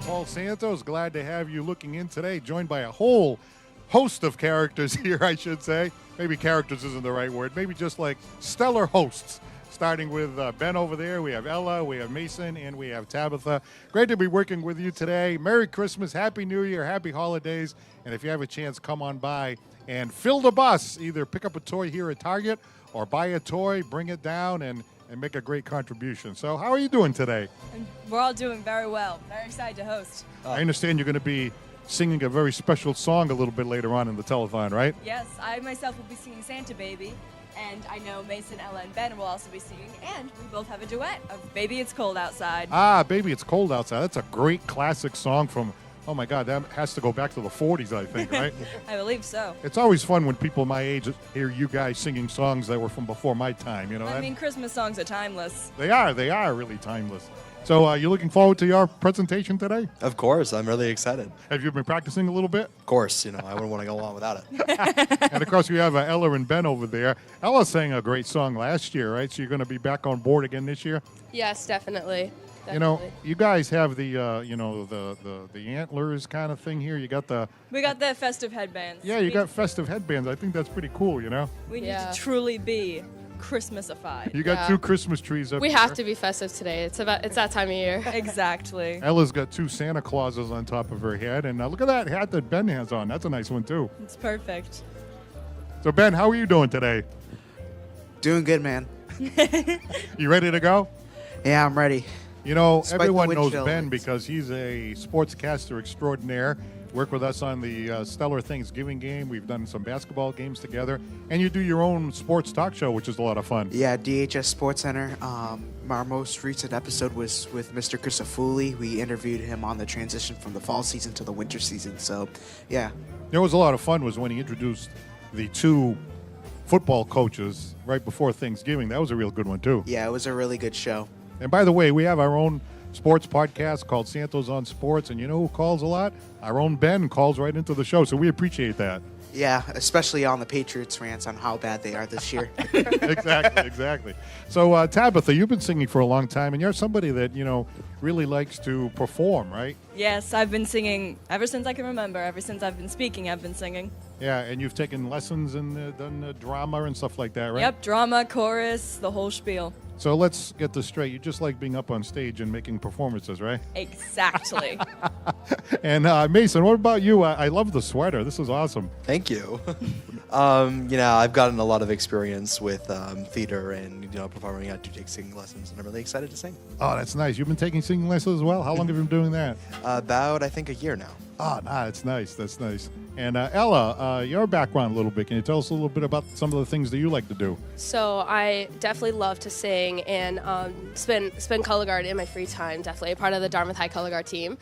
Paul Santos, glad to have you looking in today, joined by a whole host of characters here, I should say. Maybe characters isn't the right word. Maybe just like stellar hosts. Starting with Ben over there, we have Ella, we have Mason, and we have Tabitha. Great to be working with you today. Merry Christmas, Happy New Year, Happy Holidays. And if you have a chance, come on by and fill the bus. Either pick up a toy here at Target or buy a toy, bring it down, and make a great contribution. So how are you doing today? We're all doing very well. Very excited to host. I understand you're going to be singing a very special song a little bit later on in the telethon, right? Yes, I myself will be singing Santa Baby, and I know Mason, Ella, and Ben will also be singing, and we both have a duet of Baby It's Cold Outside. Ah, Baby It's Cold Outside. That's a great classic song from, oh my God, that has to go back to the 40s, I think, right? I believe so. It's always fun when people my age hear you guys singing songs that were from before my time, you know that? I mean, Christmas songs are timeless. They are really timeless. So you looking forward to your presentation today? Of course, I'm really excited. Have you been practicing a little bit? Of course, I wouldn't want to go on without it. And of course, we have Ella and Ben over there. Ella sang a great song last year, right? So you're going to be back on board again this year? Yes, definitely. You know, you guys have the, the antlers kind of thing here. You got the... We got the festive headbands. Yeah, you got festive headbands. I think that's pretty cool, you know? We need to truly be Christmasified. You got two Christmas trees up We here. have to be festive today. It's that time of year. Exactly. Ella's got two Santa Clauses on top of her head. And look at that hat that Ben has on. That's a nice one, too. It's perfect. So, Ben, how are you doing today? Doing good, man. You ready to go? Yeah, I'm ready. You know, Despite the everyone wind knows chill, Ben it's- because he's a sportscaster extraordinaire. Worked with us on the Stellar Thanksgiving game. We've done some basketball games together. And you do your own sports talk show, which is a lot of fun. Yeah, DHS Sports Center. Our most recent episode was with Mr. Chris Afuli. We interviewed him on the transition from the fall season to the winter season. So, yeah. There was a lot of fun was when he introduced the two football coaches right before Thanksgiving. That was a real good one, too. Yeah, it was a really good show. And by the way, we have our own sports podcast called Santos on Sports. And you know who calls a lot? Our own Ben calls right into the show. So we appreciate that. Yeah, especially on the Patriots rants on how bad they are this year. Exactly. So, Tabitha, you've been singing for a long time, and you're somebody that, really likes to perform, right? Yes, I've been singing ever since I can remember. Ever since I've been speaking, I've been singing. Yeah, and you've taken lessons and done drama and stuff like that, right? Yep, drama, chorus, the whole spiel. So let's get this straight. You just like being up on stage and making performances, right? Exactly. And Mason, what about you? I love the sweater. This is awesome. Thank you. I've gotten a lot of experience with theater and, performing. I do take singing lessons, and I'm really excited to sing. Oh, that's nice. You've been taking singing lessons as well? How long have you been doing that? About, I think, a year now. Oh, that's nice. That's nice. And Ella, your background a little bit. Can you tell us a little bit about some of the things that you like to do? So I definitely love to sing and spend color guard in my free time. Definitely a part of the Dartmouth High color guard team.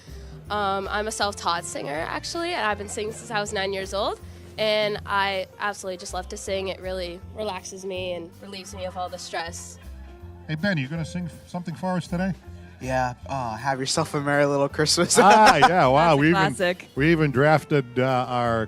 I'm a self-taught singer actually, and I've been singing since I was 9 years old. And I absolutely just love to sing. It really relaxes me and relieves me of all the stress. Hey, Ben, you going to sing something for us today? Yeah, have yourself a merry little Christmas. Yeah, wow. Classic. We even drafted our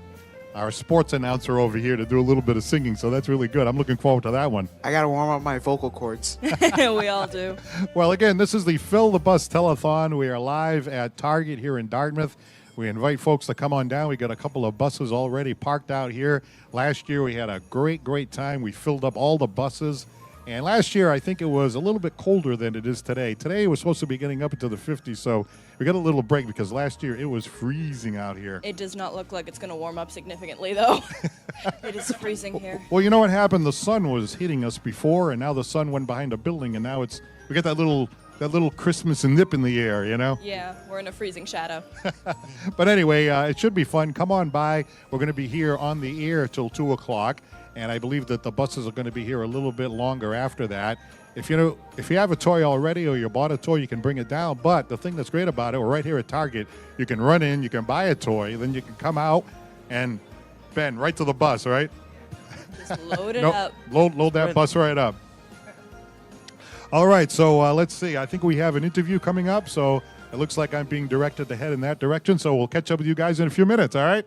sports announcer over here to do a little bit of singing, so that's really good. I'm looking forward to that one. I got to warm up my vocal cords. We all do. Well, again, this is the Fill the Bus Telethon. We are live at Target here in Dartmouth. We invite folks to come on down. We got a couple of buses already parked out here. Last year, we had a great time. We filled up all the buses. And last year, I think it was a little bit colder than it is today. Today, we're supposed to be getting up into the 50s, so we got a little break because last year it was freezing out here. It does not look like it's going to warm up significantly, though. It is freezing here. Well, you know what happened? The sun was hitting us before, and now the sun went behind a building, and now we got that little Christmas nip in the air, Yeah, we're in a freezing shadow. But anyway, it should be fun. Come on by. We're going to be here on the air till 2 o'clock. And I believe that the buses are going to be here a little bit longer after that. If you have a toy already or you bought a toy, you can bring it down. But the thing that's great about it, we're right here at Target. You can run in, you can buy a toy, then you can come out and, Ben, right to the bus, right? Just load it up. Load that bus right up. All right, so let's see. I think we have an interview coming up, so it looks like I'm being directed to head in that direction. So we'll catch up with you guys in a few minutes, all right?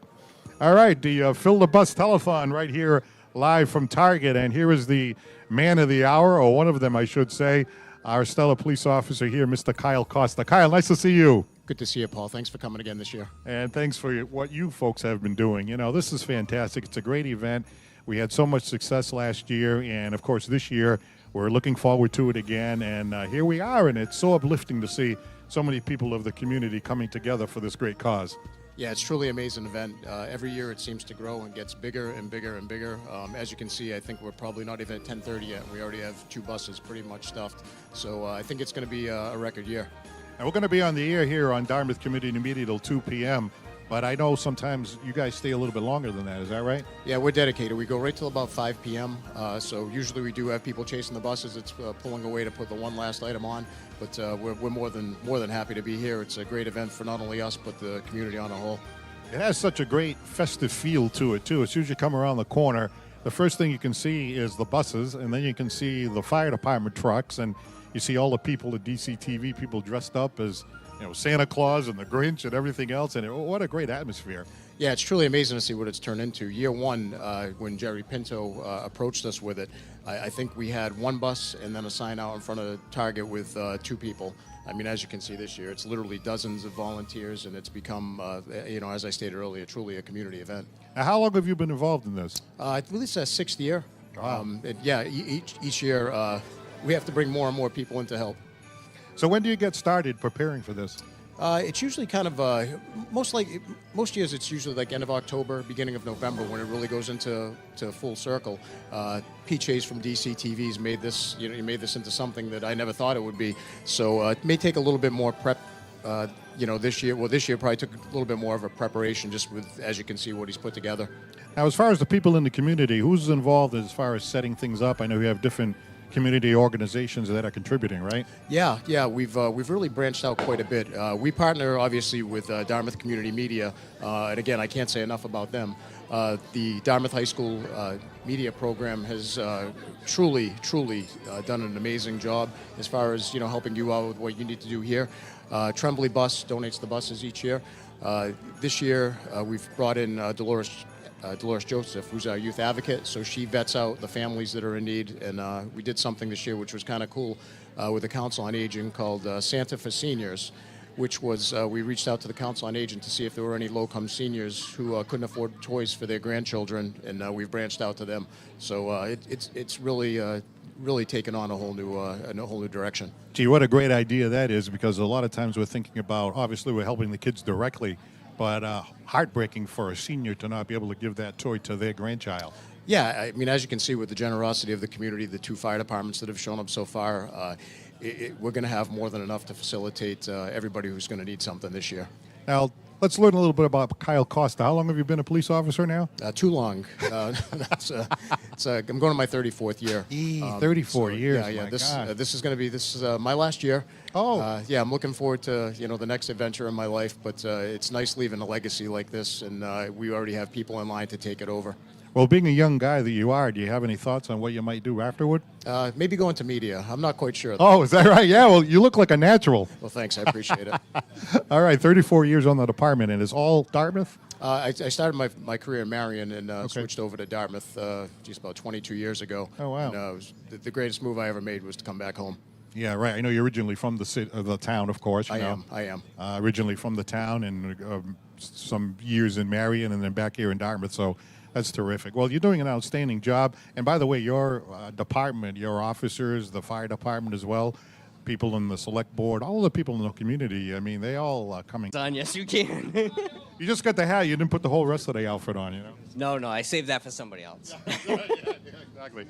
All right, the Fill the Bus Telethon right here live from Target, and here is the man of the hour, or one of them, I should say, our stellar police officer here, Mr. Kyle Costa. Kyle, nice to see you. Good to see you, Paul. Thanks for coming again this year. And thanks for what you folks have been doing. You know, this is fantastic. It's a great event. We had so much success last year, and of course this year we're looking forward to it again. And here we are, and it's so uplifting to see so many people of the community coming together for this great cause. Yeah, it's truly an amazing event. Every year it seems to grow and gets bigger and bigger and bigger. As you can see, I think we're probably not even at 10:30 yet. We already have 2 buses pretty much stuffed. So I think it's going to be a record year. And we're going to be on the air here on Dartmouth Community Media till 2 p.m., but I know sometimes you guys stay a little bit longer than that. Is that right? Yeah, we're dedicated. We go right till about 5 p.m. So usually we do have people chasing the buses. It's pulling away to put the one last item on. But we're more than happy to be here. It's a great event for not only us, but the community on a whole. It has such a great festive feel to it, too. As soon as you come around the corner, the first thing you can see is the buses, and then you can see the fire department trucks, and you see all the people at DCTV, people dressed up as, you know, Santa Claus and the Grinch and everything else. And what a great atmosphere. Yeah, it's truly amazing to see what it's turned into. Year one, when Jerry Pinto approached us with it, I think we had 1 bus and then a sign out in front of Target with 2 people. I mean, as you can see this year, it's literally dozens of volunteers, and it's become, you know, as I stated earlier, truly a community event. Now, how long have you been involved in this? I believe it's our 6th year. Wow. Each year we have to bring more and more people in to help. So when do you get started preparing for this? It's usually kind of most years it's usually like end of October, beginning of November when it really goes into full circle. Pete Chase from DCTV's made this, you know, he made this into something that I never thought it would be. So it may take a little bit more prep. You know, this year. Well, this year probably took a little bit more of a preparation, just with, as you can see, what he's put together. Now, as far as the people in the community, who's involved as far as setting things up? I know you have different community organizations that are contributing, right? Yeah, we've really branched out quite a bit. We partner obviously with Dartmouth Community Media, and again, I can't say enough about them. The Dartmouth High School media program has truly done an amazing job as far as, you know, helping you out with what you need to do here. Tremblay Bus donates the buses each year. This year we've brought in Dolores Joseph, who's our youth advocate, so she vets out the families that are in need, and we did something this year which was kind of cool with the Council on Aging called Santa for Seniors, which was we reached out to the Council on Aging to see if there were any low-income seniors who couldn't afford toys for their grandchildren, and we've branched out to them. So it's really taken on a whole new direction. Gee, what a great idea that is, because a lot of times we're thinking about, obviously we're helping the kids directly, but heartbreaking for a senior to not be able to give that toy to their grandchild. Yeah, I mean, as you can see with the generosity of the community, the 2 fire departments that have shown up so far, we're going to have more than enough to facilitate everybody who's going to need something this year. Now, let's learn a little bit about Kyle Costa. How long have you been a police officer now? Too long. I'm going to my 34th year. 34 years. Yeah. My This God. is going to be my last year. Oh. Yeah, I'm looking forward to, you know, the next adventure in my life. But it's nice leaving a legacy like this, and we already have people in line to take it over. Well, being a young guy that you are, do you have any thoughts on what you might do afterward? Maybe go into media. I'm not quite sure. Oh, is that right? Yeah, well, you look like a natural. Well, thanks. I appreciate it. All right, 34 years on the department, and it's all Dartmouth? I started my career in Marion and switched over to Dartmouth just about 22 years ago. Oh, wow. And, it was the greatest move I ever made was to come back home. Yeah, right. I know you're originally from the town, of course. I am. Originally from the town, and some years in Marion, and then back here in Dartmouth. So that's terrific. Well, you're doing an outstanding job. And by the way, your department, your officers, the fire department as well, people in the select board, all the people in the community, I mean, they all coming. On, yes, you can. You just got the hat. You didn't put the whole rest of the outfit on, you know? No, I saved that for somebody else. Yeah, exactly.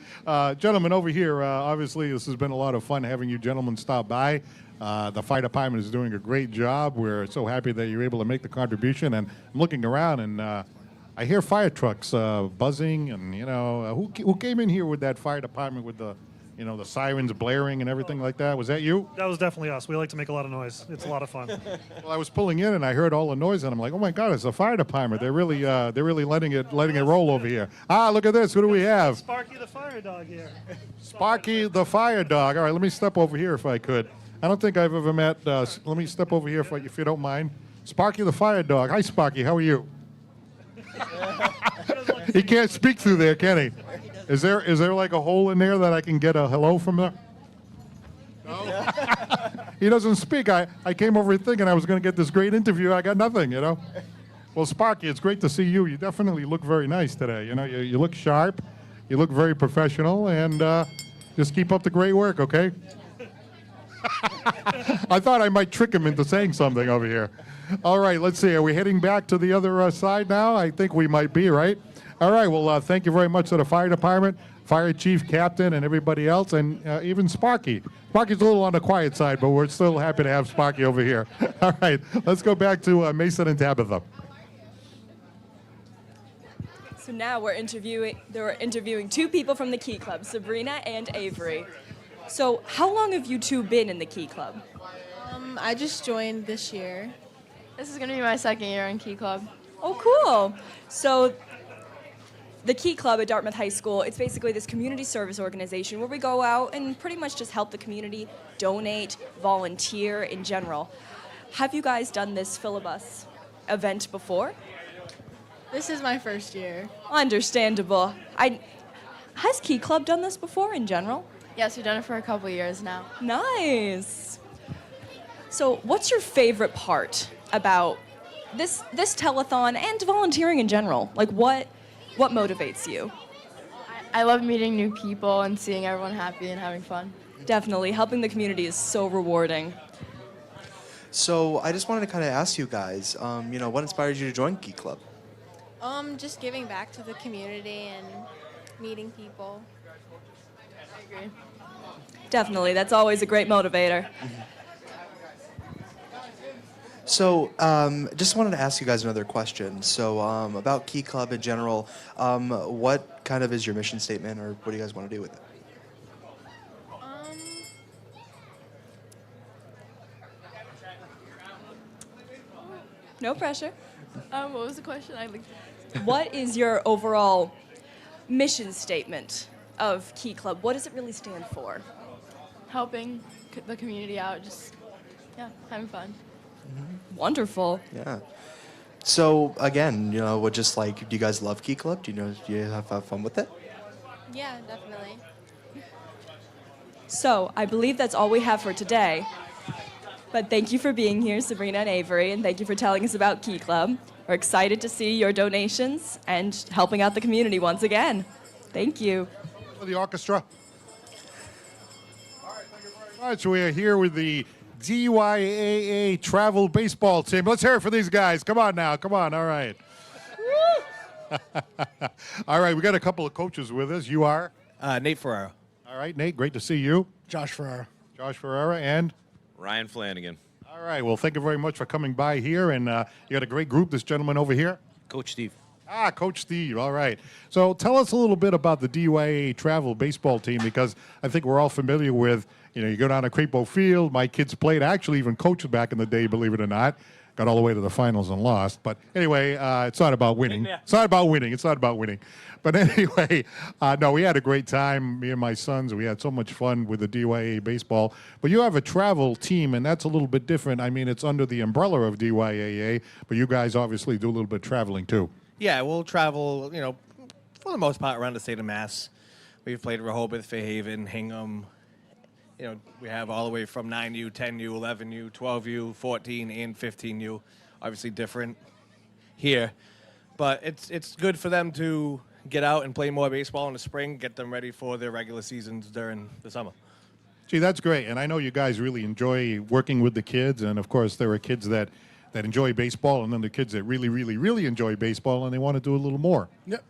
Gentlemen, over here, obviously this has been a lot of fun having you gentlemen stop by. The fire department is doing a great job. We're so happy that you're able to make the contribution. And I'm looking around, and I hear fire trucks buzzing, and, you know, who came in here with that fire department with the, you know, the sirens blaring and everything like that? Was that you? That was definitely us. We like to make a lot of noise. It's a lot of fun. Well, I was pulling in and I heard all the noise, and I'm like, oh my God, it's the fire department. They're really letting it roll over here. Ah, look at this. Who do we have? Sparky the fire dog here. Sparky the fire dog. All right, let me step over here if I could. I don't think I've ever met. Let me step over here if you don't mind. Sparky the fire dog. Hi, Sparky. How are you? He can't speak through there, can he? Is there like a hole in there that I can get a hello from there? No? he doesn't speak. I came over here thinking I was going to get this great interview. I got nothing, you know. Well, Sparky, it's great to see you. You definitely look very nice today. You know, you look sharp. You look very professional, and just keep up the great work, okay? I thought I might trick him into saying something over here. All right, let's see. Are we heading back to the other side now? I think we might be, right? All right, well, thank you very much to the fire department, fire chief, captain, and everybody else, and even Sparky. Sparky's a little on the quiet side, but we're still happy to have Sparky over here. All right, let's go back to Mason and Tabitha. So now we're interviewing two people from the Key Club, Sabrina and Avery. So how long have you two been in the Key Club? I just joined this year. This is going to be my second year in Key Club. Oh, cool. So the Key Club at Dartmouth High School, it's basically this community service organization where we go out and pretty much just help the community, donate, volunteer in general. Have you guys done this Philibus event before? This is my first year. Understandable. Has Key Club done this before in general? Yes, we've done it for a couple years now. Nice. So what's your favorite part about this telethon and volunteering in general? Like what motivates you? I love meeting new people and seeing everyone happy and having fun. Definitely. Helping the community is so rewarding. So I just wanted to kind of ask you guys, you know, what inspired you to join Key Club? Just giving back to the community and meeting people. I agree. Definitely. That's always a great motivator. So, just wanted to ask you guys another question. So, about Key Club in general, what kind of is your mission statement, or what do you guys want to do with it? No pressure. What was the question? What is your overall mission statement of Key Club? What does it really stand for? Helping the community out, just, having fun. Wonderful. Yeah. So, again, you know, do you guys love Key Club? Do you have fun with it? Yeah, definitely. So, I believe that's all we have for today. But thank you for being here, Sabrina and Avery, and thank you for telling us about Key Club. We're excited to see your donations and helping out the community once again. Thank you. For the orchestra. All right, so we are here with the DYAA travel baseball team. Let's hear it for these guys. Come on now. Come on. All right. All right, we got a couple of coaches with us. You are? Nate Ferrara. All right, Nate, great to see you. Josh Ferrara. Josh Ferrara and? Ryan Flanagan. All right, well, thank you very much for coming by here. And you got a great group, this gentleman over here. Coach Steve. Ah, Coach Steve. All right. So tell us a little bit about the DYA travel baseball team, because I think we're all familiar with, you know, you go down to Crapo Field. My kids played. I actually even coached back in the day, believe it or not. Got all the way to the finals and lost. But anyway, it's not about winning. It's not about winning. It's not about winning. But anyway, no, we had a great time, me and my sons. We had so much fun with the DYA baseball. But you have a travel team, and that's a little bit different. I mean, it's under the umbrella of DYAA, but you guys obviously do a little bit of traveling too. Yeah, we'll travel, you know, for the most part around the state of Mass. We've played Rehoboth, Fairhaven, Hingham. You know, we have all the way from 9U, 10U, 11U, 12U, 14, and 15U. Obviously different here. But it's good for them to get out and play more baseball in the spring, get them ready for their regular seasons during the summer. Gee, that's great. And I know you guys really enjoy working with the kids. And, of course, there are kids that enjoy baseball, and then the kids that really, really, really enjoy baseball, and they want to do a little more. Yep.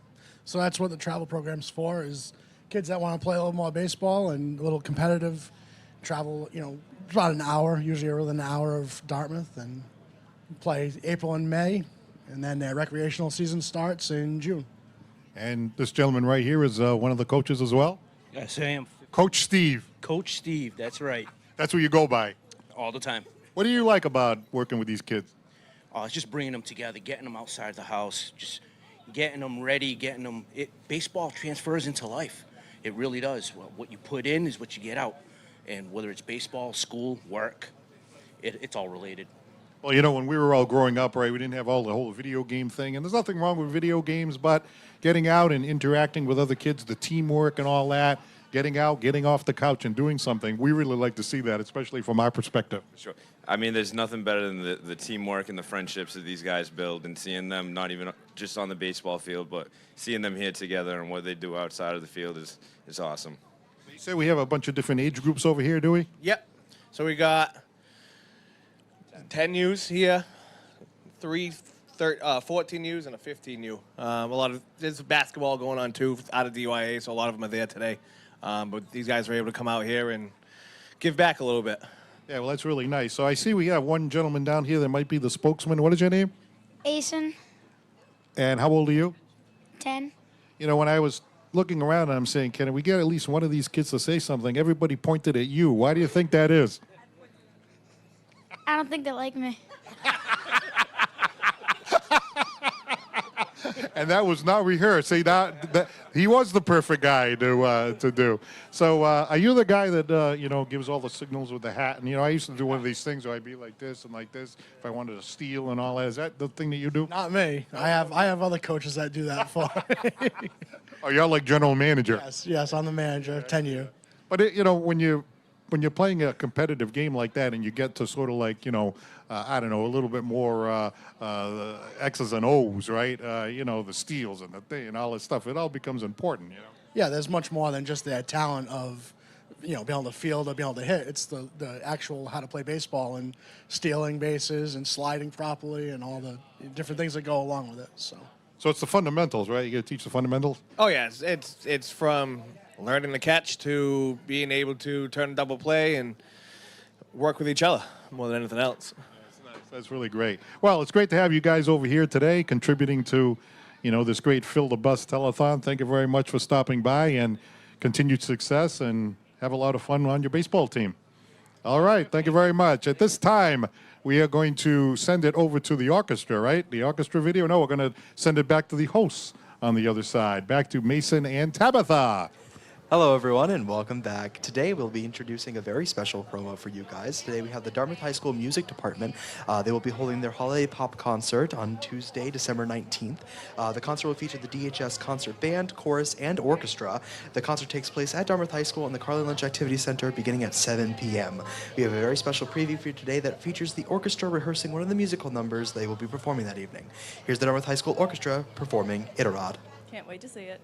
So that's what the travel program's for, is kids that want to play a little more baseball and a little competitive. Travel, you know, about an hour, usually within an hour of Dartmouth, and play April and May, and then their recreational season starts in June. And this gentleman right here is one of the coaches as well? Yes, I am. Coach Steve. Coach Steve, that's right. That's what you go by. All the time. What do you like about working with these kids? Oh, it's just bringing them together, getting them outside the house, just getting them ready, getting them. Baseball transfers into life. It really does. Well, what you put in is what you get out. And whether it's baseball, school, work, it's all related. Well, you know, when we were all growing up, right, we didn't have the whole video game thing. And there's nothing wrong with video games, but getting out and interacting with other kids, the teamwork and all that, getting out, getting off the couch, and doing something. We really like to see that, especially from our perspective. Sure. I mean, there's nothing better than the teamwork and the friendships that these guys build, and seeing them not even just on the baseball field, but seeing them here together and what they do outside of the field is awesome. You say we have a bunch of different age groups over here, do we? Yep. So we got 10 U's here, 14 U's, and a 15 U. There's basketball going on too out of DYA, so a lot of them are there today. But these guys were able to come out here and give back a little bit. Yeah, well, that's really nice. So I see we have one gentleman down here that might be the spokesman. What is your name? Asen, And how old are you? 10. You know, when I was looking around and I'm saying, can we get at least one of these kids to say something? Everybody pointed at you. Why do you think that is? I don't think they like me. And that was not rehearsed. See, that he was the perfect guy to do. So, are you the guy that gives all the signals with the hat? And I used to do one of these things where I'd be like this and like this if I wanted to steal and all that. Is that the thing that you do? Not me. I have other coaches that do that for me. Oh, you're like general manager. Yes, I'm the manager, 10U. But when you're playing a competitive game like that, and you get to sort of like I don't know, a little bit more X's and O's, right? The steals and the thing and all this stuff. It all becomes important, Yeah, there's much more than just their talent of, being able to field or being able to hit. It's the actual how to play baseball and stealing bases and sliding properly and all the different things that go along with it. So it's the fundamentals, right? You got to teach the fundamentals. Oh yeah, it's from learning to catch to being able to turn a double play and work with each other more than anything else. That's really great. Well, it's great to have you guys over here today contributing to, this great Fill the Bus telethon. Thank you very much for stopping by, and continued success, and have a lot of fun on your baseball team. All right. Thank you very much. At this time, we are going to send it over to the orchestra, right? The orchestra video? No, we're going to send it back to the hosts on the other side. Back to Mason and Tabitha. Hello, everyone, and welcome back. Today, we'll be introducing a very special promo for you guys. Today, we have the Dartmouth High School Music Department. They will be holding their Holiday Pop concert on Tuesday, December 19th. The concert will feature the DHS Concert Band, Chorus, and Orchestra. The concert takes place at Dartmouth High School in the Carly Lynch Activity Center beginning at 7 p.m. We have a very special preview for you today that features the orchestra rehearsing one of the musical numbers they will be performing that evening. Here's the Dartmouth High School Orchestra performing Itarod. Can't wait to see it.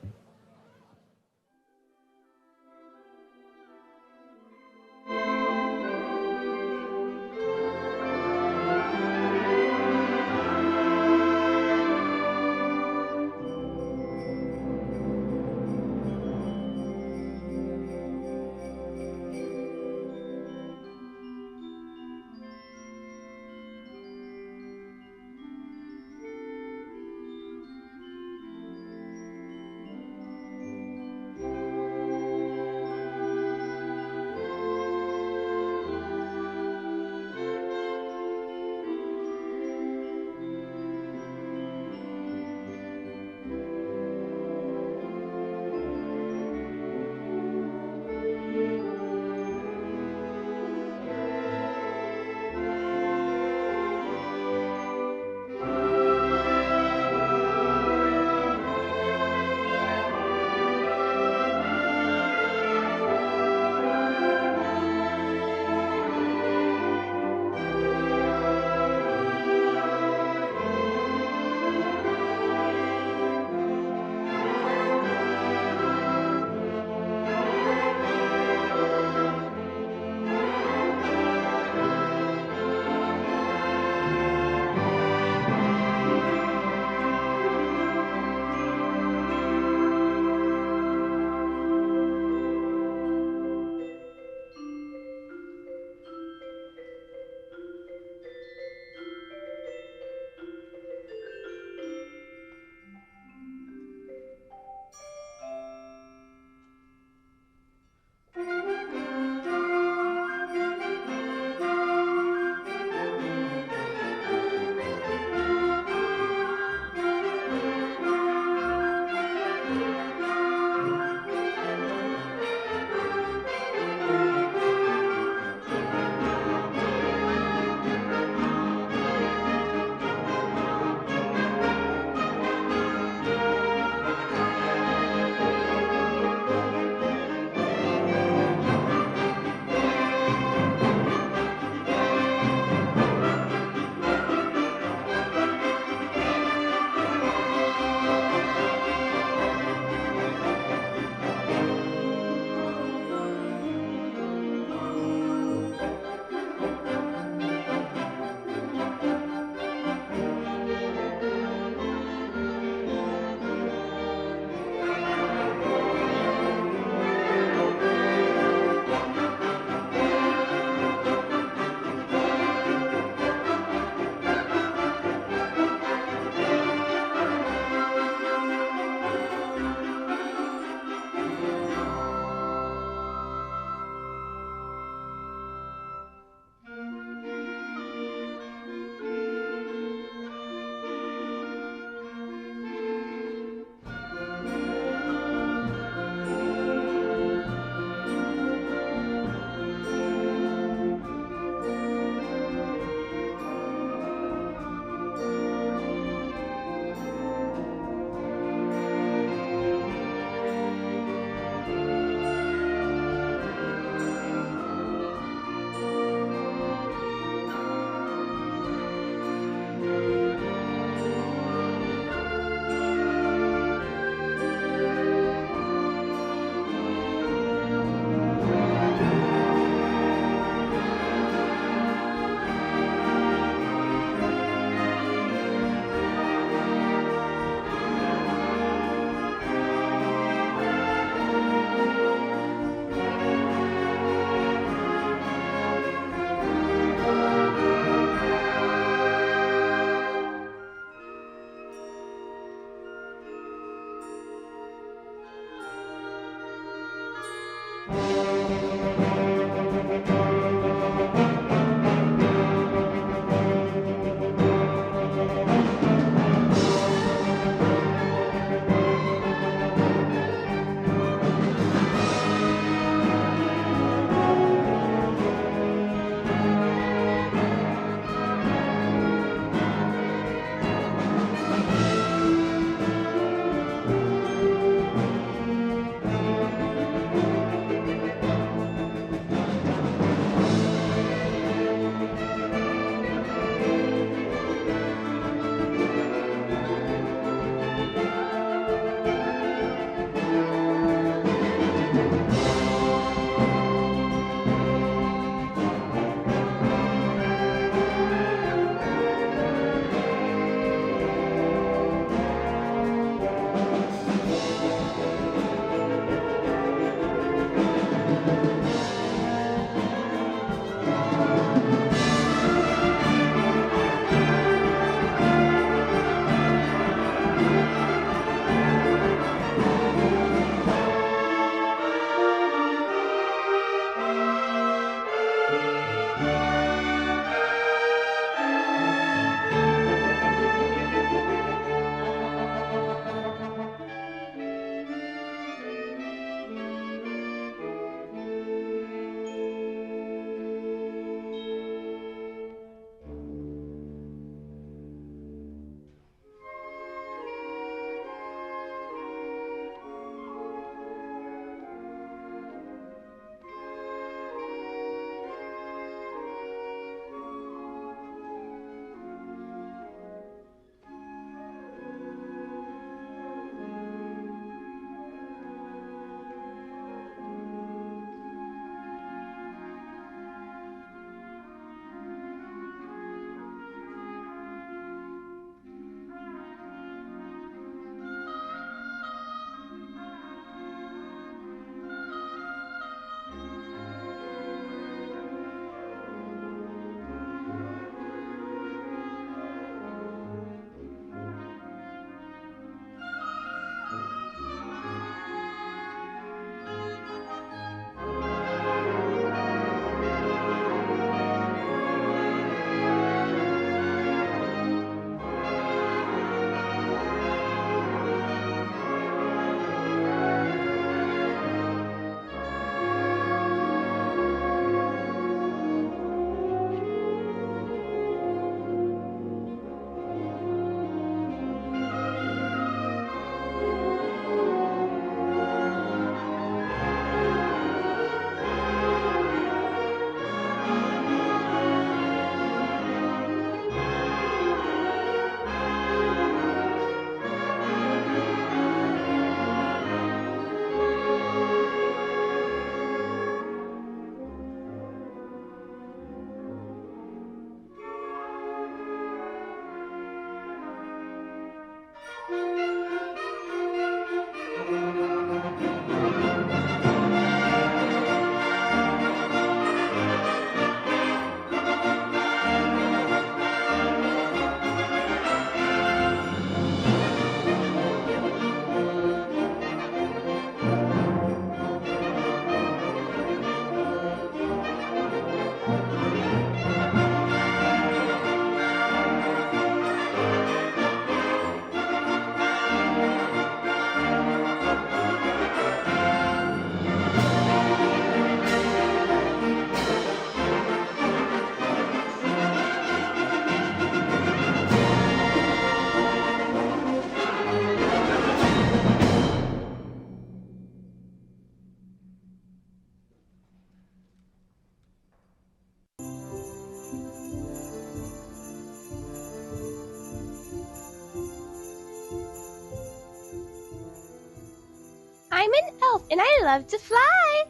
Elf, and I love to fly.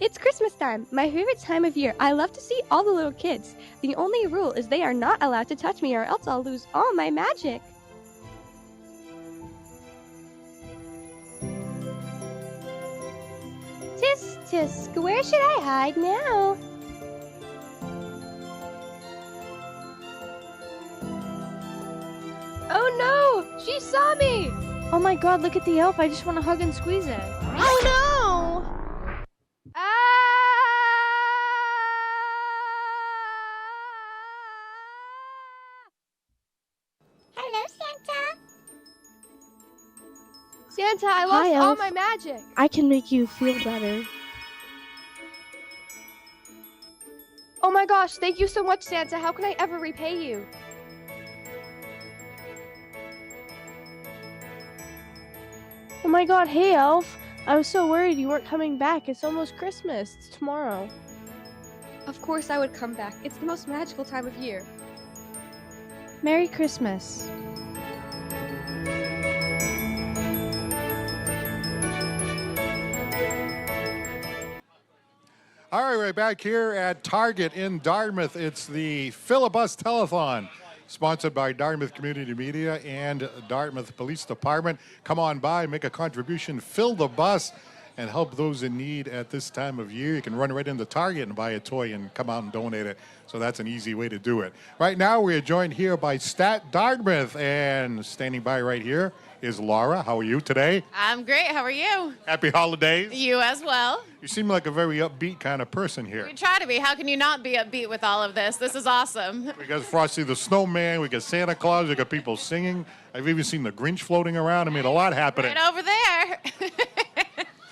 It's Christmas time, my favorite time of year. I love to see all the little kids. The only rule is they are not allowed to touch me or else I'll lose all my magic. Tisk, tisk, where should I hide now? Oh no! She saw me! Oh my god, look at the elf. I just want to hug and squeeze it. Oh no! Hello, Santa. Santa, I lost Hi, all Elf. my magic. I can make you feel better. Oh my gosh, thank you so much, Santa. How can I ever repay you? Oh my god, hey, Elf. I was so worried you weren't coming back. It's almost Christmas. It's tomorrow. Of course I would come back. It's the most magical time of year. Merry Christmas. All right, we're back here at Target in Dartmouth. It's the Fill-A-Bus Telethon, sponsored by Dartmouth Community Media and Dartmouth Police Department. Come on by, make a contribution, fill the bus, and help those in need at this time of year. You can run right into Target and buy a toy and come out and donate it. So that's an easy way to do it. Right now, we are joined here by Stat Dartmouth, and standing by right here is Laura. How are you today? I'm great. How are you? Happy holidays. You as well. You seem like a very upbeat kind of person here. We try to be. How can you not be upbeat with all of this? This is awesome. We got Frosty the Snowman, we got Santa Claus, we got people singing. I've even seen the Grinch floating around. I mean, a lot happening. Right over there.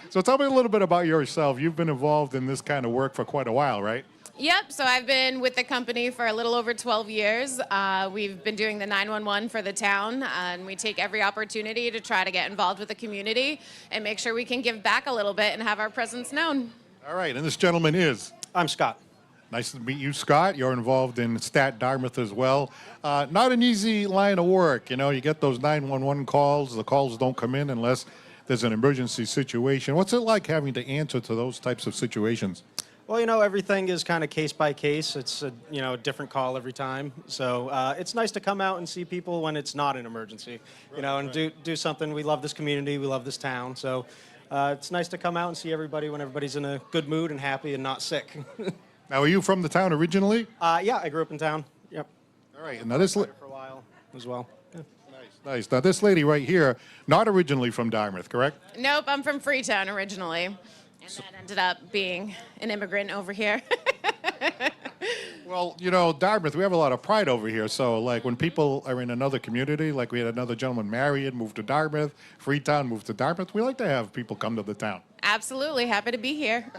So tell me a little bit about yourself. You've been involved in this kind of work for quite a while, right? Yep. So I've been with the company for a little over 12 years. We've been doing the 911 for the town, and we take every opportunity to try to get involved with the community and make sure we can give back a little bit and have our presence known. All right, and this gentleman is? I'm Scott. Nice to meet you, Scott. You're involved in Stat Dartmouth as well. Not an easy line of work. You know, you get those 911 calls. The calls don't come in unless there's an emergency situation. What's it like having to answer to those types of situations? Well, you know, everything is kind of case by case. It's a different call every time. So it's nice to come out and see people when it's not an emergency, and do something. We love this community. We love this town. So it's nice to come out and see everybody when everybody's in a good mood and happy and not sick. Now, are you from the town originally? Yeah, I grew up in town. Yep. All right. Now this for a while as well. Yeah. Nice. Now this lady right here, not originally from Dartmouth, correct? Nope. I'm from Freetown originally, and then ended up being an immigrant over here. Well, you know, Dartmouth, we have a lot of pride over here. So, like, when people are in another community, like we had another gentleman married, moved to Dartmouth, Freetown, moved to Dartmouth, we like to have people come to the town. Absolutely. Happy to be here.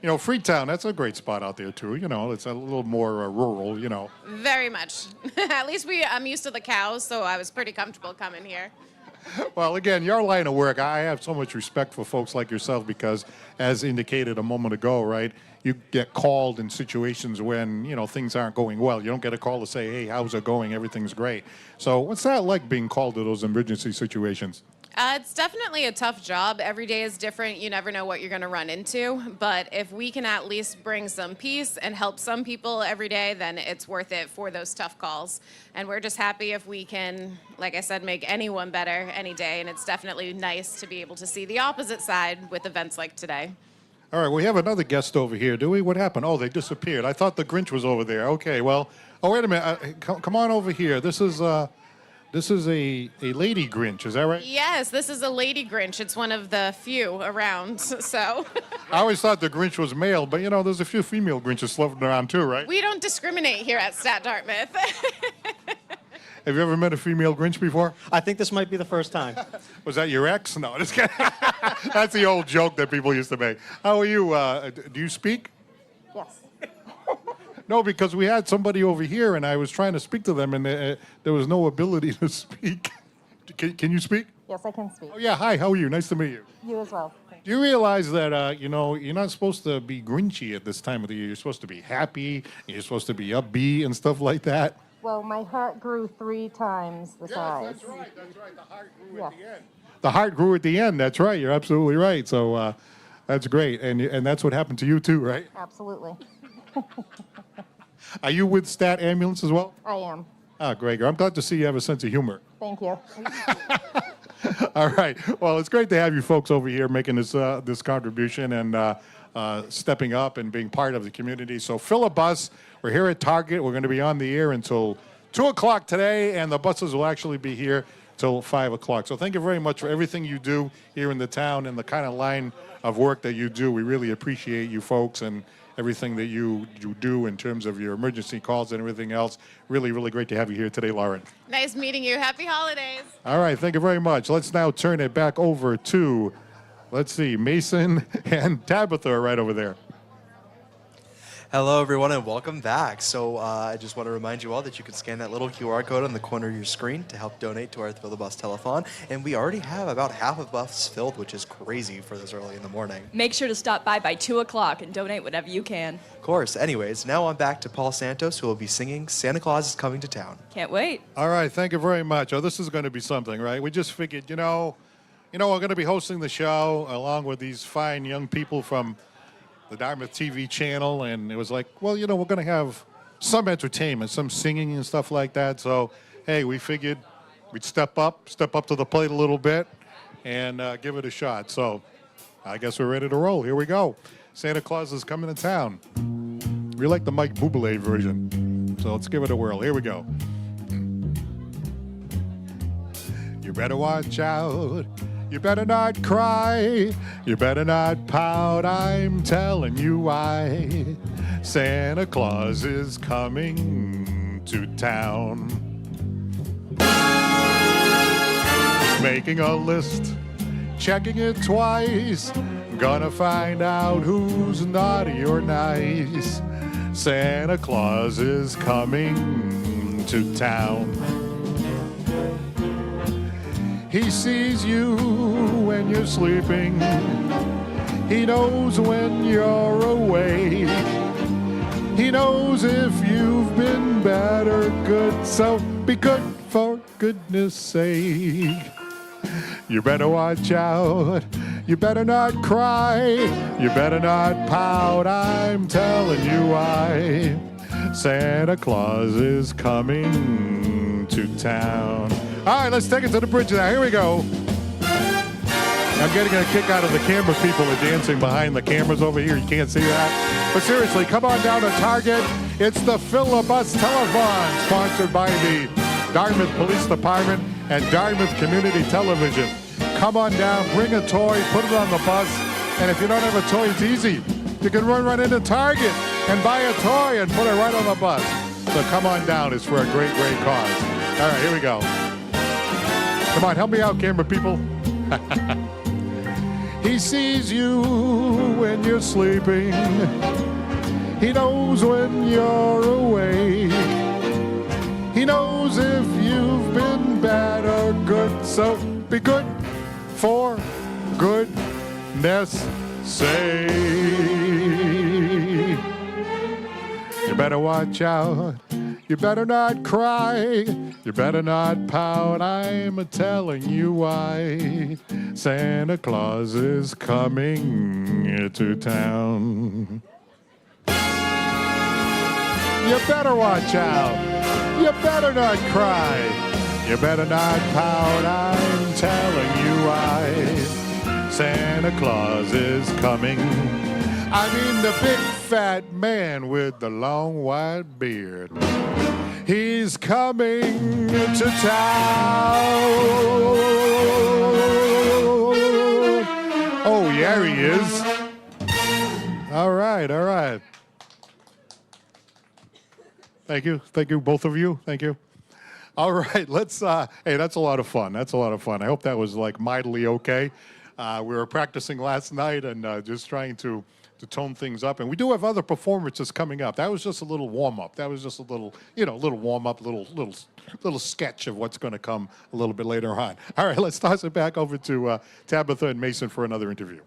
You know, Freetown, that's a great spot out there, too. You know, it's a little more rural, you know. Very much. At least I'm used to the cows, so I was pretty comfortable coming here. Well, again, your line of work, I have so much respect for folks like yourself because, as indicated a moment ago, right, you get called in situations when, you know, things aren't going well. You don't get a call to say, hey, how's it going? Everything's great. So what's that like being called to those emergency situations? It's definitely a tough job. Every day is different. You never know what you're going to run into. But if we can at least bring some peace and help some people every day, then it's worth it for those tough calls. And we're just happy if we can, like I said, make anyone better any day. And it's definitely nice to be able to see the opposite side with events like today. All right, we have another guest over here, do we? What happened? Oh, they disappeared. I thought the Grinch was over there. Okay, well, oh, wait a minute. Come on over here. This is a lady Grinch, is that right? Yes, this is a lady Grinch. It's one of the few around, so. I always thought the Grinch was male, but, you know, there's a few female Grinches floating around too, right? We don't discriminate here at Stat Dartmouth. Have you ever met a female Grinch before? I think this might be the first time. Was that your ex? No, just kidding. That's the old joke that people used to make. How are you? Do you speak? Yes. No, because we had somebody over here, and I was trying to speak to them, and there was no ability to speak. Can you speak? Yes, I can speak. Oh, yeah. Hi, how are you? Nice to meet you. You as well. Do you realize that, you know, you're not supposed to be Grinchy at this time of the year. You're supposed to be happy. You're supposed to be upbeat and stuff like that. Well, my heart grew 3 times the size. That's right. The heart grew Yeah. at the end. the heart grew at the end. That's right. You're absolutely right. So that's great. And that's what happened to you too, right? Absolutely. Are you with Stat Ambulance as well? I am. Ah, great. I'm glad to see you have a sense of humor. Thank you. All right. Well, it's great to have you folks over here making this contribution and stepping up and being part of the community. So fill a bus. We're here at Target. We're going to be on the air until 2 o'clock today, and the buses will actually be here till 5 o'clock. So thank you very much for everything you do here in the town and the kind of line of work that you do. We really appreciate you folks and everything that you do in terms of your emergency calls and everything else. Really, really great to have you here today, Lauren. Nice meeting you. Happy holidays. All right, thank you very much. Let's now turn it back over to, let's see, Mason and Tabitha are right over there. Hello, everyone, and welcome back. So I just want to remind you all that you can scan that little QR code on the corner of your screen to help donate to our Thrill the Bus Telethon. And we already have about half of bus filled, which is crazy for this early in the morning. Make sure to stop by 2 o'clock and donate whatever you can. Of course. Anyways, now on back to Paul Santos, who will be singing Santa Claus is Coming to Town. Can't wait. All right, thank you very much. Oh, this is going to be something, right? We just figured, we're going to be hosting the show along with these fine young people from the Dartmouth TV channel, and it was like, well, we're going to have some entertainment, some singing and stuff like that. So, hey, we figured we'd step up to the plate a little bit and give it a shot. So, I guess we're ready to roll. Here we go. Santa Claus is coming to town. We like the Mike Bublé version. So let's give it a whirl. Here we go. You better watch out. You better not cry, you better not pout, I'm telling you why. Santa Claus is coming to town. Making a list, checking it twice, gonna find out who's naughty or nice. Santa Claus is coming to town. He sees you when you're sleeping. He knows when you're awake. He knows if you've been bad or good. So be good for goodness sake. You better watch out. You better not cry. You better not pout. I'm telling you why. Santa Claus is coming to town. All right, let's take it to the bridge now. Here we go. I'm getting a kick out of the camera people are dancing behind the cameras over here. You can't see that. But seriously, come on down to Target. It's the Fill a Bus Telethon, sponsored by the Dartmouth Police Department and Dartmouth Community Television. Come on down, bring a toy, put it on the bus. And if you don't have a toy, it's easy. You can run into Target and buy a toy and put it right on the bus. So come on down. It's for a great, great cause. All right, here we go. Come on, help me out, camera people. He sees you when you're sleeping. He knows when you're awake. He knows if you've been bad or good. So be good for goodness sake. You better watch out. You better not cry, you better not pout, I'm a-telling you why. Santa Claus is coming to town. You better watch out, you better not cry, you better not pout, I'm telling you why. Santa Claus is coming. I mean the big fat man with the long white beard. He's coming to town. Oh, yeah, he is. All right, all right. Thank you, both of you. Thank you. All right, let's, hey, that's a lot of fun. That's a lot of fun. I hope that was like mildly okay. We were practicing last night and just trying to tone things up. And we do have other performances coming up. That was just a little warm-up. That was just a little, little warm-up, little sketch of what's going to come a little bit later on. All right, let's toss it back over to Tabitha and Mason for another interview.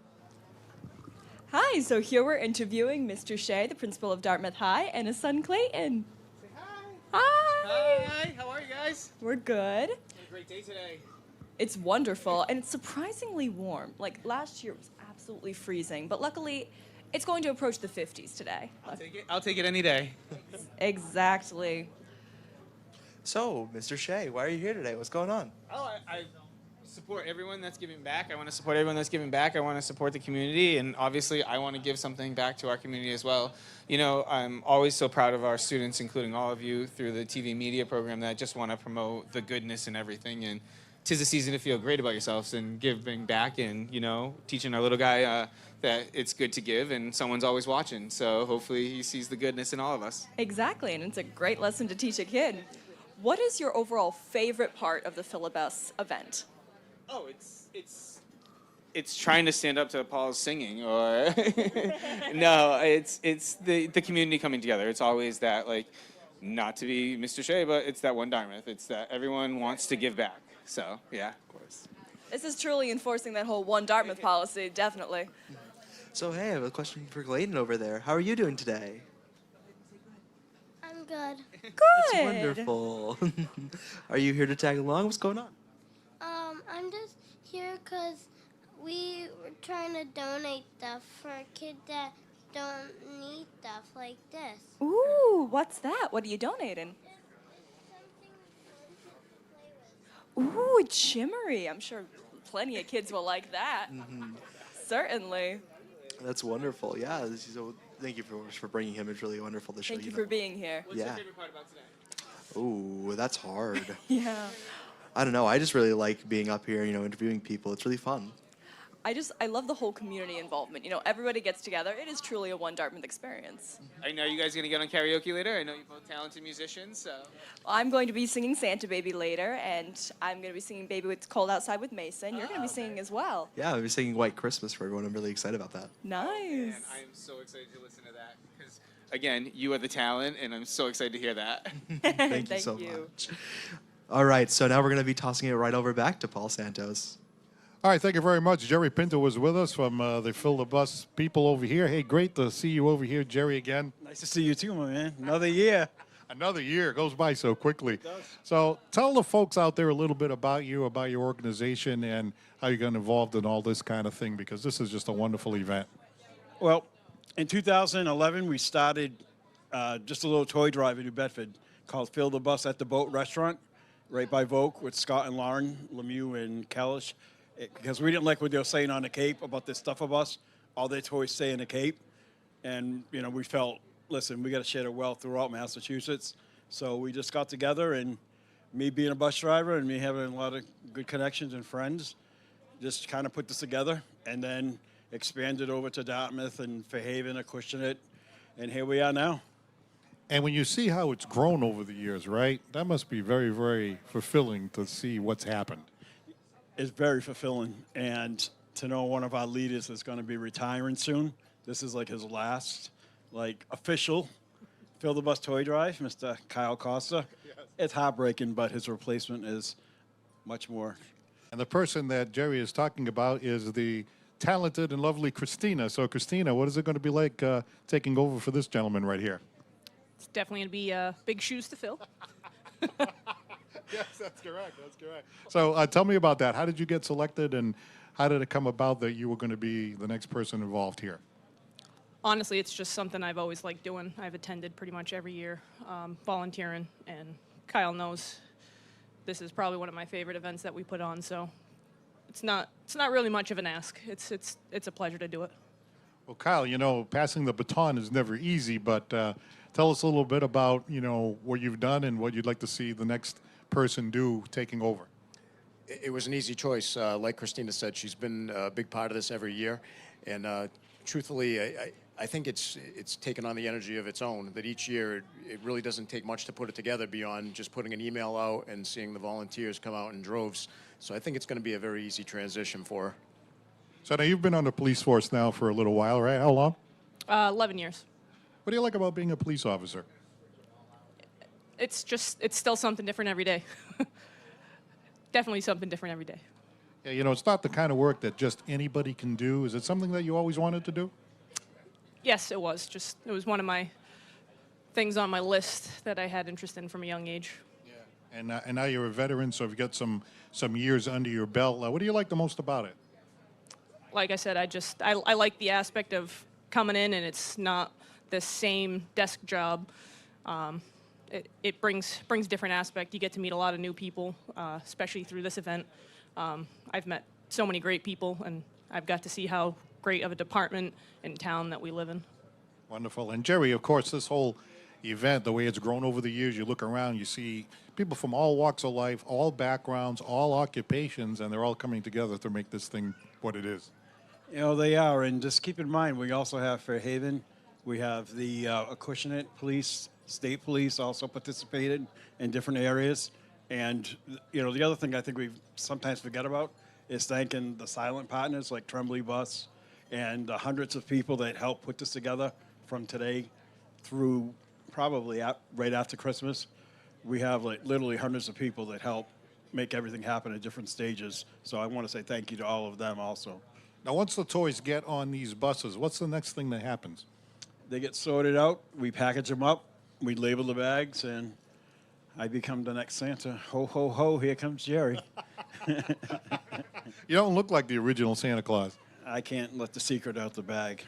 Hi, so here we're interviewing Mr. Shea, the principal of Dartmouth High, and his son Clayton. Say hi. Hi. Hi, how are you guys? We're good. Had a great day today. It's wonderful, and it's surprisingly warm. Like last year, it was absolutely freezing, but luckily, it's going to approach the 50s today. I'll take it any day. Exactly. So, Mr. Shea, why are you here today? What's going on? Oh, I support everyone that's giving back. I want to support everyone that's giving back. I want to support the community, and obviously, I want to give something back to our community as well. You know, I'm always so proud of our students, including all of you, through the TV media program that just want to promote the goodness and everything. And 'tis a season to feel great about yourselves and giving back, and you know, teaching our little guy that it's good to give, and someone's always watching. So hopefully, he sees the goodness in all of us. Exactly, and it's a great lesson to teach a kid. What is your overall favorite part of the Philibus event? Oh, it's trying to stand up to Paul's singing, or no, it's the community coming together. It's always that, like, not to be Mr. Shea, but it's that one Dartmouth. It's that everyone wants to give back. So yeah, of course. This is truly enforcing that whole one Dartmouth policy, definitely. So, hey, I have a question for Gladen over there. How are you doing today? I'm good. Good. That's wonderful. Are you here to tag along? What's going on? I'm just here because we were trying to donate stuff for kids that don't need stuff like this. Ooh, what's that? What are you donating? Ooh, it's shimmery. I'm sure plenty of kids will like that. Certainly. That's wonderful. Yeah. So thank you for bringing him. It's really wonderful to show Thank you know. for being here. What's your favorite part about today? Ooh, that's hard. Yeah. I don't know. I just really like being up here, interviewing people. It's really fun. I love the whole community involvement. You know, everybody gets together. It is truly a one Dartmouth experience. I know you guys are gonna get on karaoke later. I know you're both talented musicians, so. I'm going to be singing Santa Baby later, and I'm going to be singing Baby It's Cold Outside with Mason. You're going to be singing as well. Yeah, I'll be singing White Christmas for everyone. I'm really excited about that. Nice. And I am so excited to listen to that because, again, you are the talent, and I'm so excited to hear that. Thank you so much. All right, so now we're going to be tossing it right over back to Paul Santos. All right, thank you very much. Jerry Pinto was with us from the Fill the Bus people over here. Hey, great to see you over here, Jerry, again. Nice to see you too, my man. Another year. Another year goes by so quickly. So tell the folks out there a little bit about you, about your organization, and how you got involved in all this kind of thing, because this is just a wonderful event. Well, in 2011, we started just a little toy drive in New Bedford called Fill the Bus at the Boat Restaurant, right by Vogue, with Scott and Lauren Lemieux and Kellish. Because we didn't like what they were saying on the Cape about this stuff of us. All their toys stay in the Cape. And, we felt, listen, we got to share the wealth throughout Massachusetts. So we just got together, and me being a bus driver and me having a lot of good connections and friends, just kind of put this together and then expanded over to Dartmouth and Fairhaven, Acushnet, and here we are now. And when you see how it's grown over the years, right, that must be very, very fulfilling to see what's happened. It's very fulfilling, and to know one of our leaders is going to be retiring soon. This is like his last, official Fill the Bus toy drive, Mr. Kyle Costa. Yes. It's heartbreaking, but his replacement is much more. And the person that Jerry is talking about is the talented and lovely Christina. So, Christina, what is it going to be like taking over for this gentleman right here? It's definitely going to be big shoes to fill. Yes, that's correct. That's correct. So tell me about that. How did you get selected, and how did it come about that you were going to be the next person involved here? Honestly, it's just something I've always liked doing. I've attended pretty much every year, volunteering, and Kyle knows this is probably one of my favorite events that we put on. So it's not really much of an ask. It's a pleasure to do it. Well, Kyle, passing the baton is never easy, but tell us a little bit about what you've done and what you'd like to see the next person do taking over. It was an easy choice. Like Christina said, she's been a big part of this every year. And truthfully, I think it's taken on the energy of its own, that each year it really doesn't take much to put it together beyond just putting an email out and seeing the volunteers come out in droves. So I think it's going to be a very easy transition for her. So now you've been on the police force now for a little while, right? How long? 11 years. What do you like about being a police officer? It's still something different every day. Definitely something different every day. Yeah, it's not the kind of work that just anybody can do. Is it something that you always wanted to do? Yes, it was. It was one of my things on my list that I had interest in from a young age. Yeah. And now you're a veteran, so you've got some years under your belt. What do you like the most about it? Like I said, I like the aspect of coming in and it's not the same desk job. It brings different aspect. You get to meet a lot of new people, especially through this event. I've met so many great people, and I've got to see how great of a department and town that we live in. Wonderful. And Jerry, of course, this whole event, the way it's grown over the years, you look around, you see people from all walks of life, all backgrounds, all occupations, and they're all coming together to make this thing what it is. You know, they are. And just keep in mind, we also have Fairhaven. We have the Acushnet Police, State Police also participated in different areas. And, you know, the other thing I think we sometimes forget about is thanking the silent partners like Tremblay Bus and the hundreds of people that helped put this together from today through probably right after Christmas. We have like literally hundreds of people that help make everything happen at different stages. So I want to say thank you to all of them also. Now, once the toys get on these buses, what's the next thing that happens? They get sorted out, we package them up, we label the bags, and I become the next Santa. Ho, ho, ho, here comes Jerry. You don't look like the original Santa Claus. I can't let the secret out the bag.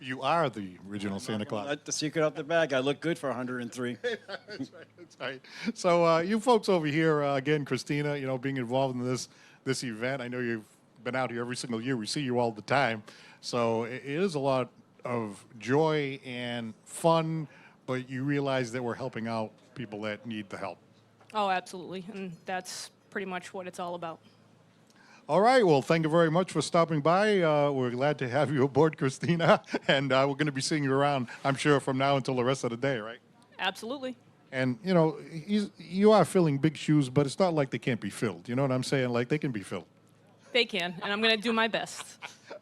You are the original Santa Claus. Let the secret out the bag. I look good for 103. That's right. That's right. So you folks over here, again, Christina, you know, being involved in this event, I know you've been out here every single year. We see you all the time. So it is a lot of joy and fun, but you realize that we're helping out people that need the help. Oh, absolutely. And that's pretty much what it's all about. All right. Well, thank you very much for stopping by. We're glad to have you aboard, Christina. And we're going to be seeing you around, I'm sure, from now until the rest of the day, right? Absolutely. And, you know, you are filling big shoes, but it's not like they can't be filled. You know what I'm saying? Like, they can be filled. They can, and I'm going to do my best.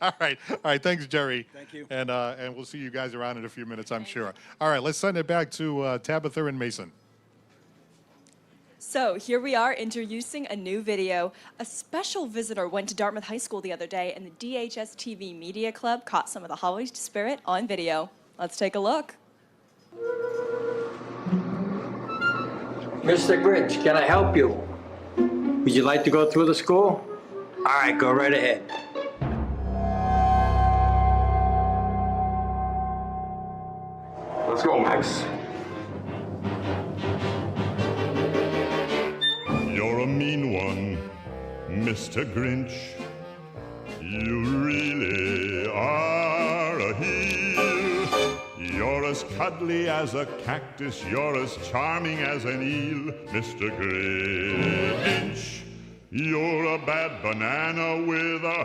All right. All right. Thanks, Jerry. Thank you. And we'll see you guys around in a few minutes, I'm sure. All right. Let's send it back to Tabitha and Mason. So here we are introducing a new video. A special visitor went to Dartmouth High School the other day, and the DHSTV Media Club caught some of the holiday spirit on video. Let's take a look. Mr. Grinch, can I help you? Would you like to go through the school? All right, go right ahead. Let's go, Max. You're a mean one, Mr. Grinch. You really are a heel. You're as cuddly as a cactus. You're as charming as an eel, Mr. Grinch. You're a bad banana with a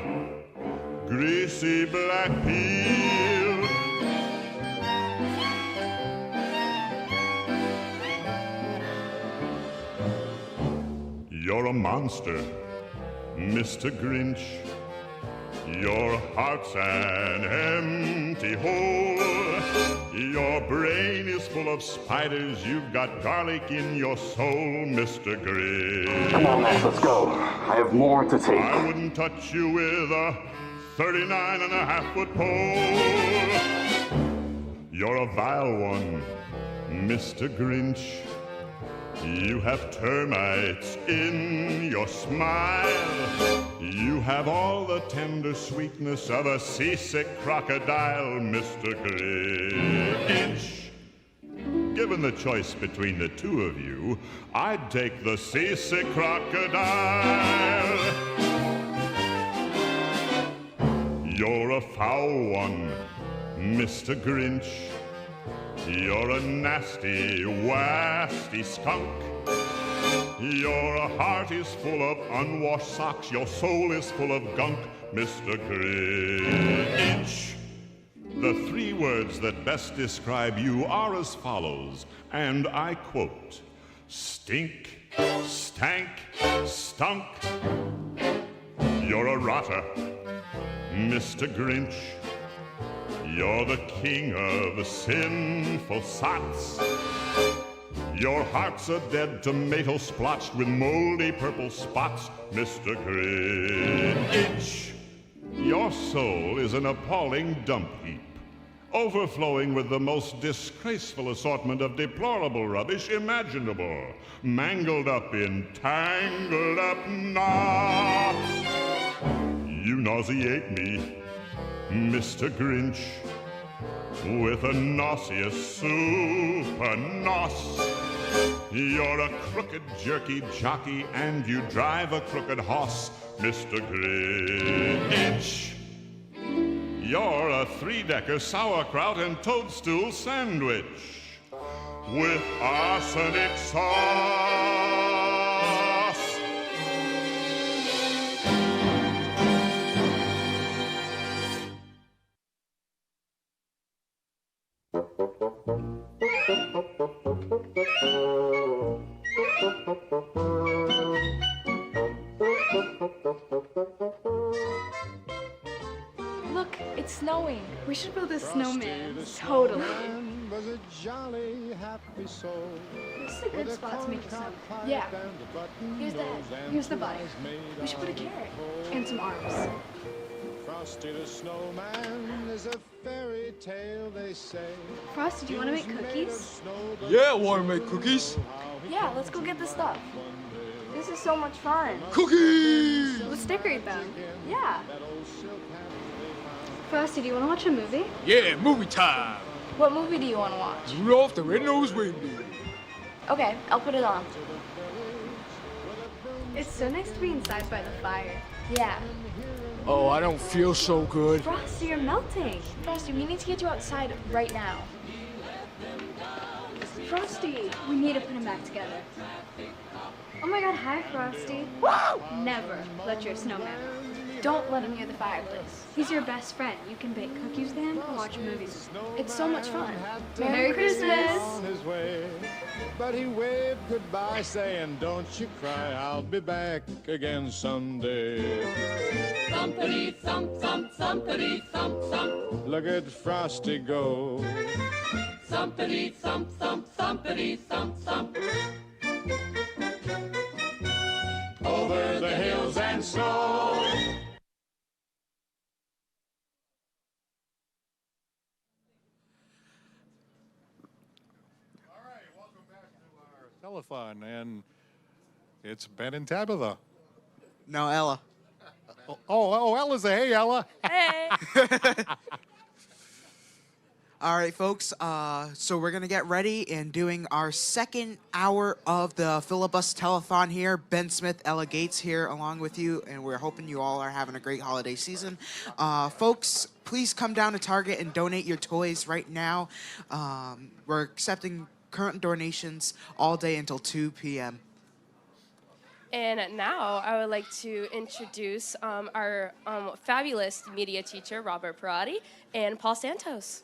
greasy black peel. You're a monster, Mr. Grinch. Your heart's an empty hole. Your brain is full of spiders. You've got garlic in your soul, Mr. Grinch. Come on, Max, let's go. I have more to take. I wouldn't touch you with a 39.5-foot pole. You're a vile one, Mr. Grinch. You have termites in your smile. You have all the tender sweetness of a seasick crocodile, Mr. Grinch. Given the choice between the two of you, I'd take the seasick crocodile. You're a foul one, Mr. Grinch. You're a nasty, wasty skunk. Your heart is full of unwashed socks. Your soul is full of gunk, Mr. Grinch. The three words that best describe you are as follows, and I quote: stink, stank, stunk. You're a rotter, Mr. Grinch. You're the king of sinful sots. Your heart's a dead tomato splotched with moldy purple spots, Mr. Grinch. Your soul is an appalling dump heap. overflowing with the most disgraceful assortment of deplorable rubbish imaginable, mangled up in tangled up knots. You nauseate me, Mr. Grinch, with a nauseous super nos. You're a crooked jerky jockey and you drive a crooked hoss, Mr. Grinch. You're a three-decker sauerkraut and toadstool sandwich with arsenic sauce. Look, it's snowing. We should build a snowman. Totally. Was a jolly, happy soul. This is a good spot to make a snow. Yeah. Here's the head. Here's the body. We should put a carrot and some arms. Frosty the snowman is a fairy tale, they say. Frosty, do you want to make cookies? Yeah, I want to make cookies. Yeah, let's go get the stuff. This is so much fun. Cookies! Let's decorate them. Yeah. Frosty, do you want to watch a movie? Yeah, movie time. What movie do you want to watch? Rudolph the Red-Nosed Reindeer. Okay, I'll put it on. It's so nice to be inside by the fire. Yeah. Oh, I don't feel so good. Frosty, you're melting. Frosty, we need to get you outside right now. Frosty, we need to put him back together. Oh my god, hi, Frosty. Woo! Never let your snowman out. Don't let him near the fireplace. He's your best friend. You can bake cookies with him and watch movies. It's so much fun. Merry Christmas! On his way, but he waved goodbye, saying, "Don't you cry, I'll be back again someday." Thumpity thump thump, thumpity thump thump. Look at Frosty go. Thumpity thump thump, thumpity thump thump. Over the hills and snow. Telethon, and it's Ben and Tabitha. No, Ella. Oh, Ella's a hey, Ella. Hey. All right, folks. So we're gonna get ready and doing our second hour of the Philibus Telethon here. Ben Smith, Ella Gates here along with you, and we're hoping you all are having a great holiday season. Folks, please come down to Target and donate your toys right now. We're accepting current donations all day until 2 p.m. And now I would like to introduce our fabulous media teacher, Robert Parati, and Paul Santos.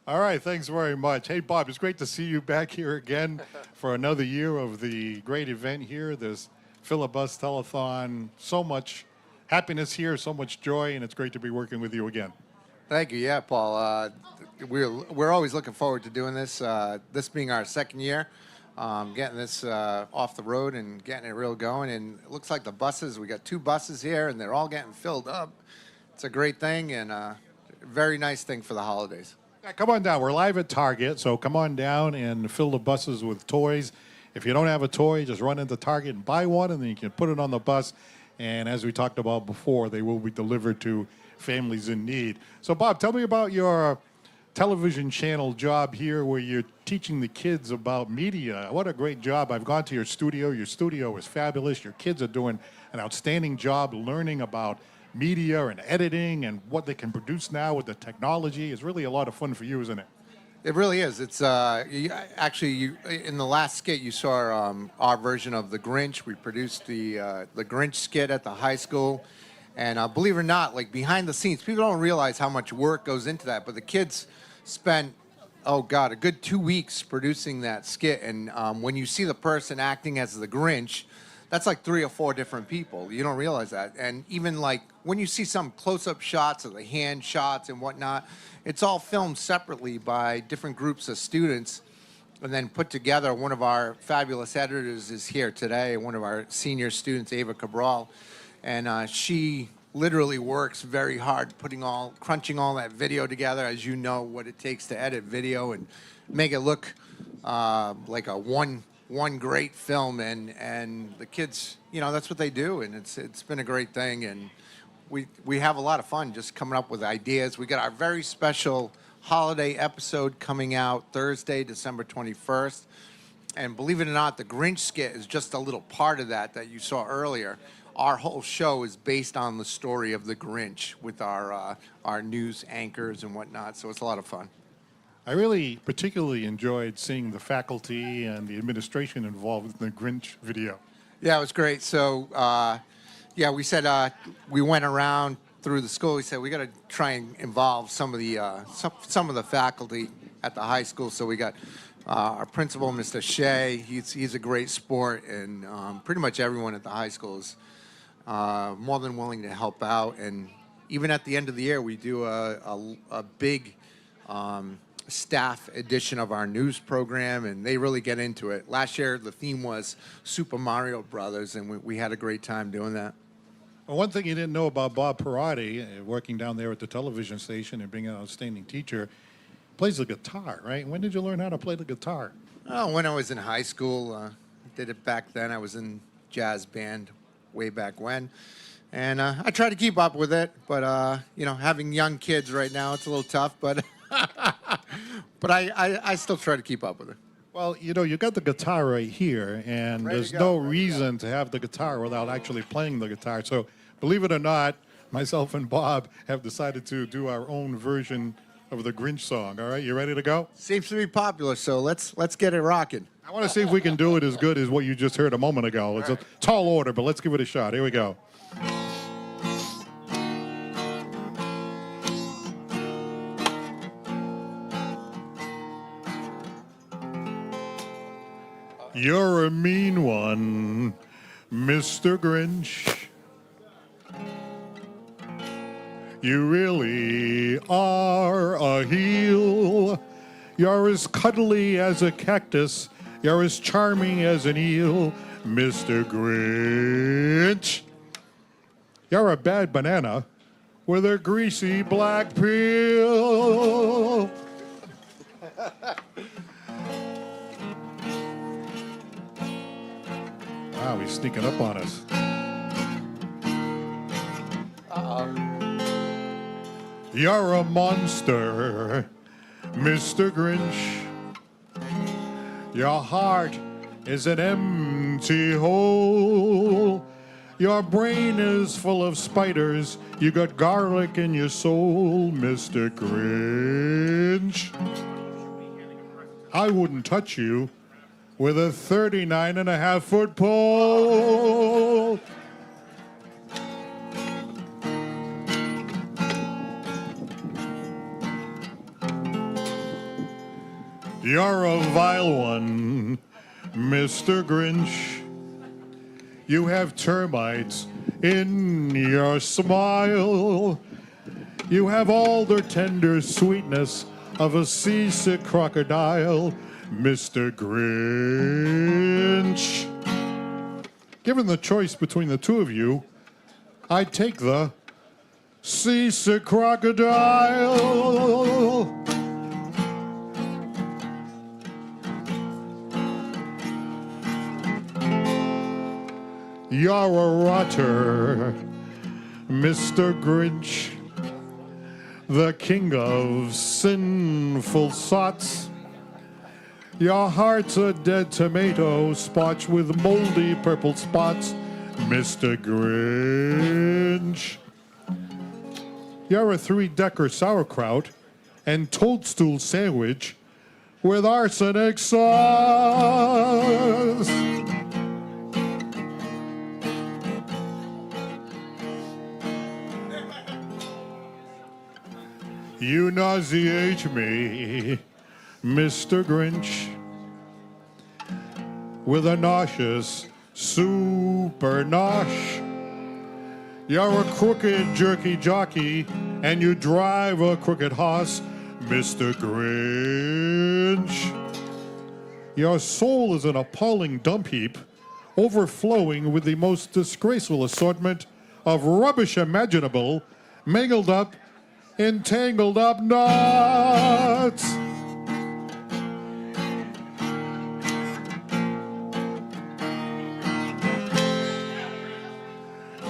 All right, thanks very much. Hey, Bob, it's great to see you back here again for another year of the great event here, this Philibus Telethon. So much happiness here, so much joy, and it's great to be working with you again. Thank you. Yeah, Paul. We're always looking forward to doing this. This being our second year, getting this off the road and getting it real going. And it looks like the buses. We got 2 buses here, and they're all getting filled up. It's a great thing and a very nice thing for the holidays. Yeah, come on down. We're live at Target, so come on down and fill the buses with toys. If you don't have a toy, just run into Target and buy one, and then you can put it on the bus. And as we talked about before, they will be delivered to families in need. So, Bob, tell me about your television channel job here where you're teaching the kids about media. What a great job. I've gone to your studio. Your studio is fabulous. Your kids are doing an outstanding job learning about media and editing and what they can produce now with the technology. It's really a lot of fun for you, isn't it? It really is. It's you in the last skit you saw our version of The Grinch. We produced the Grinch skit at the high school. And believe it or not, like behind the scenes, people don't realize how much work goes into that. But the kids spent, a good 2 weeks producing that skit. And when you see the person acting as the Grinch, that's like 3 or 4 different people. You don't realize that. And even like when you see some close-up shots of the hand shots and whatnot, it's all filmed separately by different groups of students and then put together. One of our fabulous editors is here today, one of our senior students, Ava Cabral. And she literally works very hard crunching all that video together, as you know what it takes to edit video and make it look like a one great film. And the kids, that's what they do, and it's been a great thing. And we have a lot of fun just coming up with ideas. We got our very special holiday episode coming out Thursday, December 21st. And believe it or not, the Grinch skit is just a little part of that you saw earlier. Our whole show is based on the story of the Grinch with our news anchors and whatnot. So it's a lot of fun. I really particularly enjoyed seeing the faculty and the administration involved in the Grinch video. Yeah, it was great. So, we said we went around through the school. We said we got to try and involve some of the faculty at the high school. So we got our principal, Mr. Shea. He's a great sport, and pretty much everyone at the high school is more than willing to help out. And even at the end of the year, we do a big staff edition of our news program, and they really get into it. Last year, the theme was Super Mario Brothers, and we had a great time doing that. Well, one thing you didn't know about Bob Perotti, working down there at the television station and being an outstanding teacher, plays the guitar, right? When did you learn how to play the guitar? Oh, when I was in high school. Did it back then. I was in jazz band way back when. And I try to keep up with it, but, having young kids right now, it's a little tough, but but I still try to keep up with it. Well, you got the guitar right here, and there's no reason to have the guitar without actually playing the guitar. So, believe it or not, myself and Bob have decided to do our own version of the Grinch song. All right, you ready to go? Seems to be popular, so let's get it rocking. I want to see if we can do it as good as what you just heard a moment ago. It's a tall order, but let's give it a shot. Here we go. You're a mean one, Mr. Grinch. You really are a heel. You're as cuddly as a cactus. You're as charming as an eel, Mr. Grinch. You're a bad banana with a greasy black peel. Wow, he's sneaking up on us. You're a monster, Mr. Grinch. Your heart is an empty hole. Your brain is full of spiders. You got garlic in your soul, Mr. Grinch. I wouldn't touch you with a 39.5-foot pole. You're a vile one, Mr. Grinch. You have termites in your smile. You have all the tender sweetness of a seasick crocodile, Mr. Grinch. Given the choice between the two of you, I'd take the seasick crocodile. You're a rotter, Mr. Grinch, the king of sinful sots. Your heart's a dead tomato spotched with moldy purple spots, Mr. Grinch. You're a three-decker sauerkraut and toadstool sandwich with arsenic sauce. You nauseate me, Mr. Grinch, with a nauseous super nosh. You're a crooked jerky jockey, and you drive a crooked horse, Mr. Grinch. Your soul is an appalling dump heap, overflowing with the most disgraceful assortment of rubbish imaginable, mingled up in tangled up knots.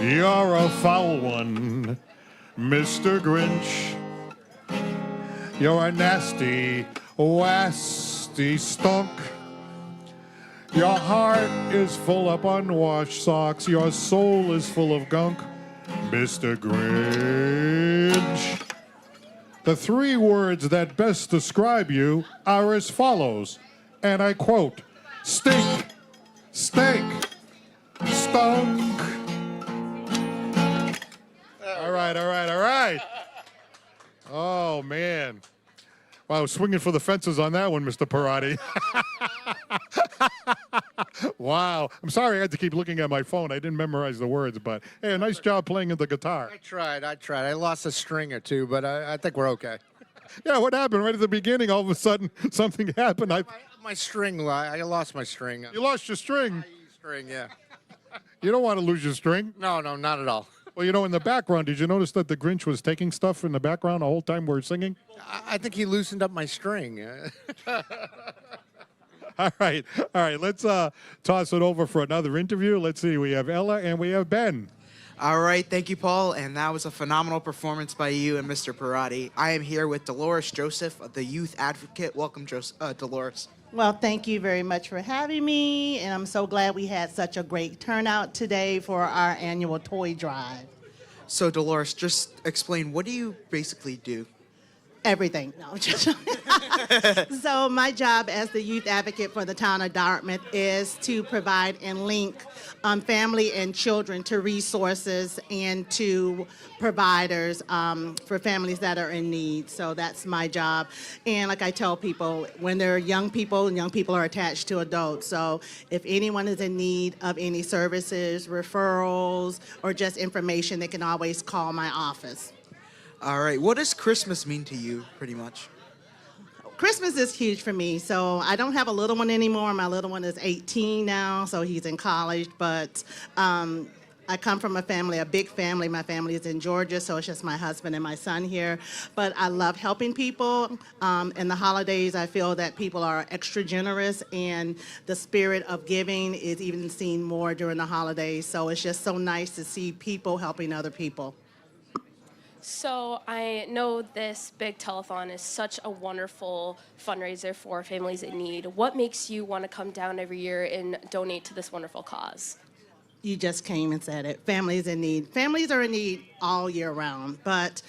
You're a foul one, Mr. Grinch. You're a nasty, wasty stunk. Your heart is full of unwashed socks. Your soul is full of gunk, Mr. Grinch. The 3 words that best describe you are as follows, and I quote, stink, stank, stunk. All right. Oh, man. Wow, swinging for the fences on that one, Mr. Parati. Wow. I'm sorry I had to keep looking at my phone. I didn't memorize the words, but hey, a nice job playing the guitar. I tried. I lost a string or two, but I think we're okay. Yeah, what happened? Right at the beginning, all of a sudden, something happened. My string, I lost my string. You lost your string? String, yeah. You don't want to lose your string? No, not at all. Well, you know, in the background, did you notice that the Grinch was taking stuff in the background the whole time we're singing? I think he loosened up my string. All right. Let's toss it over for another interview. Let's see. We have Ella and we have Ben. All right, thank you, Paul, and that was a phenomenal performance by you and Mr. Parati. I am here with Dolores Joseph, the youth advocate. Welcome, Dolores. Well, thank you very much for having me, and I'm so glad we had such a great turnout today for our annual toy drive. So, Dolores, just explain, what do you basically do? Everything. No, just So my job as the youth advocate for the town of Dartmouth is to provide and link family and children to resources and to providers for families that are in need. So that's my job. And like I tell people, when they're young people are attached to adults. So if anyone is in need of any services, referrals, or just information, they can always call my office. All right. What does Christmas mean to you, pretty much? Christmas is huge for me. So I don't have a little one anymore. My little one is 18 now, so he's in college. But I come from a big family. My family is in Georgia, so it's just my husband and my son here. But I love helping people. In the holidays, I feel that people are extra generous, and the spirit of giving is even seen more during the holidays. So it's just so nice to see people helping other people. So I know this big telethon is such a wonderful fundraiser for families in need. What makes you want to come down every year and donate to this wonderful cause? You just came and said it. Families in need. Families are in need all year round, but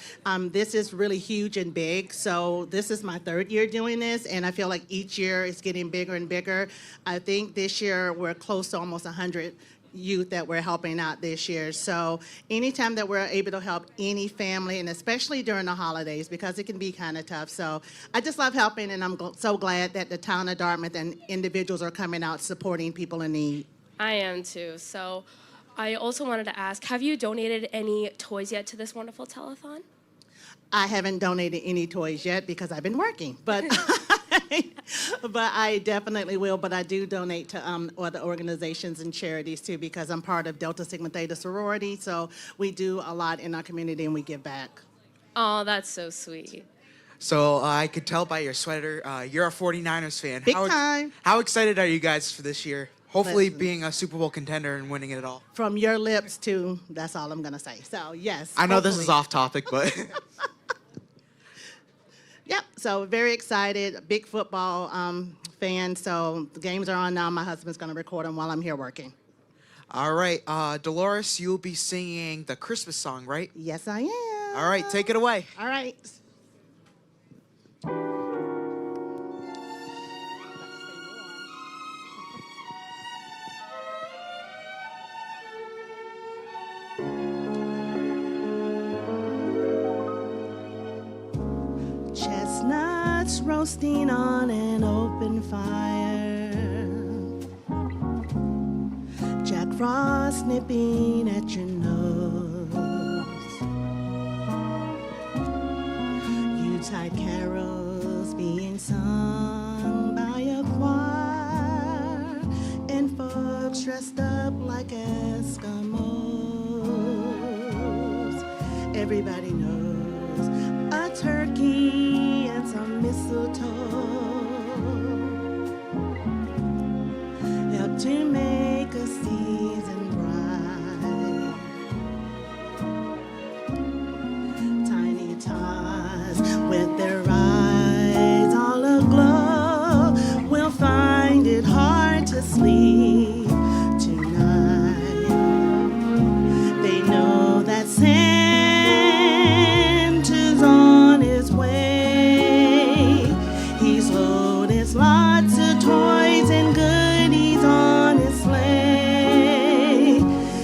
this is really huge and big. So this is my 3rd year doing this, and I feel like each year it's getting bigger and bigger. I think this year we're close to almost 100 youth that we're helping out this year. So anytime that we're able to help any family, and especially during the holidays, because it can be kind of tough. So I just love helping, and I'm so glad that the town of Dartmouth and individuals are coming out supporting people in need. I am too. So I also wanted to ask, have you donated any toys yet to this wonderful telethon? I haven't donated any toys yet because I've been working, but but I definitely will. But I do donate to other organizations and charities too, because I'm part of Delta Sigma Theta sorority. So we do a lot in our community and we give back. Oh, that's so sweet. So I could tell by your sweater, you're a 49ers fan. Big time. How excited are you guys for this year? Hopefully being a Super Bowl contender and winning it all. From your lips to, that's all I'm going to say. So yes. I know this is off topic, but. Yep, so very excited, big football fan. So the games are on now. My husband's going to record them while I'm here working. All right, Dolores, you'll be singing the Christmas song, right? Yes, I am. All right, take it away. All right. Chestnuts roasting on an open fire, Jack Frost nipping at your nose, Yuletide carols being sung by a choir, and folks dressed up like Eskimos. everybody knows a turkey and some mistletoe help to make a season bright. Tiny tots with their eyes all aglow will find it hard to sleep tonight. They know that Santa's on his way. He's loaded lots of toys and goodies on his sleigh.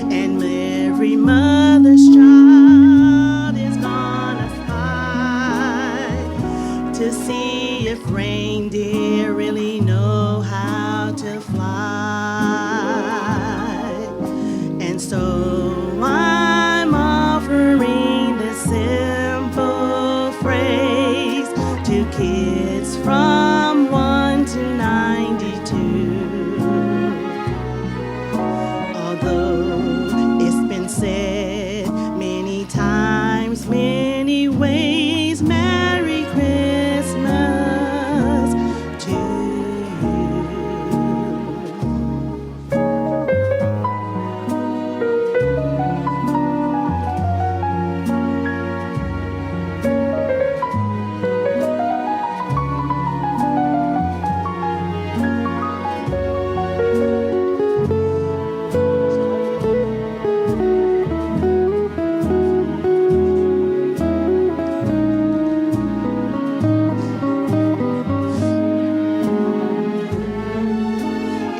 And every mother's child is gonna spy to see if reindeer really know how to fly. And so I'm offering this simple phrase to kids from 1 to 92. Although it's been said many times, many ways, Merry Christmas to you.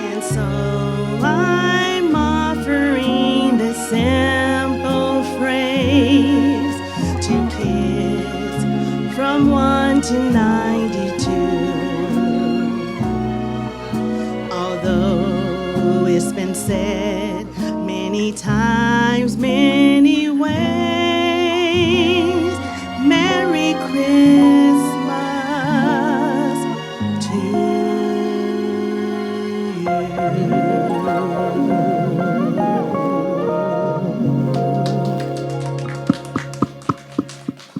And so I'm offering this simple phrase to kids from 1 to 92. Although it's been said many times, many ways, Merry Christmas to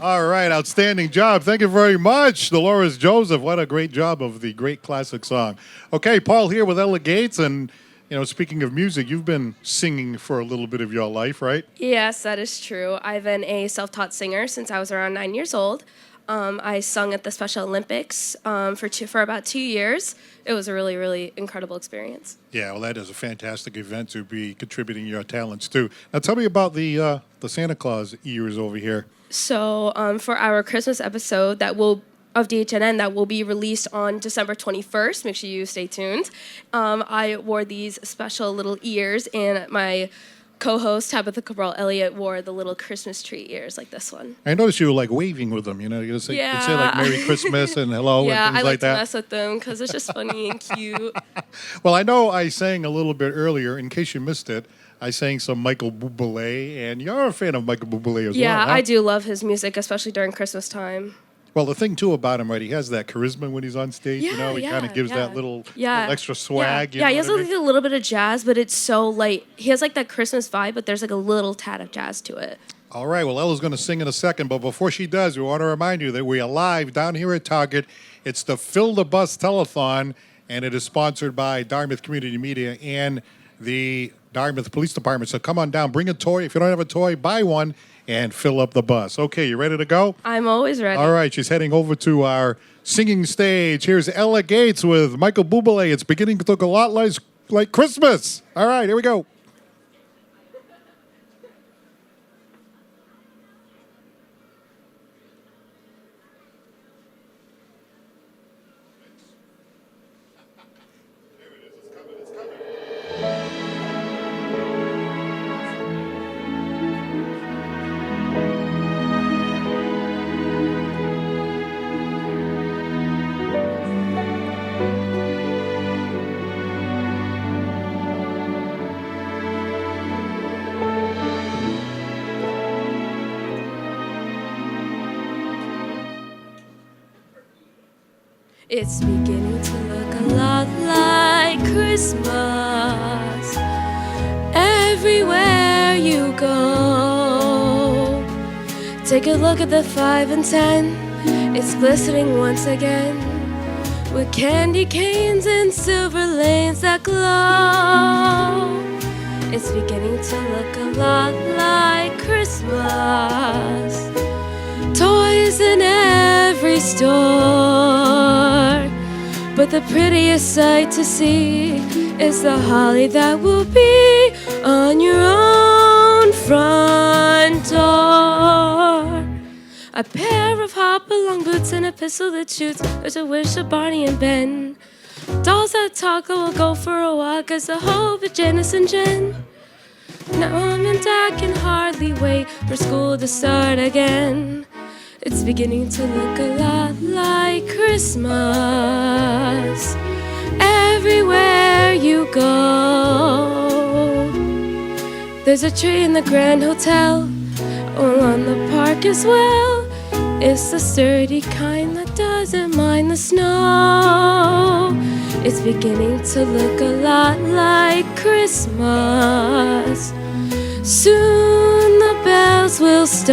All right, outstanding job. Thank you very much, Dolores Joseph. What a great job of the great classic song. Okay, Paul here with Ella Gates, and speaking of music, you've been singing for a little bit of your life, right? Yes, that is true. I've been a self-taught singer since I was around 9 years old. I sung at the Special Olympics for about 2 years. It was a really, really incredible experience. Yeah, well, that is a fantastic event to be contributing your talents to. Now, tell me about the Santa Claus ears over here. So for our Christmas episode of DHNN that will be released on December 21st, make sure you stay tuned. I wore these special little ears, and my co-host Tabitha Cabral Elliott wore the little Christmas tree ears like this one. I noticed you were like waving with them. You say, Yeah. you'd say like Merry Christmas and hello Yeah, and things I like to that. mess with them because it's just funny and cute. Well, I know I sang a little bit earlier. In case you missed it, I sang some Michael Bublé, and you're a fan of Michael Bublé as well. Yeah, Huh? I do love his music, especially during Christmas time. Well, the thing too about him, right? He has that charisma when he's on stage. He kind Yeah, of gives that little extra swag. Yeah, he has what I like mean? a little bit of jazz, but it's so like he has like that Christmas vibe, but there's like a little tad of jazz to it. All right, well, Ella's going to sing in a second, but before she does, we want to remind you that we are live down here at Target. It's the Fill the Bus Telethon, and it is sponsored by Dartmouth Community Media and the Dartmouth Police Department. So come on down, bring a toy. If you don't have a toy, buy one and fill up the bus. Okay, you ready to go? I'm always ready. All right, she's heading over to our singing stage. Here's Ella Gates with Michael Bublé. It's beginning to look a lot like Christmas. All right, here we go. It's beginning to look a lot like Christmas everywhere you go. Take a look at the 5 and 10. It's glistening once again with candy canes and silver lanes that glow. It's beginning to look a lot like Christmas. Toys in every store, but the prettiest sight to see is the holly that will be on your own front door. A pair of hop-along boots and a pistol that shoots. There's a wish of Barney and Ben. Dolls that talk that will go for a walk as the hope of Janice and Jen. Now Mom and Dad can hardly wait for school to start again. It's beginning to look a lot like Christmas everywhere you go. There's a tree in the Grand Hotel, all on the park as well. It's the sturdy kind that doesn't mind the snow. It's beginning to look a lot like Christmas. Soon the bells will start,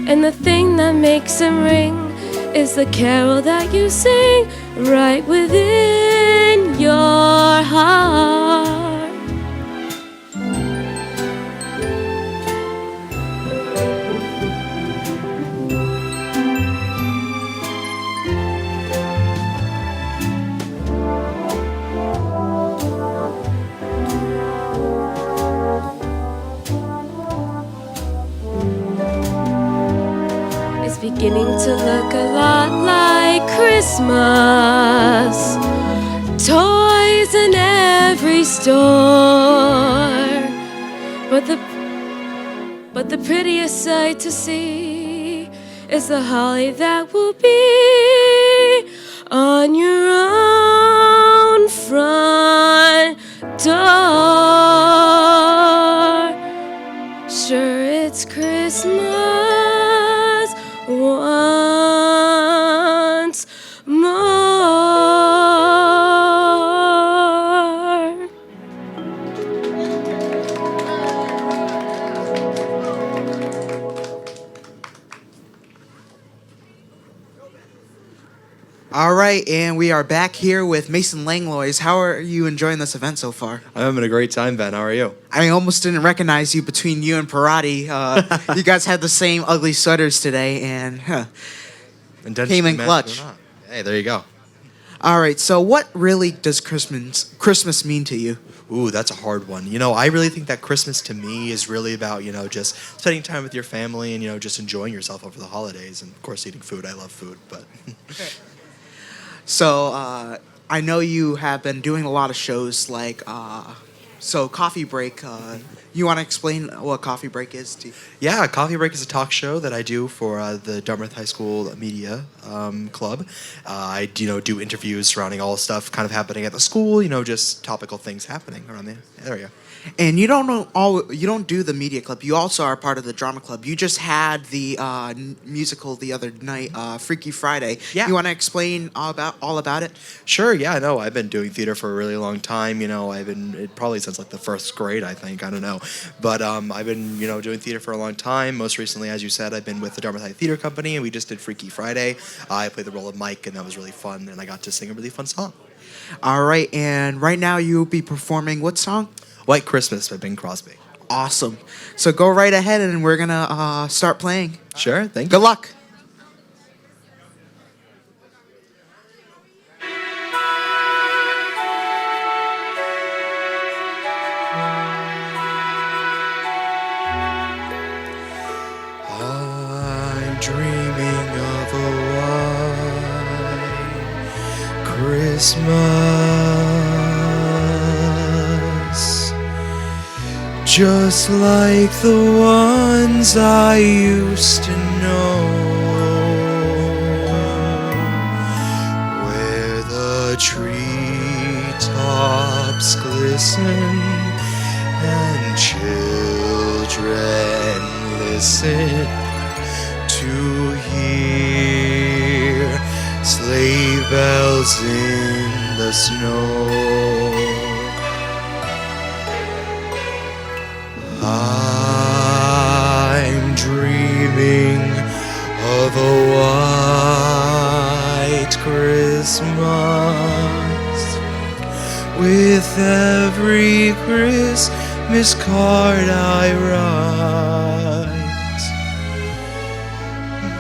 and the thing that makes them ring is the carol that you sing right within your heart. Beginning to look a lot like Christmas. Toys in every store, but the prettiest sight to see is the holly that will be on your own front door. Sure, it's Christmas once more. All right, and we are back here with Mason Langlois. How are you enjoying this event so far? I'm having a great time, Ben. How are you? I almost didn't recognize you between you and Parati. You guys had the same ugly sweaters today, and came in clutch. Hey, there you go. All right, so what really does Christmas mean to you? Ooh, that's a hard one. You know, I really think that Christmas to me is really about, you know, just spending time with your family and, you know, just enjoying yourself over the holidays. And, of course, eating food. I love food, but... So, I know you have been doing a lot of shows like, Coffee Break. You want to explain what Coffee Break is to you? Yeah, Coffee Break is a talk show that I do for the Dartmouth High School Media Club. I do interviews surrounding all stuff kind of happening at the school, you know, just topical things happening around the area. And you don't do the media club. You also are part of the drama club. You just had the musical the other night, Freaky Friday. Yeah. You want to explain all about it? Sure. Yeah. I know. I've been doing theater for a really long time. You know, probably since like the first grade, I think. I don't know, but I've been doing theater for a long time. Most recently, as you said, I've been with the Dartmouth High Theater Company, and we just did Freaky Friday. I played the role of Mike, and that was really fun. And I got to sing a really fun song. All right. And right now, you'll be performing what song? White Christmas by Bing Crosby. Awesome. So go right ahead and we're going to start playing. Sure. Thank you. Good luck. I'm dreaming of a white Christmas. Just like the ones I used to know, where the treetops glisten and children listen to hear sleigh bells in the snow. I'm a white Christmas. With every Christmas card I write,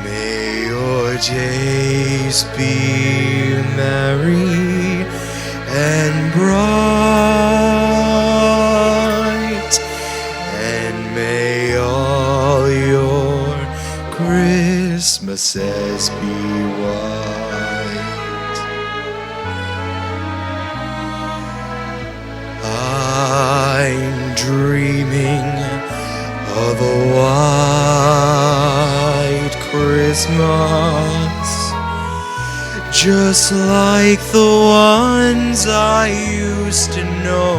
may your days be merry and bright, and may all your Christmases be white. I'm dreaming of a white Christmas, just like the ones I used to know,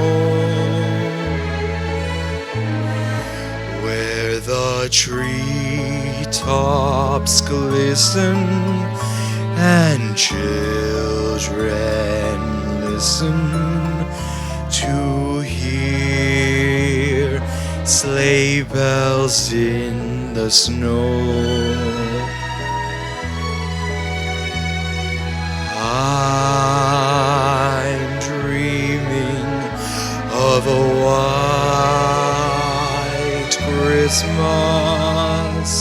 where the treetops glisten and children listen to hear sleigh bells in the snow. I'm dreaming of a white Christmas,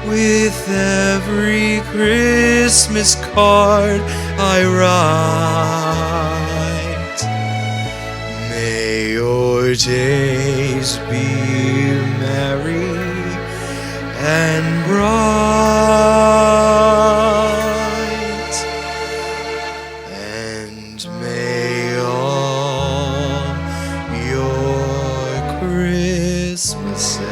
with every Christmas card I write. May your days be merry and bright, and may all your Christmases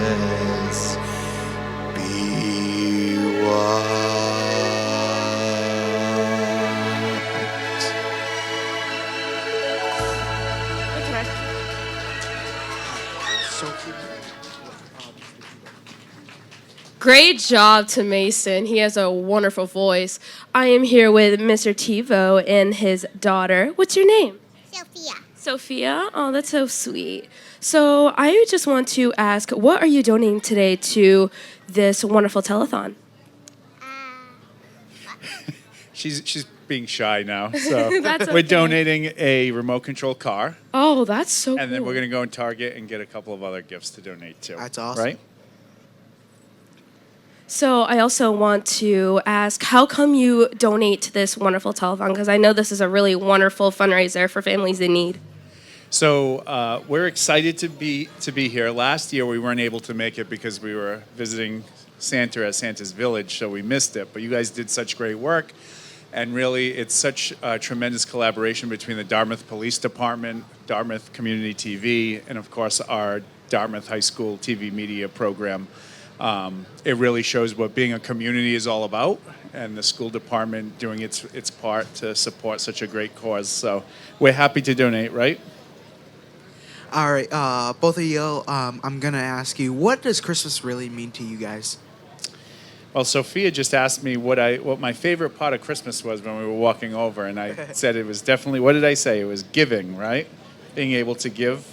be white. So cute. Great job to Mason. He has a wonderful voice. I am here with Mr. TiVo and his daughter. What's your name? Sophia. Sophia? Oh, that's so sweet. So I just want to ask, what are you donating today to this wonderful telethon? She's being shy now. So That's we're okay. donating a remote control car, Oh, that's so and then cool. we're going to go in Target and get a couple of other gifts to donate to. That's awesome. Right? So I also want to ask, how come you donate to this wonderful telethon? Because I know this is a really wonderful fundraiser for families in need. So we're excited to be here. Last year we weren't able to make it because we were visiting Santa at Santa's Village, so we missed it. But you guys did such great work, and really it's such a tremendous collaboration between the Dartmouth Police Department, Dartmouth Community TV, and of course our Dartmouth High School TV media program. It really shows what being a community is all about, and the school department doing its part to support such a great cause. So we're happy to donate, right? All right, both of you, I'm going to ask you, what does Christmas really mean to you guys? Well, Sophia just asked me what my favorite part of Christmas was when we were walking over, and I said it was definitely, what did I say? It was giving, right? Being able to give,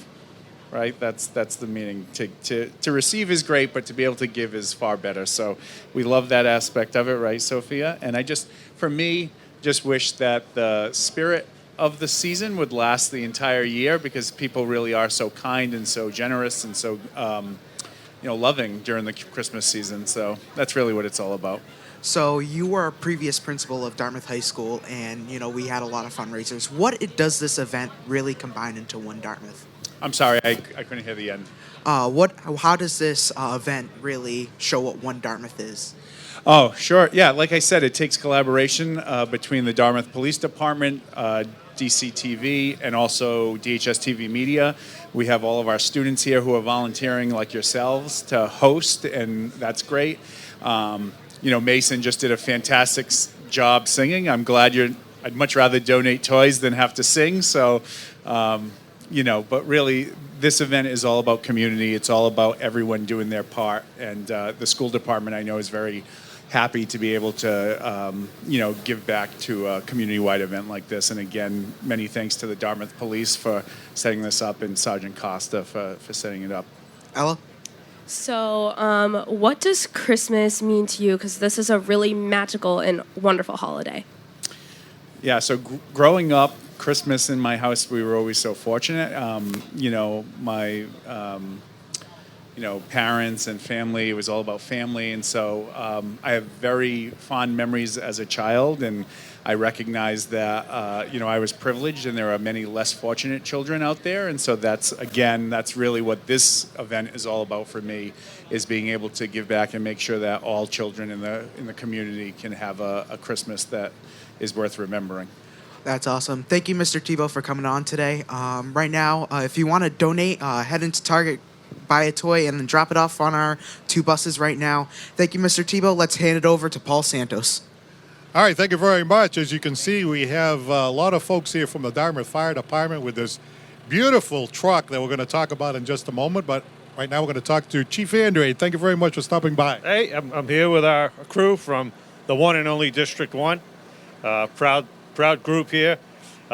right? That's the meaning. To receive is great, but to be able to give is far better. So we love that aspect of it, right, Sophia? And I just, for me, just wish that the spirit of the season would last the entire year, because people really are so kind and so generous and so loving during the Christmas season. So that's really what it's all about. So you were a previous principal of Dartmouth High School, and we had a lot of fundraisers. Does this event really combine into one Dartmouth? I'm sorry, I couldn't hear the end. How does this event really show what one Dartmouth is? Oh, sure. Yeah, like I said, it takes collaboration between the Dartmouth Police Department, DCTV, and also DHSTV Media. We have all of our students here who are volunteering, like yourselves, to host, and that's great. Mason just did a fantastic job singing. I'm glad I'd much rather donate toys than have to sing. So, but really, this event is all about community. It's all about everyone doing their part, and the school department, I know, is very happy to be able to, give back to a community-wide event like this. And again, many thanks to the Dartmouth Police for setting this up, and Sergeant Costa for setting it up. Ella? So, what does Christmas mean to you? Because this is a really magical and wonderful holiday. Yeah, so growing up, Christmas in my house, we were always so fortunate. My parents and family, it was all about family. And so I have very fond memories as a child, and I recognize that, I was privileged and there are many less fortunate children out there. And so that's really what this event is all about for me, is being able to give back and make sure that all children in the community can have a Christmas that is worth remembering. That's awesome. Thank you, Mr. Tebow, for coming on today. Right now, if you want to donate, head into Target, buy a toy, and then drop it off on our 2 buses right now. Thank you, Mr. Tebow. Let's hand it over to Paul Santos. All right, thank you very much. As you can see, we have a lot of folks here from the Dartmouth Fire Department with this beautiful truck that we're going to talk about in just a moment. But right now, we're going to talk to Chief Andre. Thank you very much for stopping by. Hey, I'm here with our crew from the one and only District 1. Proud group here.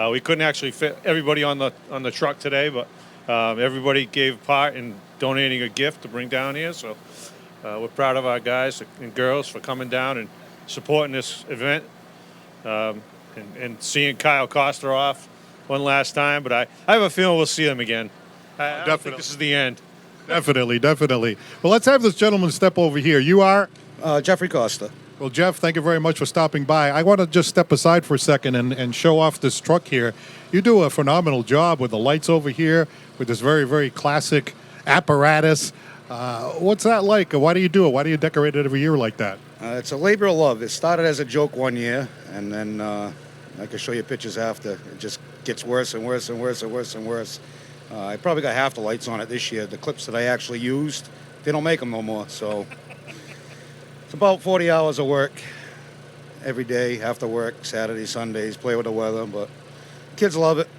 We couldn't actually fit everybody on the truck today, but everybody gave part in donating a gift to bring down here. So we're proud of our guys and girls for coming down and supporting this event, and seeing Kyle Coster off one last time. But I have a feeling we'll see him again. I don't think this is the end. Definitely. Well, let's have this gentleman step over here. You are? Jeffrey Costa. Well, Jeff, thank you very much for stopping by. I want to just step aside for a second and show off this truck here. You do a phenomenal job with the lights over here, with this very, very classic apparatus. What's that like? Why do you do it? Why do you decorate it every year like that? It's a labor of love. It started as a joke one year, and then I can show you pictures after. It just gets worse and worse and worse and worse and worse. I probably got half the lights on it this year. The clips that I actually used, they don't make them no more, so... It's about 40 hours of work every day, after work, Saturdays, Sundays, play with the weather, but kids love it.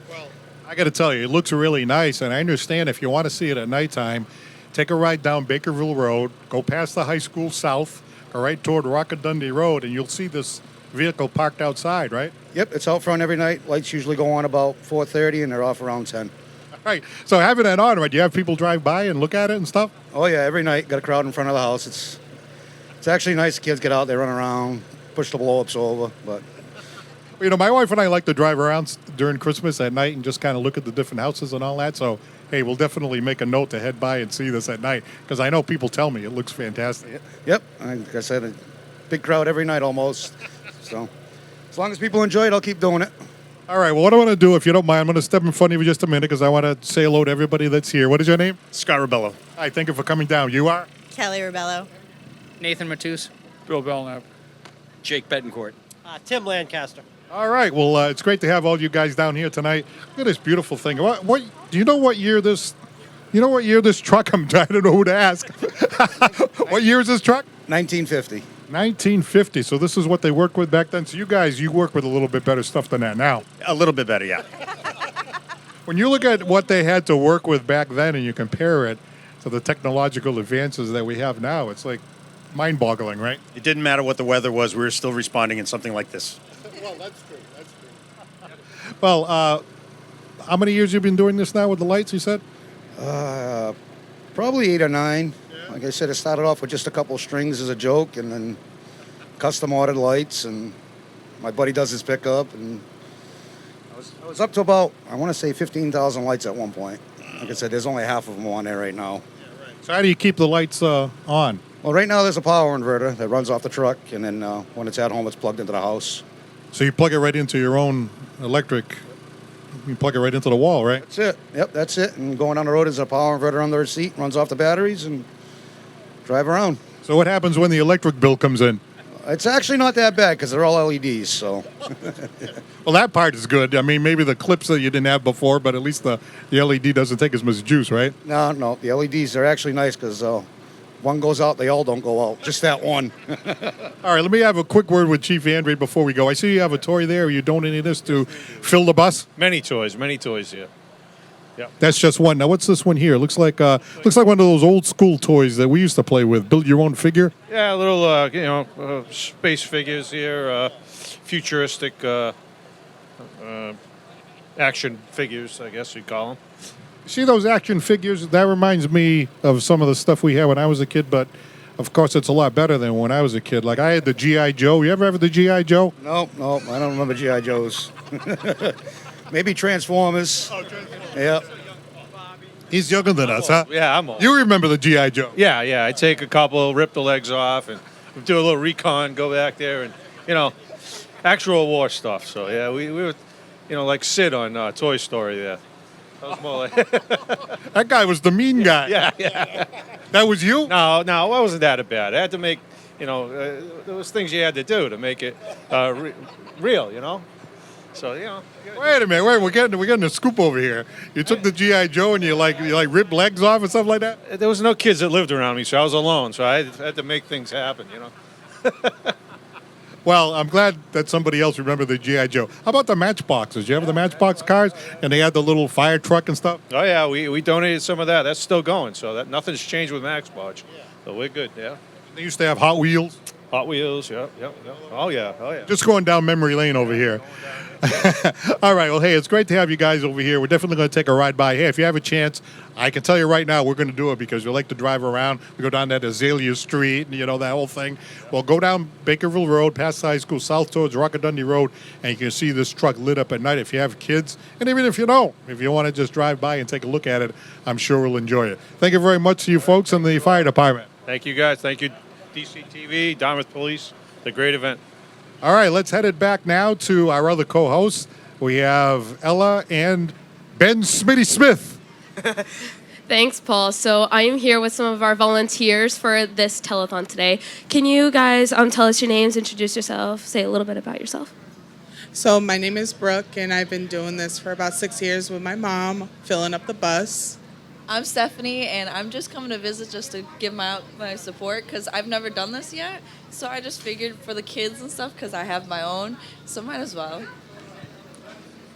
Well, I got to tell you, it looks really nice, and I understand if you want to see it at nighttime, take a ride down Bakerville Road, go past the high school south, go right toward Rockadundy Road, and you'll see this vehicle parked outside, right? Yep, it's out front every night. Lights usually go on about 4:30, and they're off around 10. All right, so having that on, right, do you have people drive by and look at it and stuff? Oh, yeah, every night. Got a crowd in front of the house. It's actually nice. The kids get out, they run around, push the blow-ups over, but... My wife and I like to drive around during Christmas at night and just kind of look at the different houses and all that, so, hey, we'll definitely make a note to head by and see this at night, because I know people tell me it looks fantastic. Yep, like I said, a big crowd every night almost, so as long as people enjoy it, I'll keep doing it. All right, well, what I want to do, if you don't mind, I'm going to step in front of you just a minute, because I want to say hello to everybody that's here. What is your name? Scott Ribello. Hi, thank you for coming down. You are? Kelly Ribello. Nathan Matus. Bill Belknap. Jake Betancourt. Tim Lancaster. All right, well, it's great to have all you guys down here tonight. Look at this beautiful thing. What do you know what year this truck, I'm trying to know who to ask. What year is this truck? 1950. 1950, so this is what they worked with back then. So you work with a little bit better stuff than that now. A little bit better, yeah. When you look at what they had to work with back then and you compare it to the technological advances that we have now, it's like mind-boggling, right? It didn't matter what the weather was. We were still responding in something like this. Well, that's true. Well, how many years you been doing this now with the lights, you said? Probably 8 or 9. Yeah. Like I said, it started off with just a couple strings as a joke, and then custom ordered lights, and my buddy does his pickup, and I was up to about, I want to say 15,000 lights at one point. Like I said, there's only half of them on there right now. Yeah, right. So how do you keep the lights on? Well, right now there's a power inverter that runs off the truck, and then when it's at home, it's plugged into the house. So you plug it right into your own electric. You plug it right into the wall, right? That's it. Yep, that's it. And going down the road is a power inverter under the seat, runs off the batteries, and drive around. So what happens when the electric bill comes in? It's actually not that bad because they're all LEDs, so. Well, that part is good. I mean, maybe the clips that you didn't have before, but at least the LED doesn't take as much juice, right? No, the LEDs are actually nice because one goes out, they all don't go out. Just that one. All right, let me have a quick word with Chief Andre before we go. I see you have a toy there. Are you donating this to fill the bus? Many toys here. Yeah. That's just one. Now, what's this one here? Looks like one of those old school toys that we used to play with. Build your own figure. Yeah, a little, space figures here, futuristic action figures, I guess you'd call them. See those action figures? That reminds me of some of the stuff we had when I was a kid, but of course it's a lot better than when I was a kid. Like I had the G.I. Joe. You ever have the G.I. Joe? Nope, I don't remember G.I. Joes. Maybe Transformers. Oh, Transformers. Yep. He's younger than us, huh? Yeah, I'm old. You remember the G.I. Joe? Yeah. I take a couple, rip the legs off, and do a little recon, go back there, and, actual war stuff. So, yeah, we were, like Sid on Toy Story there. That was more like... That guy was the mean guy. Yeah. That was you? No, it wasn't that bad. I had to make, there was things you had to do to make it real, So, Wait a minute. We're getting a scoop over here. You took the G.I. Joe and you ripped legs off and stuff like that? There was no kids that lived around me, so I was alone. So I had to make things happen, Well, I'm glad that somebody else remembered the G.I. Joe. How about the Matchboxes? You have the Matchbox cars? And they had the little fire truck and stuff? Oh, yeah, we donated some of that. That's still going, so that nothing's changed with Matchbox. So we're good, yeah. They used to have Hot Wheels? Hot Wheels, yeah. Oh, yeah. Just going down memory lane over here. All right, well, hey, it's great to have you guys over here. We're definitely going to take a ride by. Hey, if you have a chance, I can tell you right now we're going to do it because we like to drive around. We go down that Azalea Street and, that whole thing. Well, go down Bakerville Road, past the high school, south towards Rockadundy Road, and you can see this truck lit up at night if you have kids. And even if you don't, if you want to just drive by and take a look at it, I'm sure we'll enjoy it. Thank you very much to you folks in the fire department. Thank you, guys. Thank you, DCTV, Dartmouth Police. It's a great event. All right, let's head it back now to our other co-hosts. We have Ella and Ben Smitty Smith. Thanks, Paul. So I am here with some of our volunteers for this telethon today. Can you guys tell us your names, introduce yourself, say a little bit about yourself? So my name is Brooke, and I've been doing this for about 6 years with my mom, filling up the bus. I'm Stephanie, and I'm just coming to visit just to give my support because I've never done this yet. So I just figured for the kids and stuff because I have my own, so might as well.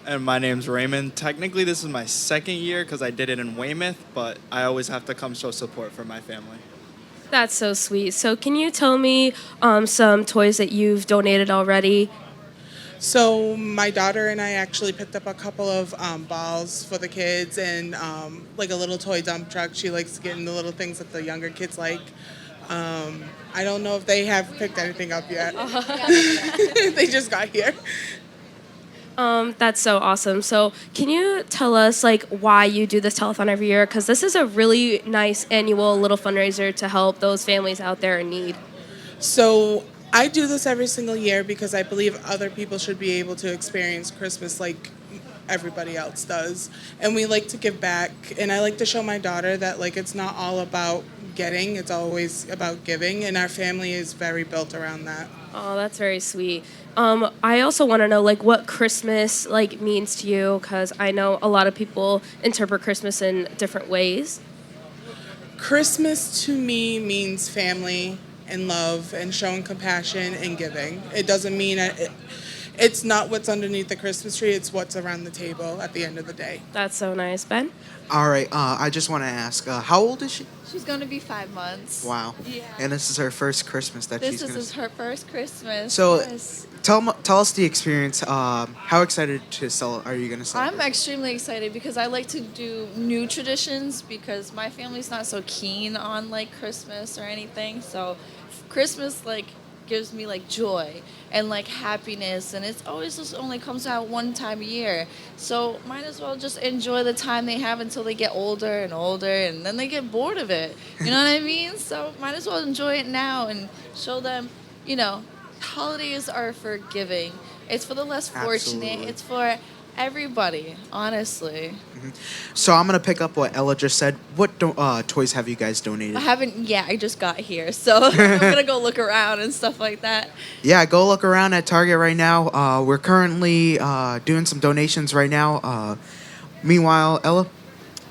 And my name's Raymond. Technically, this is my second year because I did it in Weymouth, but I always have to come show support for my family. That's so sweet. So can you tell me some toys that you've donated already? So my daughter and I actually picked up a couple of balls for the kids and like a little toy dump truck. She likes getting the little things that the younger kids like. I don't know if they have picked anything up yet. They just got here. That's so awesome. So can you tell us why you do this telethon every year? Because this is a really nice annual little fundraiser to help those families out there in need. So I do this every single year because I believe other people should be able to experience Christmas like everybody else does. And we like to give back. And I like to show my daughter that it's not all about getting, it's always about giving. And our family is very built around that. Oh, that's very sweet. I also want to know what Christmas means to you, because I know a lot of people interpret Christmas in different ways. Christmas to me means family and love and showing compassion and giving. It doesn't mean it's not what's underneath the Christmas tree, it's what's around the table at the end of the day. That's so nice. Ben? All right, I just want to ask, how old is she? She's going to be 5 months. Wow. Yeah. And this is her first Christmas that she's going to... This is her first Christmas. So yes. tell us the experience. How excited are you going to celebrate? I'm extremely excited because I like to do new traditions because my family's not so keen on Christmas or anything. So Christmas gives me joy and happiness, and it's always just only comes out one time a year. So might as well just enjoy the time they have until they get older and older, and then they get bored of it. You know what I mean? So might as well enjoy it now and show them, holidays are for giving. It's for the less fortunate. Absolutely. It's for everybody, honestly. Mm-hmm. So I'm going to pick up what Ella just said. What toys have you guys donated? I haven't yet. I just got here, so I'm going to go look around and stuff like that. Yeah, go look around at Target right now. We're currently doing some donations right now. Meanwhile, Ella?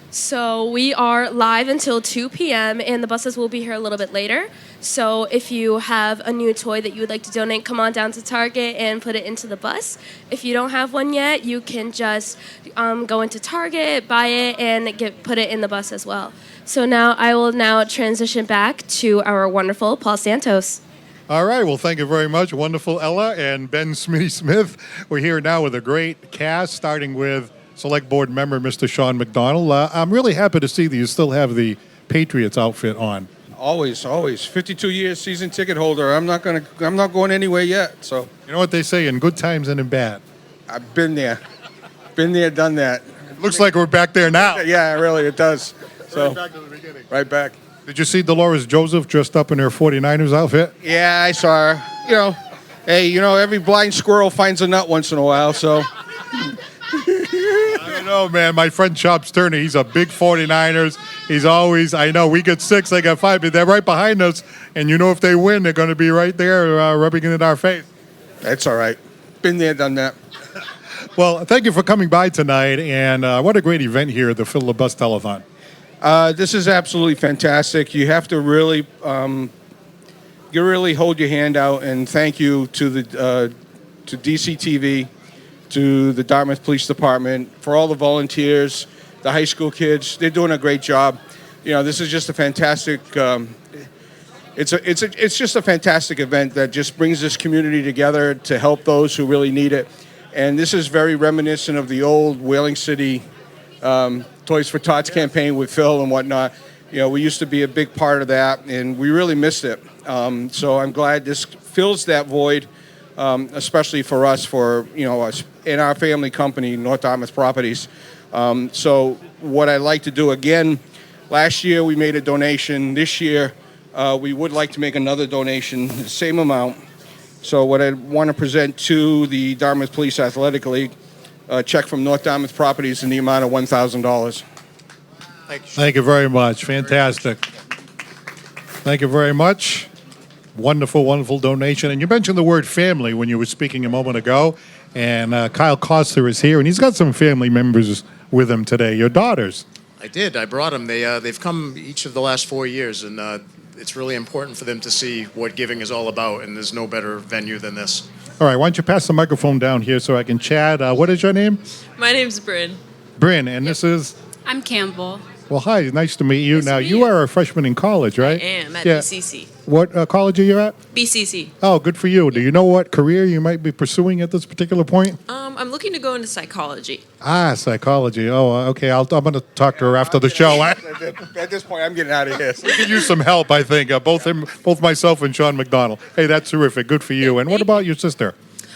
So we are live until 2 p.m. and the buses will be here a little bit later. So if you have a new toy that you would like to donate, come on down to Target and put it into the bus. If you don't have one yet, you can just go into Target, buy it, and put it in the bus as well. So now I will transition back to our wonderful Paul Santos. All right, well, thank you very much. Wonderful Ella and Ben Smitty Smith. We're here now with a great cast, starting with Select Board member, Mr. Sean McDonald. I'm really happy to see that you still have the Patriots outfit on. Always, always. 52 years season ticket holder. I'm not going anywhere yet. So you know what they say, in good times and in bad. I've been there, done that. It looks like we're back there now. Yeah, really, it does. So Right back to the beginning. right back. Did you see Dolores Joseph dressed up in her 49ers outfit? Yeah, I saw her. Hey, every blind squirrel finds a nut once in a while. So I don't know, man. My friend Chops Turner, he's a big 49ers. He's always, I know, we get 6, they got 5, but they're right behind us. And if they win, they're going to be right there rubbing it in our face. that's all right. Been there, done that. Well, thank you for coming by tonight. And what a great event here at the Fill the Bus Telethon. This is absolutely fantastic. You have to really, hold your hand out and thank you to to DCTV, to the Dartmouth Police Department, for all the volunteers, the high school kids. They're doing a great job. This is just a fantastic. It's just a fantastic event that just brings this community together to help those who really need it. And this is very reminiscent of the old Whaling City Toys for Tots campaign with Phil and whatnot. We used to be a big part of that, and we really missed it. So I'm glad this fills that void, especially for us, us in our family company, North Dartmouth Properties. So what I'd like to do again, last year we made a donation. This year we would like to make another donation, the same amount. So what I want to present to the Dartmouth Police Athletic League, a check from North Dartmouth Properties in the amount of $1,000. Thank you very much. Fantastic. Thank you very much. Wonderful, wonderful donation. And you mentioned the word family when you were speaking a moment ago. And Kyle Coster is here, and he's got some family members with him today. Your daughters. I did. I brought them. They've come each of the last 4 years, and it's really important for them to see what giving is all about, and there's no better venue than this. All right, why don't you pass the microphone down here so I can chat. What is your name? My name's Bryn. Bryn, and this is? I'm Campbell. Well, hi, nice to meet you. Now, you are a freshman in college, right? I am at BCC. What college are you at? BCC. Oh, good for you. Do you know what career you might be pursuing at this particular point? I'm looking to go into psychology. Ah, psychology. Oh, okay. I'm going to talk to her after the show. At this point, I'm getting out of here. We could use some help, I think. Both myself and Sean McDonald. Hey, that's terrific. Good for you. And what about your sister?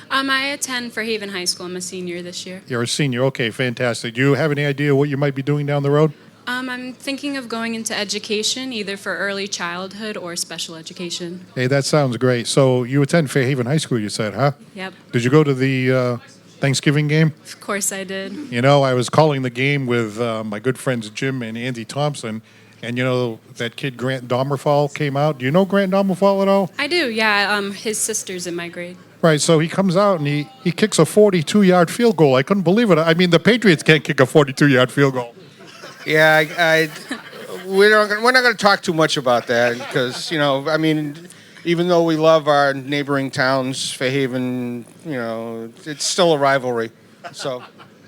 I attend Fairhaven High School. I'm a senior this year. You're a senior. Okay, fantastic. Do you have any idea what you might be doing down the road? I'm thinking of going into education, either for early childhood or special education. Hey, that sounds great. So you attend Fairhaven High School, you said, huh? Yep. Did you go to the Thanksgiving game? Of course I did. I was calling the game with my good friends Jim and Andy Thompson, and that kid Grant Domerfall came out. Do you know Grant Domerfall at all? I do, yeah. His sister's in my grade. Right, so he comes out and he kicks a 42-yard field goal. I couldn't believe it. I mean, the Patriots can't kick a 42-yard field goal. Yeah, we're not going to talk too much about that because, even though we love our neighboring towns, Fairhaven, it's still a rivalry. So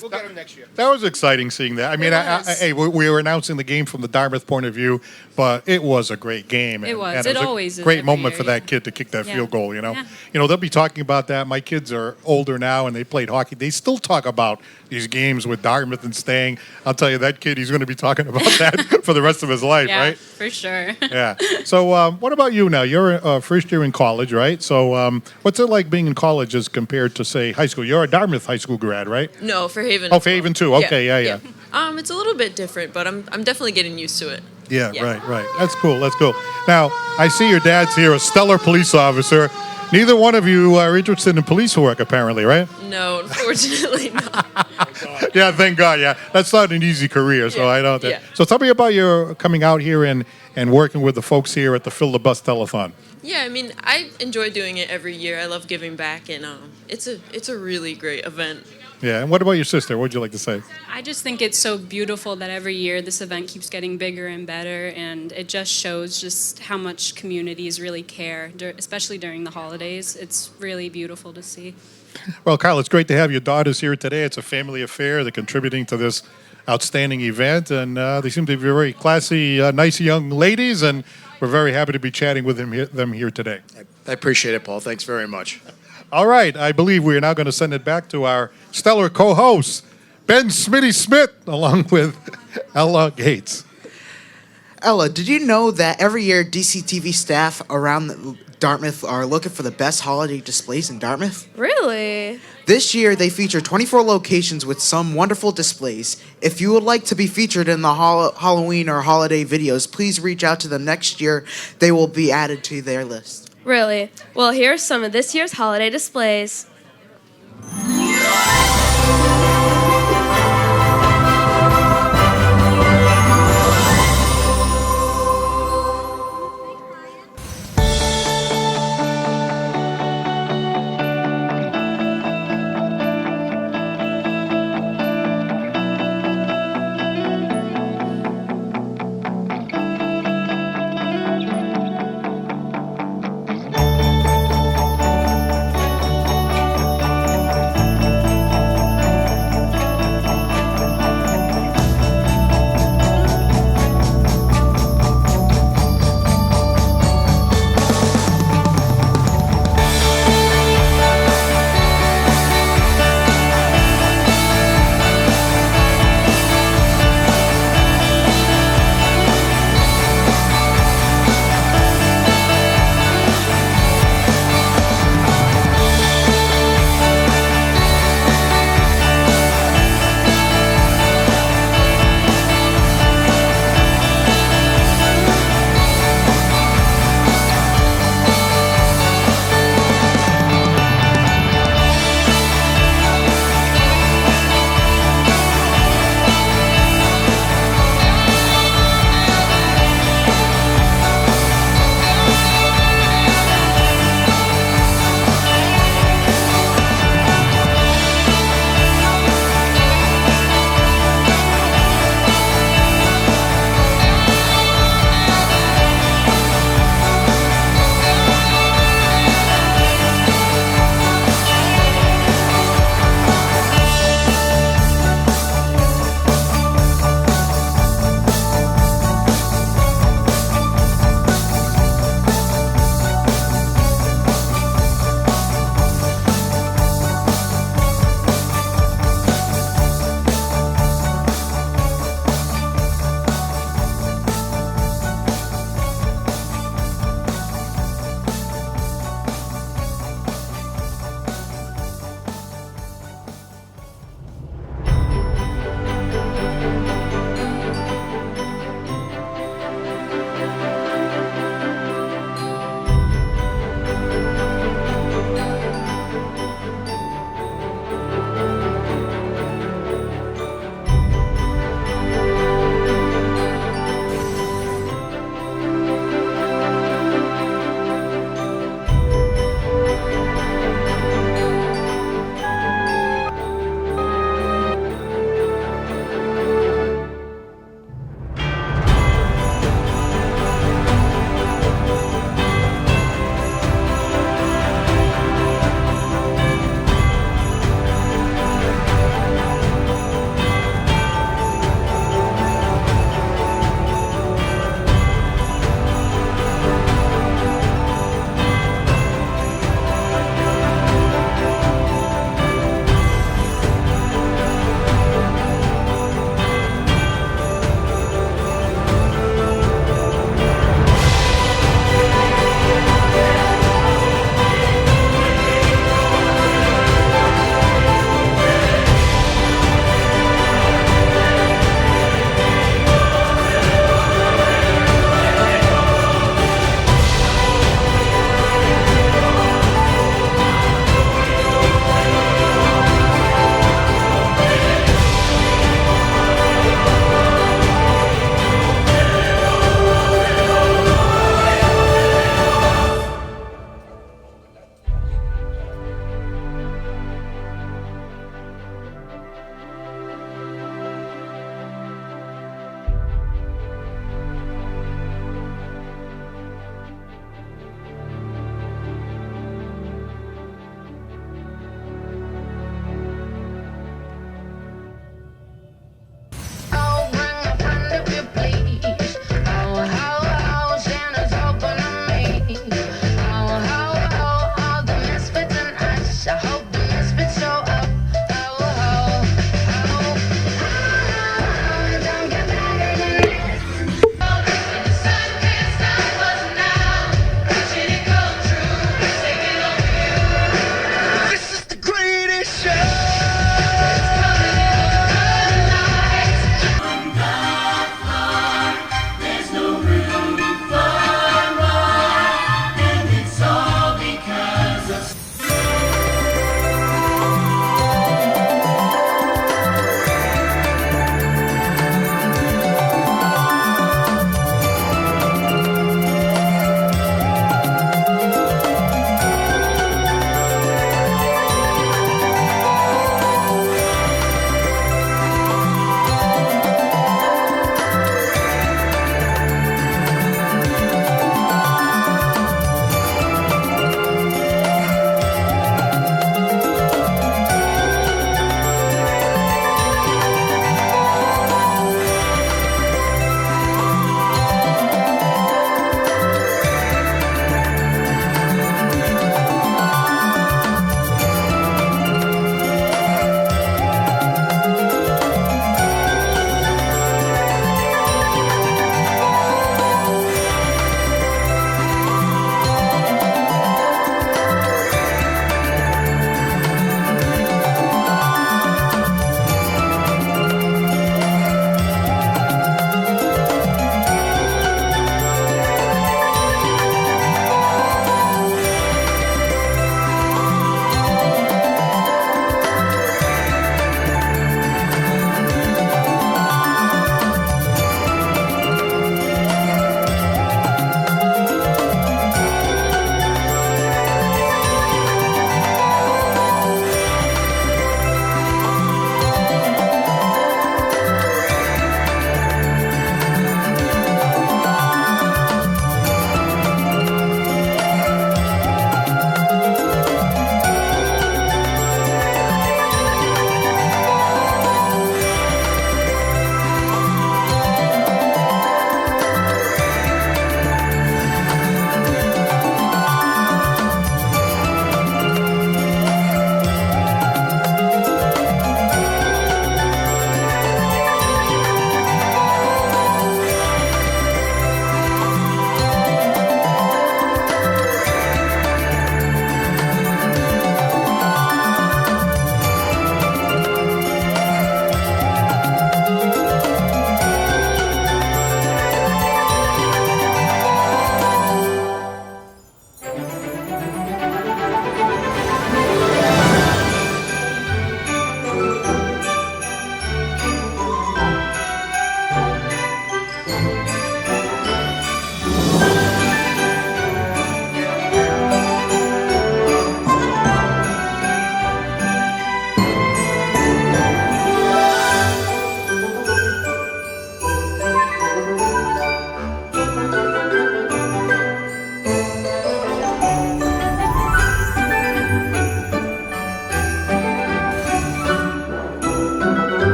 we'll get them next year. That was exciting seeing that. I mean, hey, we were announcing the game from the Dartmouth point of view, but it was a great game. It was. And It always is great every moment year, for that kid to kick that Yeah. field goal, Yeah. They'll be talking about that. My kids are older now, and they played hockey. They still talk about these games with Dartmouth and staying. I'll tell you, that kid, he's going to be talking about that for the rest of his life, Yeah, right? for sure. Yeah. So what about you now? You're first year in college, right? So what's it like being in college as compared to, say, high school? You're a Dartmouth high school grad, right? No, Fairhaven. Oh, Fairhaven too. Okay, yeah. It's a little bit different, but I'm definitely getting used to it. Yeah, right. That's cool. Now, I see your dad's here, a stellar police officer. Neither one of you are interested in police work, apparently, right? No, unfortunately not. Yeah, thank God. Yeah, that's not an easy career, so I don't. Yeah. So tell me about your coming out here and working with the folks here at the Fill the Bus Telethon. Yeah, I enjoy doing it every year. I love giving back, and it's a really great event. Yeah, and what about your sister? What would you like to say? I just think it's so beautiful that every year this event keeps getting bigger and better, and it just shows just how much communities really care, especially during the holidays. It's really beautiful to see. Well, Kyle, it's great to have your daughters here today. It's a family affair. They're contributing to this outstanding event, and they seem to be very classy, nice young ladies, and we're very happy to be chatting with them here today. I appreciate it, Paul. Thanks very much. All right, I believe we are now going to send it back to our stellar co-hosts, Ben Smitty Smith, along with Ella Gates. Ella, did you know that every year DCTV staff around Dartmouth are looking for the best holiday displays in Dartmouth? Really? This year, they feature 24 locations with some wonderful displays. If you would like to be featured in the Halloween or holiday videos, please reach out to them next year. They will be added to their list. Really? Well, here are some of this year's holiday displays.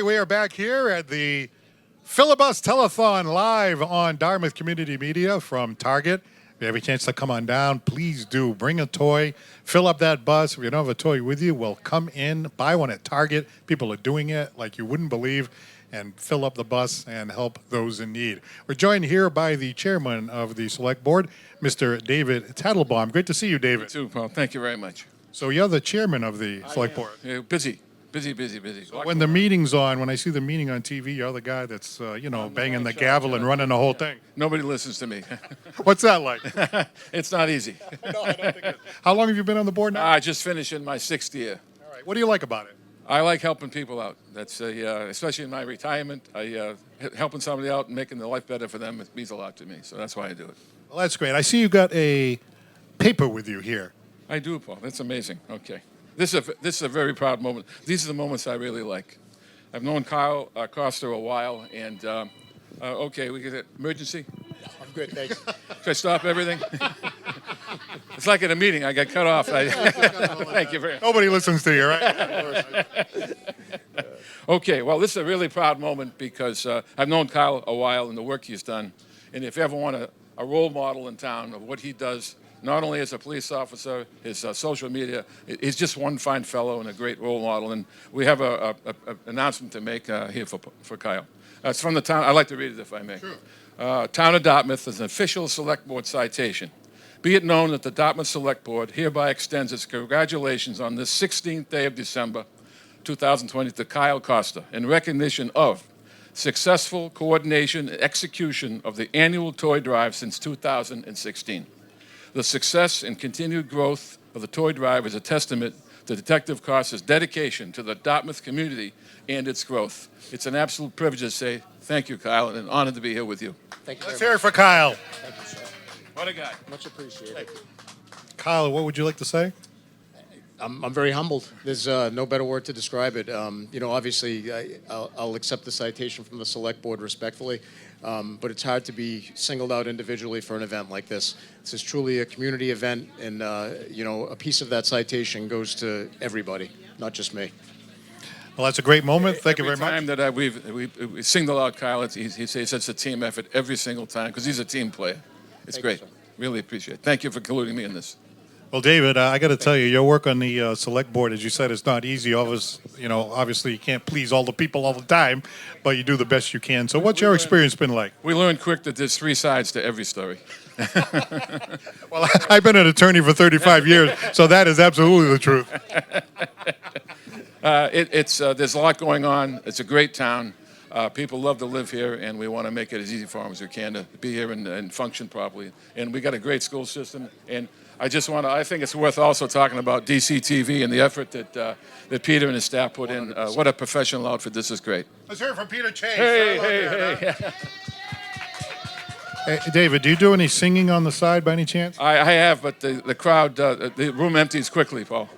right, we are back here at the Filibus Telethon live on Dartmouth Community Media from Target. If you have a chance to come on down, please do. Bring a toy, fill up that bus. If you don't have a toy with you, well, come in, buy one at Target. People are doing it like you wouldn't believe, and fill up the bus and help those in need. We're joined here by the chairman of the select board, Mr. David Tattlebaum. Great to see you, David. You too, Paul. Thank you very much. So you're the chairman of the select board. Yeah, busy. When the meeting's on, when I see the meeting on TV, you're the guy that's, banging the gavel and running the whole thing. Nobody listens to me. What's that like? It's not easy. No, I don't think it is. How long have you been on the board now? I just finished in my 6th year. All right. What do you like about it? I like helping people out. That's especially in my retirement. Helping somebody out and making their life better for them, it means a lot to me. So that's why I do it. Well, that's great. I see you got a paper with you here. I do, Paul. That's amazing. Okay. This is a very proud moment. These are the moments I really like. I've known Kyle Costa a while, and okay, we get an emergency. I'm good, thanks. Should I stop everything? It's like at a meeting. I got cut off. Thank you very much. Nobody listens to you, right? Okay, well, this is a really proud moment because I've known Kyle a while and the work he's done. And if you ever want a role model in town of what he does, not only as a police officer, his social media, he's just one fine fellow and a great role model. And we have an announcement to make here for Kyle. It's from the town. I'd like to read it if I may. Sure. Town of Dartmouth is an official select board citation. Be it known that the Dartmouth Select Board hereby extends its congratulations on this 16th day of December 2020 to Kyle Costa in recognition of successful coordination and execution of the annual toy drive since 2016. The success and continued growth of the toy drive is a testament to Detective Costa's dedication to the Dartmouth community and its growth. It's an absolute privilege to say thank you, Kyle, and an honor to be here with you. Thank you. Let's hear it for Kyle. Thank you, sir. What a guy. Much appreciated. Kyle, what would you like to say? I'm very humbled. There's no better word to describe it. Obviously, I'll accept the citation from the select board respectfully, but it's hard to be singled out individually for an event like this. This is truly a community event, and a piece of that citation goes to everybody, not just me. Well, that's a great moment. Thank you very much. Every time that we single out Kyle, he says it's a team effort every single time because he's a team player. It's Thank great. you, sir. Really appreciate it. Thank you for including me in this. Well, David, I got to tell you, your work on the select board, as you said, is not easy. Obviously, you can't please all the people all the time, but you do the best you can. So what's your experience been like? We learned quick that there's 3 sides to every story. Well, I've been an attorney for 35 years, so that is absolutely the truth. There's a lot going on. It's a great town. People love to live here, and we want to make it as easy for them as we can to be here and function properly. And we got a great school system. And I think it's worth also talking about DCTV and the effort that Peter and his staff put in. What a professional outfit. This is great. Let's hear it from Peter Chase. Hey. Hey, David, do you do any singing on the side by any chance? I have, but the crowd, the room empties quickly, Paul.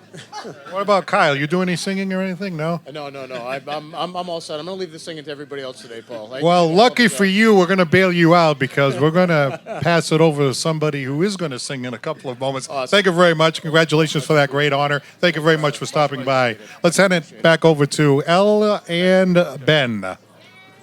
What about Kyle? You do any singing or anything? No? No. I'm all set. I'm going to leave the singing to everybody else today, Paul. Well, lucky for you, we're going to bail you out because we're going to pass it over to somebody who is going to sing in a couple of moments. Awesome. Thank you very much. Congratulations for that great honor. Thank you very much for stopping by. Let's hand it back over to Elle and Ben.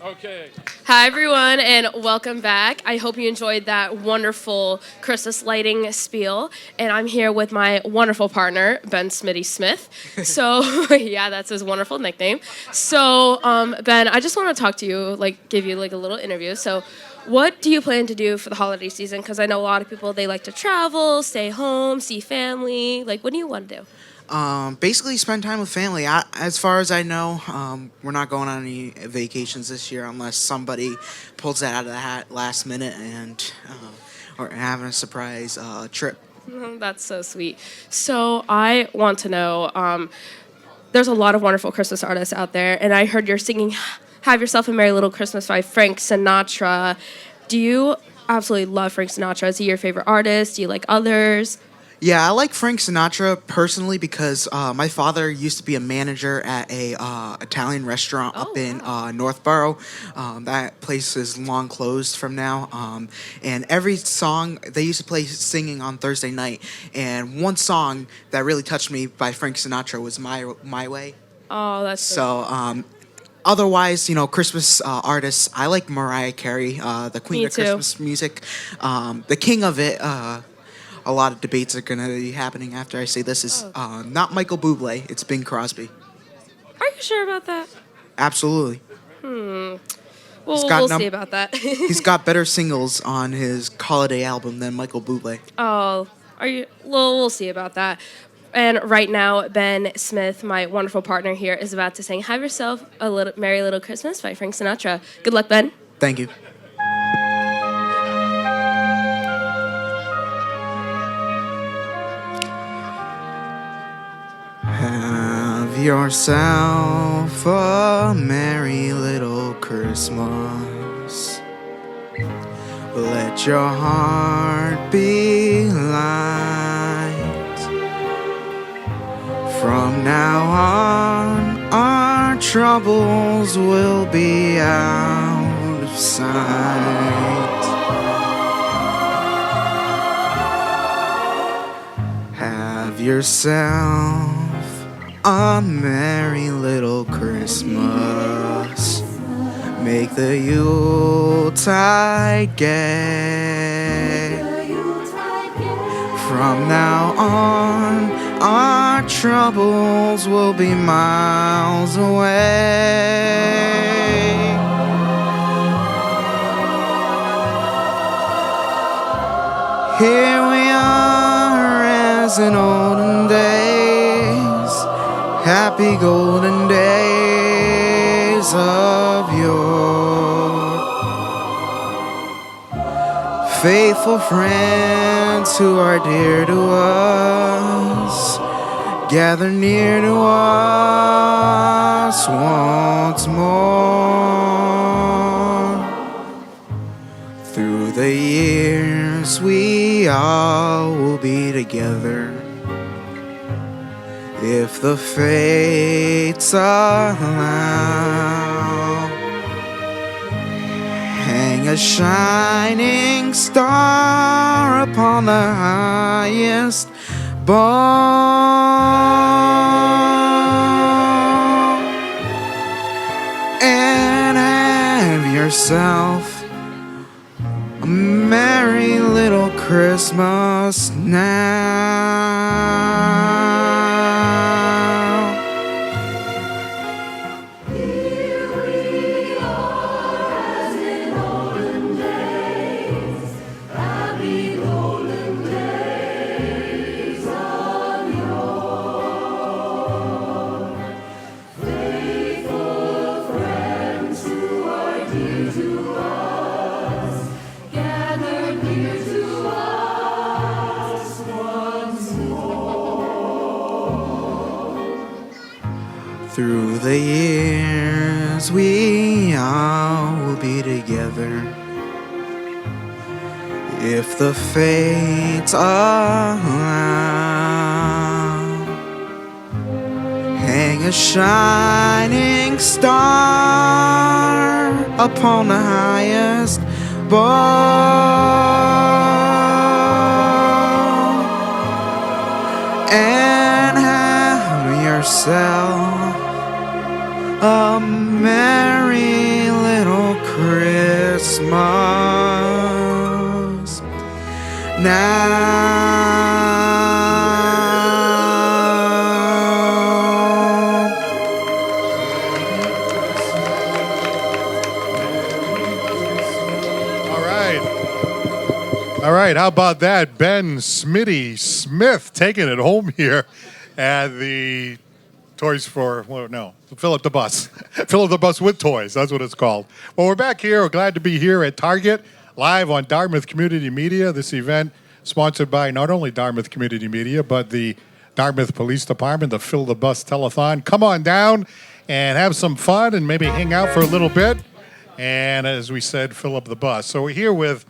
Okay. Hi, everyone, and welcome back. I hope you enjoyed that wonderful Christmas lighting spiel. And I'm here with my wonderful partner, Ben Smitty Smith. So, yeah, that's his wonderful nickname. So, Ben, I just want to talk to you, give you a little interview. So, what do you plan to do for the holiday season? Because I know a lot of people, they like to travel, stay home, see family. What do you want to do? Basically spend time with family. As far as I know, we're not going on any vacations this year unless somebody pulls that out of the hat last minute and or having a surprise trip. That's so sweet. So I want to know, there's a lot of wonderful Christmas artists out there, and I heard you're singing Have Yourself a Merry Little Christmas by Frank Sinatra. Do you absolutely love Frank Sinatra? Is he your favorite artist? Do you like others? Yeah, I like Frank Sinatra personally because my father used to be a manager at a Italian restaurant up in Northborough. That place is long closed from now. And every song, they used to play singing on Thursday night. And one song that really touched me by Frank Sinatra was My Way. Oh, that's so Otherwise, Christmas artists, I like Mariah Carey, the queen Me of too. Christmas music, the king of it. A lot of debates are going to be happening after I say this is not Michael Bublé, it's Bing Crosby. Are you sure about that? Absolutely. Well, got we'll num- see about that. He's got better singles on his holiday album than Michael Bublé. Oh, are you? Well, we'll see about that. And right now, Ben Smith, my wonderful partner here, is about to sing "Have Yourself a Little Merry Little Christmas" by Frank Sinatra. Good luck, Ben. Thank you. Have yourself a merry little Christmas. Let your heart be light. From now on, our troubles will be out of sight. Have yourself a merry little Christmas. Make the Yuletide gay. From now on, our troubles will be miles away. Here we are as in olden days, happy golden days of yore. Faithful friends who are dear to us, gather near to us once more. Through the years we all will be together, if the fates allow. Hang a shining star upon the highest bough, and have yourself a merry little Christmas now. Through the years we all will be together, if the fates allow. Hang a shining star upon the highest bough, and have yourself a merry little Christmas now. All right, how about that? Ben Smitty Smith taking it home here at the Toys for, well, no, Philip the Bus. Philip the Bus with Toys, that's what it's called. Well, we're back here. We're glad to be here at Target, live on Dartmouth Community Media. This event sponsored by not only Dartmouth Community Media, but the Dartmouth Police Department, the Fill the Bus Telethon. Come on down and have some fun and maybe hang out for a little bit. And as we said, fill up the bus. So we're here with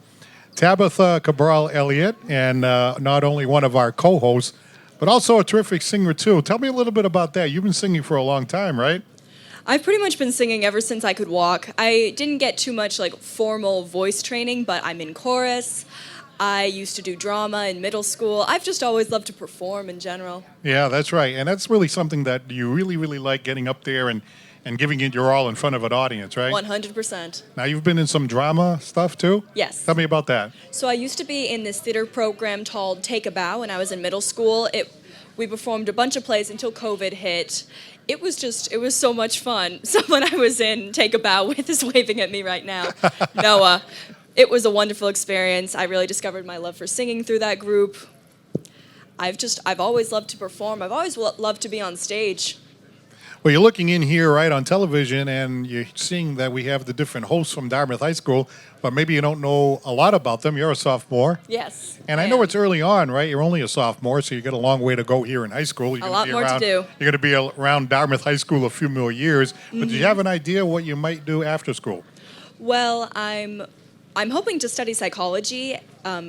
Tabitha Cabral Elliott, and not only one of our co-hosts, but also a terrific singer, too. Tell me a little bit about that. You've been singing for a long time, right? I've pretty much been singing ever since I could walk. I didn't get too much formal voice training, but I'm in chorus. I used to do drama in middle school. I've just always loved to perform in general. Yeah, that's right. And that's really something that you really, really like, getting up there and and giving it your all in front of an audience, right? 100%. Now, you've been in some drama stuff too? Yes. Tell me about that. So I used to be in this theater program called Take a Bow when I was in middle school. We performed a bunch of plays until COVID hit. It was so much fun. Someone I was in Take a Bow with is waving at me right now. Noah. It was a wonderful experience. I really discovered my love for singing through that group. I've always loved to perform. I've always loved to be on stage. Well, you're looking in here, right, on television, and you're seeing that we have the different hosts from Dartmouth High School, but maybe you don't know a lot about them. You're a sophomore. Yes. And I know it's early on, right? You're only a sophomore, so you got a long way to go here in high school. You're A lot more to do. You're going to be around Dartmouth High School a few more years. But do you have an idea what you might do after school? Well, I'm hoping to study psychology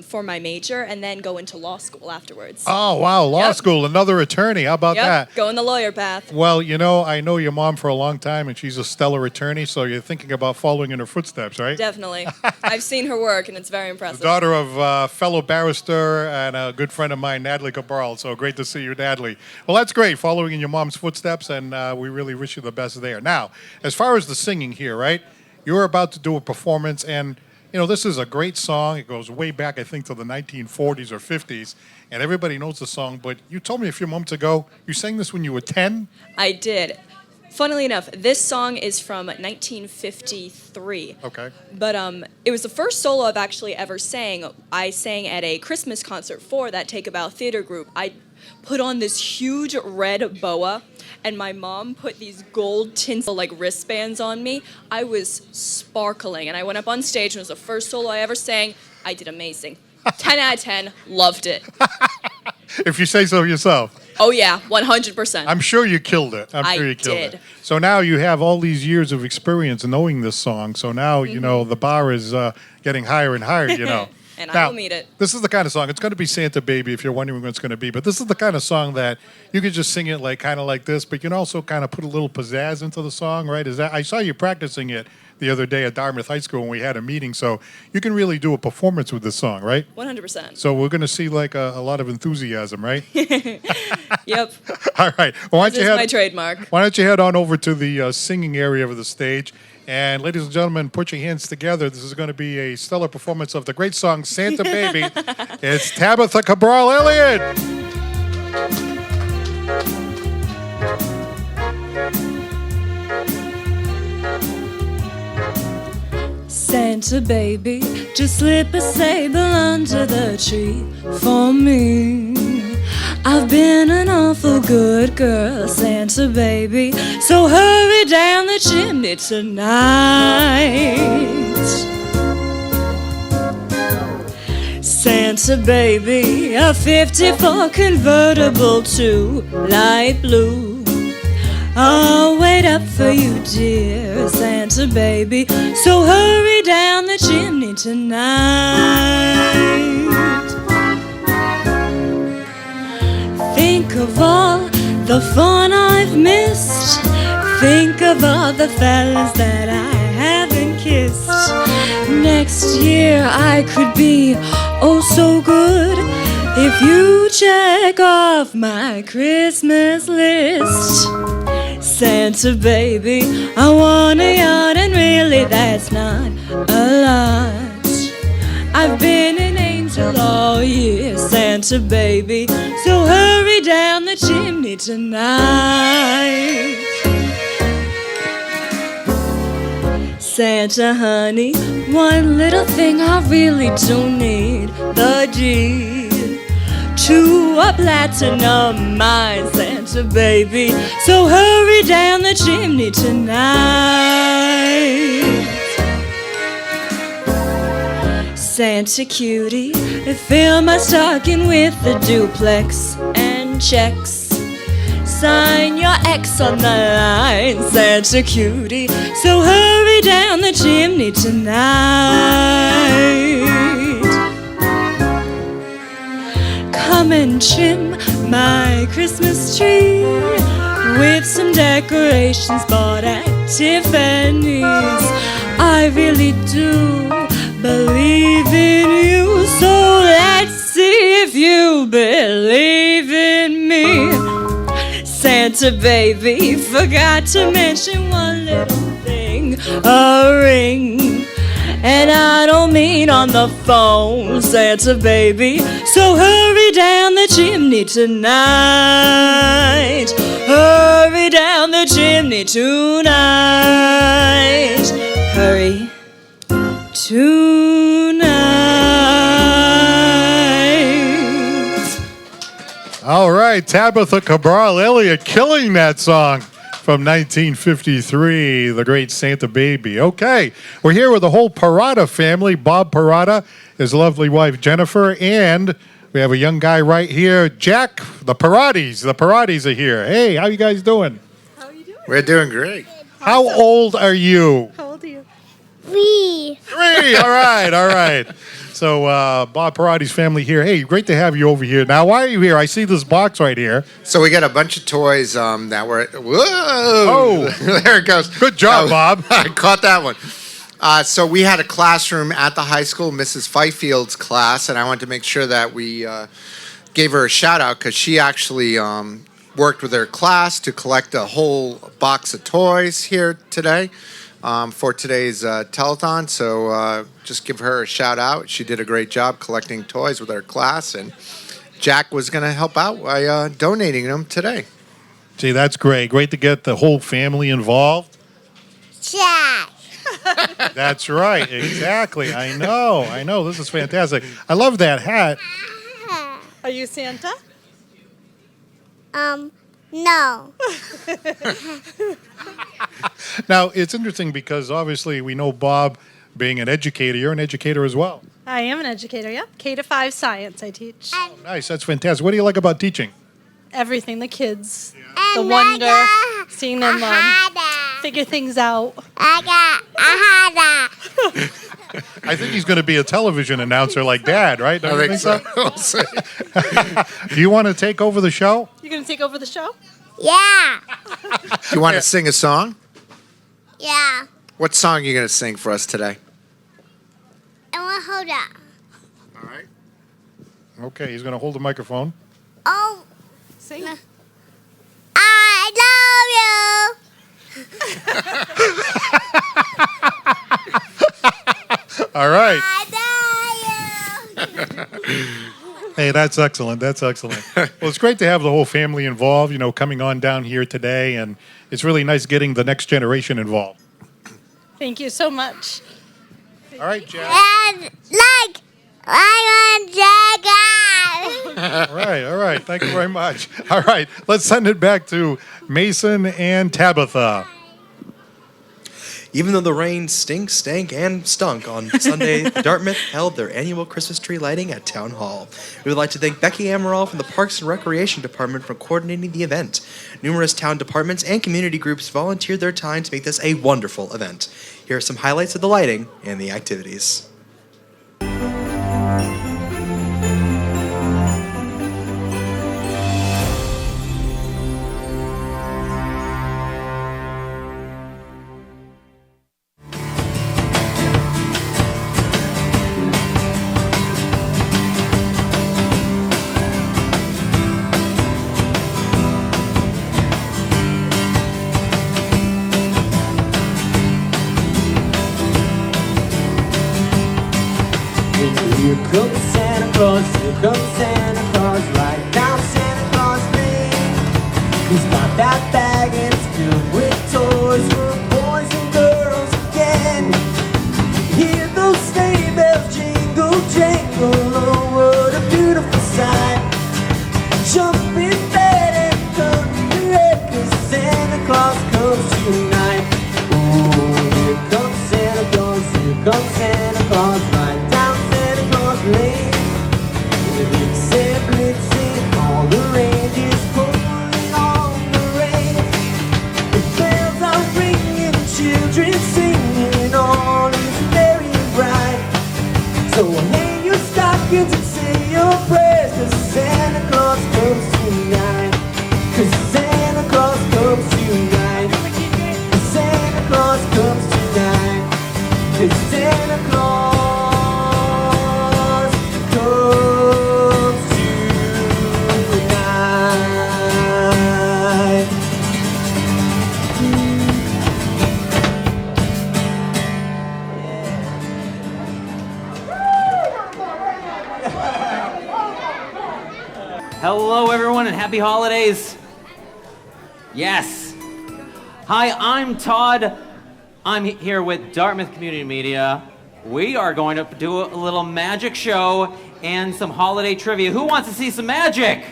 for my major and then go into law school afterwards. Oh, wow, law Yep. school, another attorney. How about that? Going the lawyer path. Well, I know your mom for a long time, and she's a stellar attorney, so you're thinking about following in her footsteps, right? Definitely. I've seen her work, and it's very The impressive. daughter of fellow barrister and a good friend of mine, Natalie Cabral. So great to see you, Natalie. Well, that's great, following in your mom's footsteps, and we really wish you the best there. Now, as far as the singing here, right? You're about to do a performance, and this is a great song. It goes way back, I think, to the 1940s or 50s, and everybody knows the song. But you told me a few moments ago you sang this when you were 10? I did. Funnily enough, this song is from 1953. Okay. But it was the first solo I've actually ever sang. I sang at a Christmas concert for that Take a Bow theater group. I put on this huge red boa, and my mom put these gold tinsel wristbands on me. I was sparkling, and I went up on stage, and it was the first solo I ever sang. I did amazing. 10 out of 10, loved it. If you say so yourself. Oh yeah, 100%. I'm sure you killed it. I'm I sure you killed did. it. So now you have all these years of experience knowing this song. So now, the bar is getting higher and higher, And I Now, will meet it. This is the kind of song. It's going to be Santa Baby if you're wondering what it's going to be. But this is the kind of song that you could just sing it kind of like this, but you can also kind of put a little pizzazz into the song, right? I saw you practicing it the other day at Dartmouth High School when we had a meeting. So you can really do a performance with this song, right? 100%. So we're going to see a lot of enthusiasm, right? Yep. All right. Well, why don't This you is head, my trademark. Why don't you head on over to the singing area of the stage? And ladies and gentlemen, put your hands together. This is going to be a stellar performance of the great song Santa Baby. It's Tabitha Cabral Elliott. Santa baby, just slip a sable under the tree for me. I've been an awful good girl, Santa baby, so hurry down the chimney tonight. Santa baby, a 54 convertible to light blue. I'll wait up for you, dear Santa baby, so hurry down the chimney tonight. Think of all the fun I've missed. Think of all the fellas that I haven't kissed. Next year I could be oh so good if you check off my Christmas list. Santa baby, I want a yacht, and really that's not a lot. I've been an angel all year, Santa baby, so hurry down the chimney tonight. Santa honey, one little thing I really do need, the deed to a platinum mine, Santa baby, so hurry down the chimney tonight. Santa cutie, fill my stocking with the duplex and checks. Sign your X on the line, Santa cutie, so hurry down the chimney tonight. Come and trim my Christmas tree with some decorations bought at Tiffany's. I really do believe in you, so let's see if you believe in me. Santa Santa baby forgot to mention one little thing, a ring. And I don't mean on the phone, Santa baby. So hurry down the chimney tonight. Hurry down the chimney tonight. Hurry tonight. All right, Tabitha Cabral Elliott killing that song from 1953, The Great Santa Baby. Okay, we're here with the whole Parada family. Bob Parada, his lovely wife Jennifer, and we have a young guy right here, Jack. The Paradis are here. Hey, how you guys doing? We're doing great. How old are you? How old are you? 3. All right. So, Bob Paradi's family here. Hey, great to have you over here. Now, why are you here? I see this box right here. So we got a bunch of toys that were. Whoa! Oh, there it goes. Good job, Bob. I caught that one. So we had a classroom at the high school, Mrs. Fifield's class, and I wanted to make sure that we gave her a shout out because she actually worked with her class to collect a whole box of toys here today. For today's telethon, so just give her a shout out. She did a great job collecting toys with her class, and Jack was going to help out by donating them today. Gee, that's great. Great to get the whole family involved. Jack. That's right. Exactly. I know. This is fantastic. I love that hat. Are you Santa? No. Now, it's interesting because obviously we know Bob being an educator. You're an educator as well. I am an educator, yep. K-5 science I teach. Nice. That's fantastic. What do you like about teaching? Everything, the kids, the wonder, seeing them figure things out. I think he's going to be a television announcer like Dad, right? Don't you think so? Do you want to take over the show? You going to take over the show? Yeah. You want to sing a song? Yeah. What song are you going to sing for us today? And we'll hold up. All right. Okay, he's going to hold the microphone. Oh. Sing. I love you. All right. I love you. Hey, that's excellent. That's excellent. Well, it's great to have the whole family involved, coming on down here today, and it's really nice getting the next generation involved. Thank you so much. All right, Jack. And I want Jack. All right. Thank you very much. All right, let's send it back to Mason and Tabitha. Even though the rain stank, and stunk on Sunday, Dartmouth held their annual Christmas tree lighting at Town Hall. We would like to thank Becky Amaral from the Parks and Recreation Department for coordinating the event. Numerous town departments and community groups volunteered their time to make this a wonderful event. Here are some highlights of the lighting and the activities. Here comes Santa Claus, right down Santa Claus Lane. He's got that bag and it's filled with toys for boys and girls again. Hear those sleigh bells jingle, jangle, oh what a beautiful sight. Jump in bed and come to bed, 'cause Santa Claus comes tonight. Oh, here comes Santa Claus, right down Santa Claus Lane. Blitzen, blitzen, all the reindeers pulling on the reins. The bells are ringing, children singing, all is merry and bright. So hang your stockings and say your prayers, 'cause Santa Claus comes tonight. 'Cause Santa Claus comes tonight. 'Cause Santa Claus comes tonight. 'Cause Santa Claus comes tonight. Hello, everyone, and happy holidays. Yes. Hi, I'm Todd. I'm here with Dartmouth Community Media. We are going to do a little magic show and some holiday trivia. Who wants to see some magic?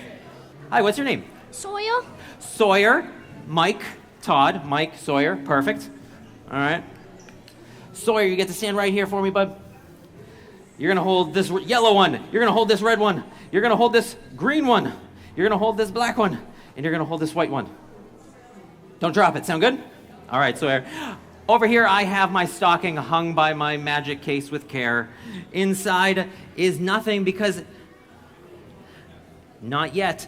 Hi, what's your name? Sawyer. Sawyer. Mike. Todd. Mike. Sawyer. Perfect. All right. Sawyer, you get to stand right here for me, bud. You're going to hold this yellow one. You're going to hold this red one. You're going to hold this green one. You're going to hold this black one. And you're going to hold this white one. Don't drop it. Sound good? All right, Sawyer. Over here, I have my stocking hung by my magic case with care. Inside is nothing because, not yet,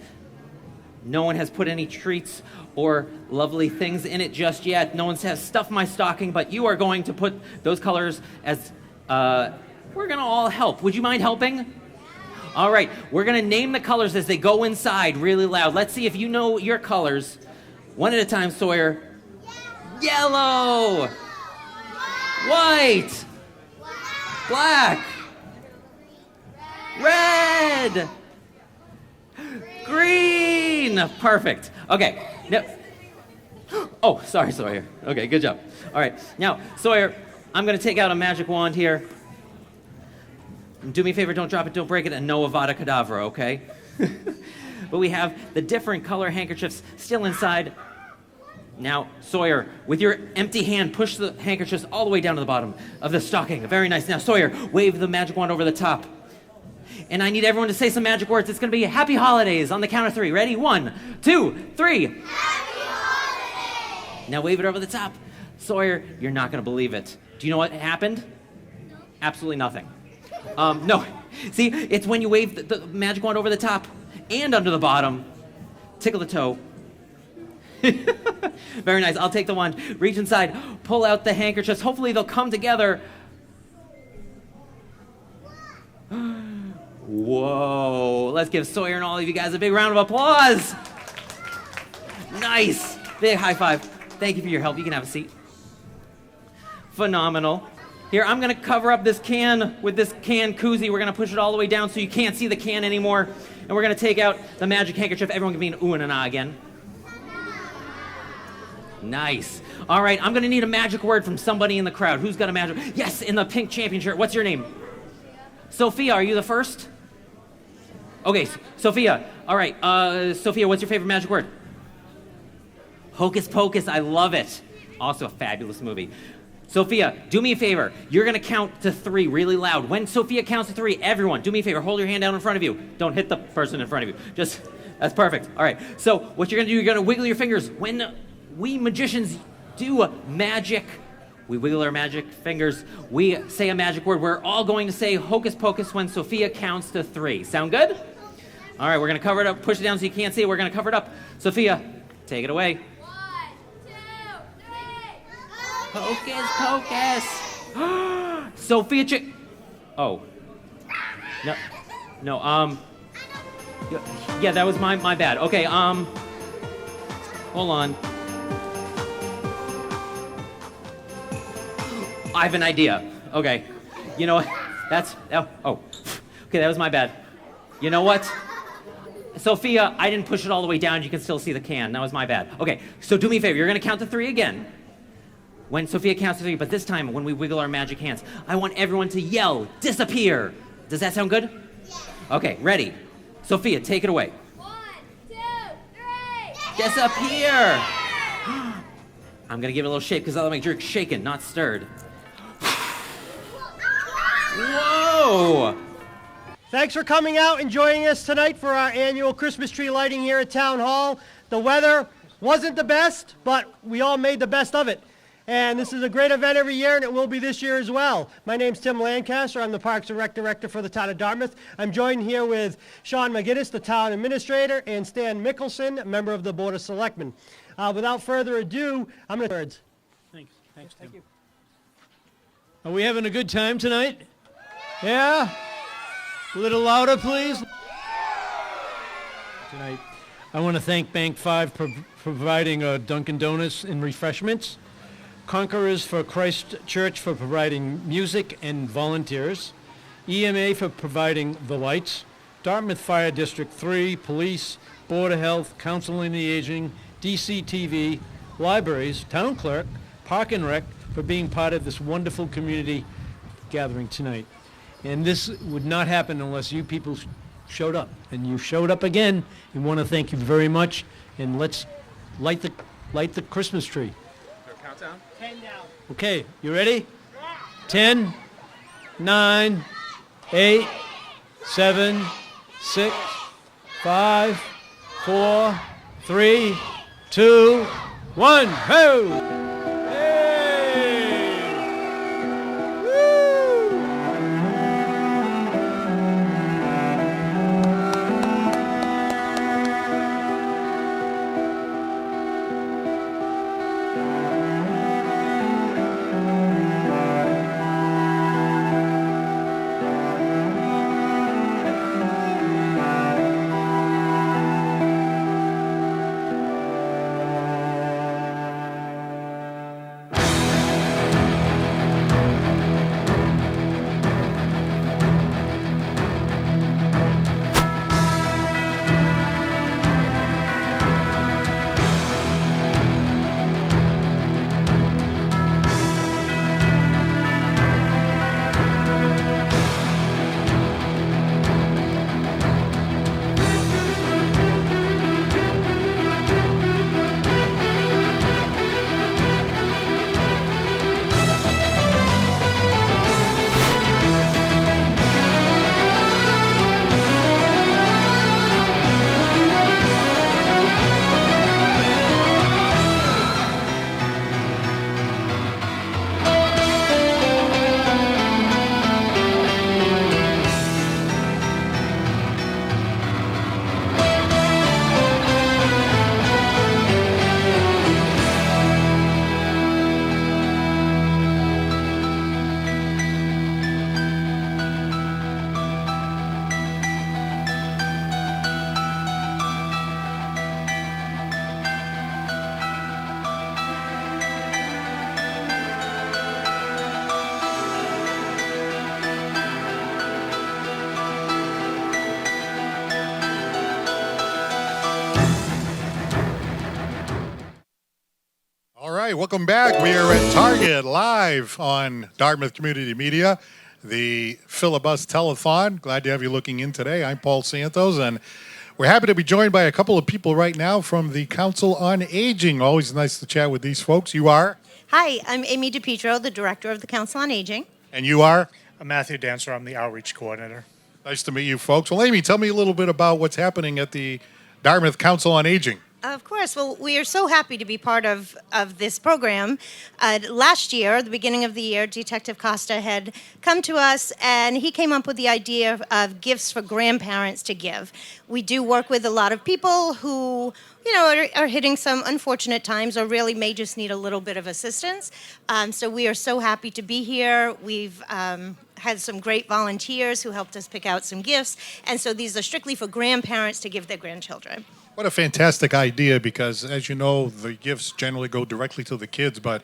no one has put any treats or lovely things in it just yet. No one has stuffed my stocking, but you are going to put those colors as, we're going to all help. Would you mind helping? All right, we're going to name the colors as they go inside really loud. Let's see if you know your colors. One at a time, Sawyer. Yellow. White. Black. Red. Green. Perfect. Okay. Now, oh, sorry, Sawyer. Okay, good job. All right. Now, Sawyer, I'm going to take out a magic wand here. Do me a favor, don't drop it, don't break it, and no Avada Kedavra, okay? But we have the different color handkerchiefs still inside. Now, Sawyer, with your empty hand, push the handkerchiefs all the way down to the bottom of the stocking. Very nice. Now, Sawyer, wave the magic wand over the top. And I need everyone to say some magic words. It's going to be Happy Holidays on the count of 3. Ready? 1, 2, 3. Happy Holidays! Now wave it over the top. Sawyer, you're not going to believe it. Do you know what happened? No. Absolutely nothing. No. See, it's when you wave the magic wand over the top and under the bottom. Tickle the toe. Very nice. I'll take the wand. Reach inside. Pull out the handkerchiefs. Hopefully they'll come together. Whoa. Let's give Sawyer and all of you guys a big round of applause. Nice. Big high five. Thank you for your help. You can have a seat. Phenomenal. Here, I'm going to cover up this can with this can koozie. We're going to push it all the way down so you can't see the can anymore. And we're going to take out the magic handkerchief. Everyone give me an ooh and an ah again. Nice. All right, I'm going to need a magic word from somebody in the crowd. Who's got a magic? Yes, in the pink champion shirt. What's your name? Sophia, are you the first? Okay, Sophia. All right, Sophia, what's your favorite magic word? Hocus Pocus. I love it. Also a fabulous movie. Sophia, do me a favor. You're going to count to 3 really loud. When Sophia counts to 3, everyone, do me a favor. Hold your hand down in front of you. Don't hit the person in front of you. That's perfect. All right. So what you're going to do, you're going to wiggle your fingers. When we magicians do magic, we wiggle our magic fingers. We say a magic word. We're all going to say Hocus Pocus when Sophia counts to 3. Sound good? All right. We're going to cover it up. Push it down so you can't see it. We're going to cover it up. Sophia, take it away. Hocus Pocus. Sophia Oh. No, yeah, that was my bad. Okay, hold on. I have an idea. Okay. You know what? Okay, that was my bad. You know what? Sophia, I didn't push it all the way down. You can still see the can. That was my bad. Okay, so do me a favor. You're going to count to 3 again. When Sophia counts to 3, but this time when we wiggle our magic hands, I want everyone to yell, disappear. Does that sound good? Yes. Okay, ready. Sophia, take it away. 1, 2, 3. Disappear. I'm going to give it a little shake because I'll make sure it's shaken, not stirred. Whoa. Thanks for coming out and joining us tonight for our annual Christmas tree lighting here at Town Hall. The weather wasn't the best, but we all made the best of it. And this is a great event every year, and it will be this year as well. My name's Tim Lancaster. I'm the Parks and Rec Director for the town of Dartmouth. I'm joined here with Sean McGinnis, the town administrator, and Stan Mickelson, member of the Board of Selectmen. Without further ado, I'm going to words. Thanks, Tim. Thank you. Are we having a good time tonight? Yeah? A little louder, please. Tonight, I want to thank Bank 5 for providing Dunkin' Donuts and refreshments. Conquerors for Christ Church for providing music and volunteers, EMA for providing the lights, Dartmouth Fire District 3, Police, Board of Health, Council on the Aging, DCTV, libraries, town clerk, Park and Rec for being part of this wonderful community gathering tonight. And this would not happen unless you people showed up. And you showed up again. We want to thank you very much. And let's light the Christmas tree. Countdown? 10 now. Okay, you ready? 10, 9, 8, 7, 6, 5, 4, 3, 2, 1. Ho! All right, welcome back. We are at Target live on Dartmouth Community Media, the Filibus Telethon. Glad to have you looking in today. I'm Paul Santos, and we're happy to be joined by a couple of people right now from the Council on Aging. Always nice to chat with these folks. You are? Hi, I'm Amy DiPietro, the Director of the Council on Aging. And you are? I'm Matthew Dancer. I'm the Outreach Coordinator. Nice to meet you folks. Well, Amy, tell me a little bit about what's happening at the Dartmouth Council on Aging. Of course. Well, we are so happy to be part of this program. Last year, the beginning of the year, Detective Costa had come to us, and he came up with the idea of gifts for grandparents to give. We do work with a lot of people who, are hitting some unfortunate times or really may just need a little bit of assistance. So we are so happy to be here. We've had some great volunteers who helped us pick out some gifts, and so these are strictly for grandparents to give their grandchildren. What a fantastic idea, because as you know, the gifts generally go directly to the kids, but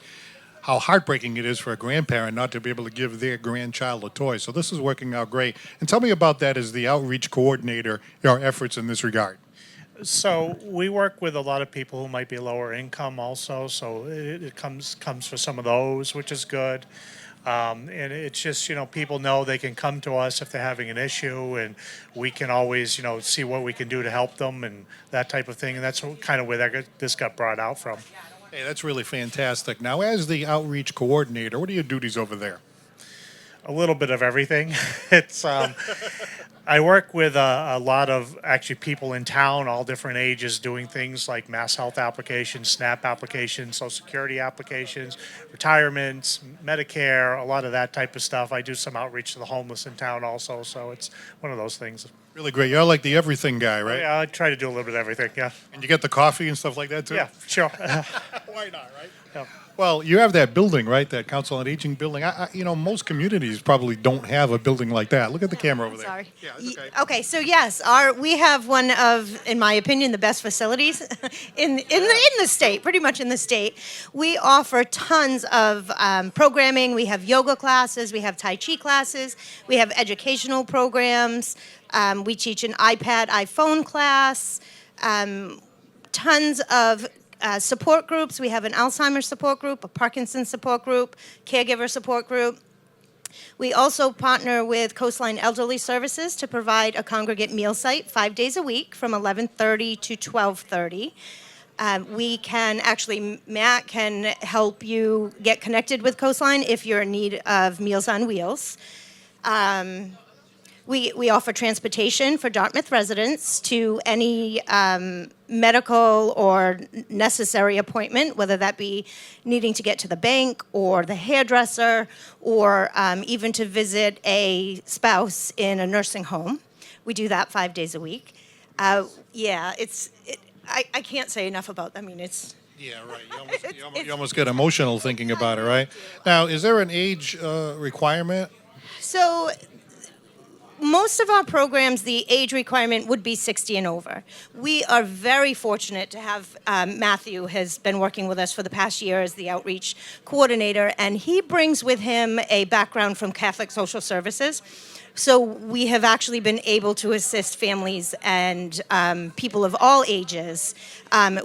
how heartbreaking it is for a grandparent not to be able to give their grandchild a toy. So this is working out great. And tell me about that as the outreach coordinator, your efforts in this regard. So we work with a lot of people who might be lower income also, so it comes for some of those, which is good. And it's just, people know they can come to us if they're having an issue, and we can always, see what we can do to help them and that type of thing. And that's kind of where this got brought out from. Hey, that's really fantastic. Now, as the outreach coordinator, what are your duties over there? A little bit of everything. It's I work with a lot of actually people in town, all different ages, doing things like mass health applications, SNAP applications, Social Security applications, retirements, Medicare, a lot of that type of stuff. I do some outreach to the homeless in town also, so it's one of those things. Really great. You're like the everything guy, right? Yeah, I try to do a little bit of everything, yeah. And you get the coffee and stuff like that, too? Yeah, sure. Why not, right? Yeah. Well, you have that building, right? That Council on Aging building. Most communities probably don't have a building like that. Look at the camera over there. Sorry. Yeah, it's okay. Okay, so yes, we have one of, in my opinion, the best facilities in the state, pretty much in the state. We offer tons of programming. We have yoga classes, we have Tai Chi classes, we have educational programs, We teach an iPad, iPhone class, tons of support groups. We have an Alzheimer's support group, a Parkinson's support group, caregiver support group. We also partner with Coastline Elderly Services to provide a congregate meal site 5 days a week from 11:30 to 12:30. We can actually, Matt can help you get connected with Coastline if you're in need of Meals on Wheels. We offer transportation for Dartmouth residents to any medical or necessary appointment, whether that be needing to get to the bank or the hairdresser or even to visit a spouse in a nursing home. We do that 5 days a week. Yeah, I can't say enough about. I mean, it's. Yeah, right. You almost get emotional thinking about it, right? Now, is there an age requirement? So most of our programs, the age requirement would be 60 and over. We are very fortunate to have Matthew has been working with us for the past year as the outreach coordinator, and he brings with him a background from Catholic Social Services. So we have actually been able to assist families and people of all ages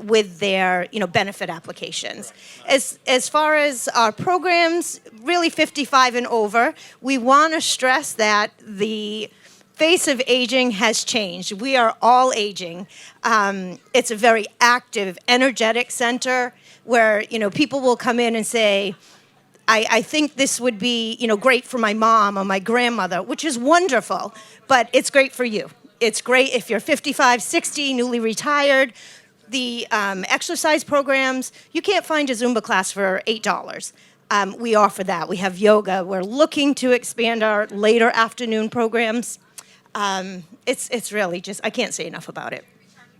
with their, benefit applications. As far as our programs, really 55 and over, we want to stress that the face of aging has changed. We are all aging. It's a very active, energetic center where, people will come in and say, I think this would be, great for my mom or my grandmother, which is wonderful, but it's great for you. It's great if you're 55, 60, newly retired. The exercise programs, you can't find a Zumba class for $8. We offer that. We have yoga. We're looking to expand our later afternoon programs. It's really just, I can't say enough about it.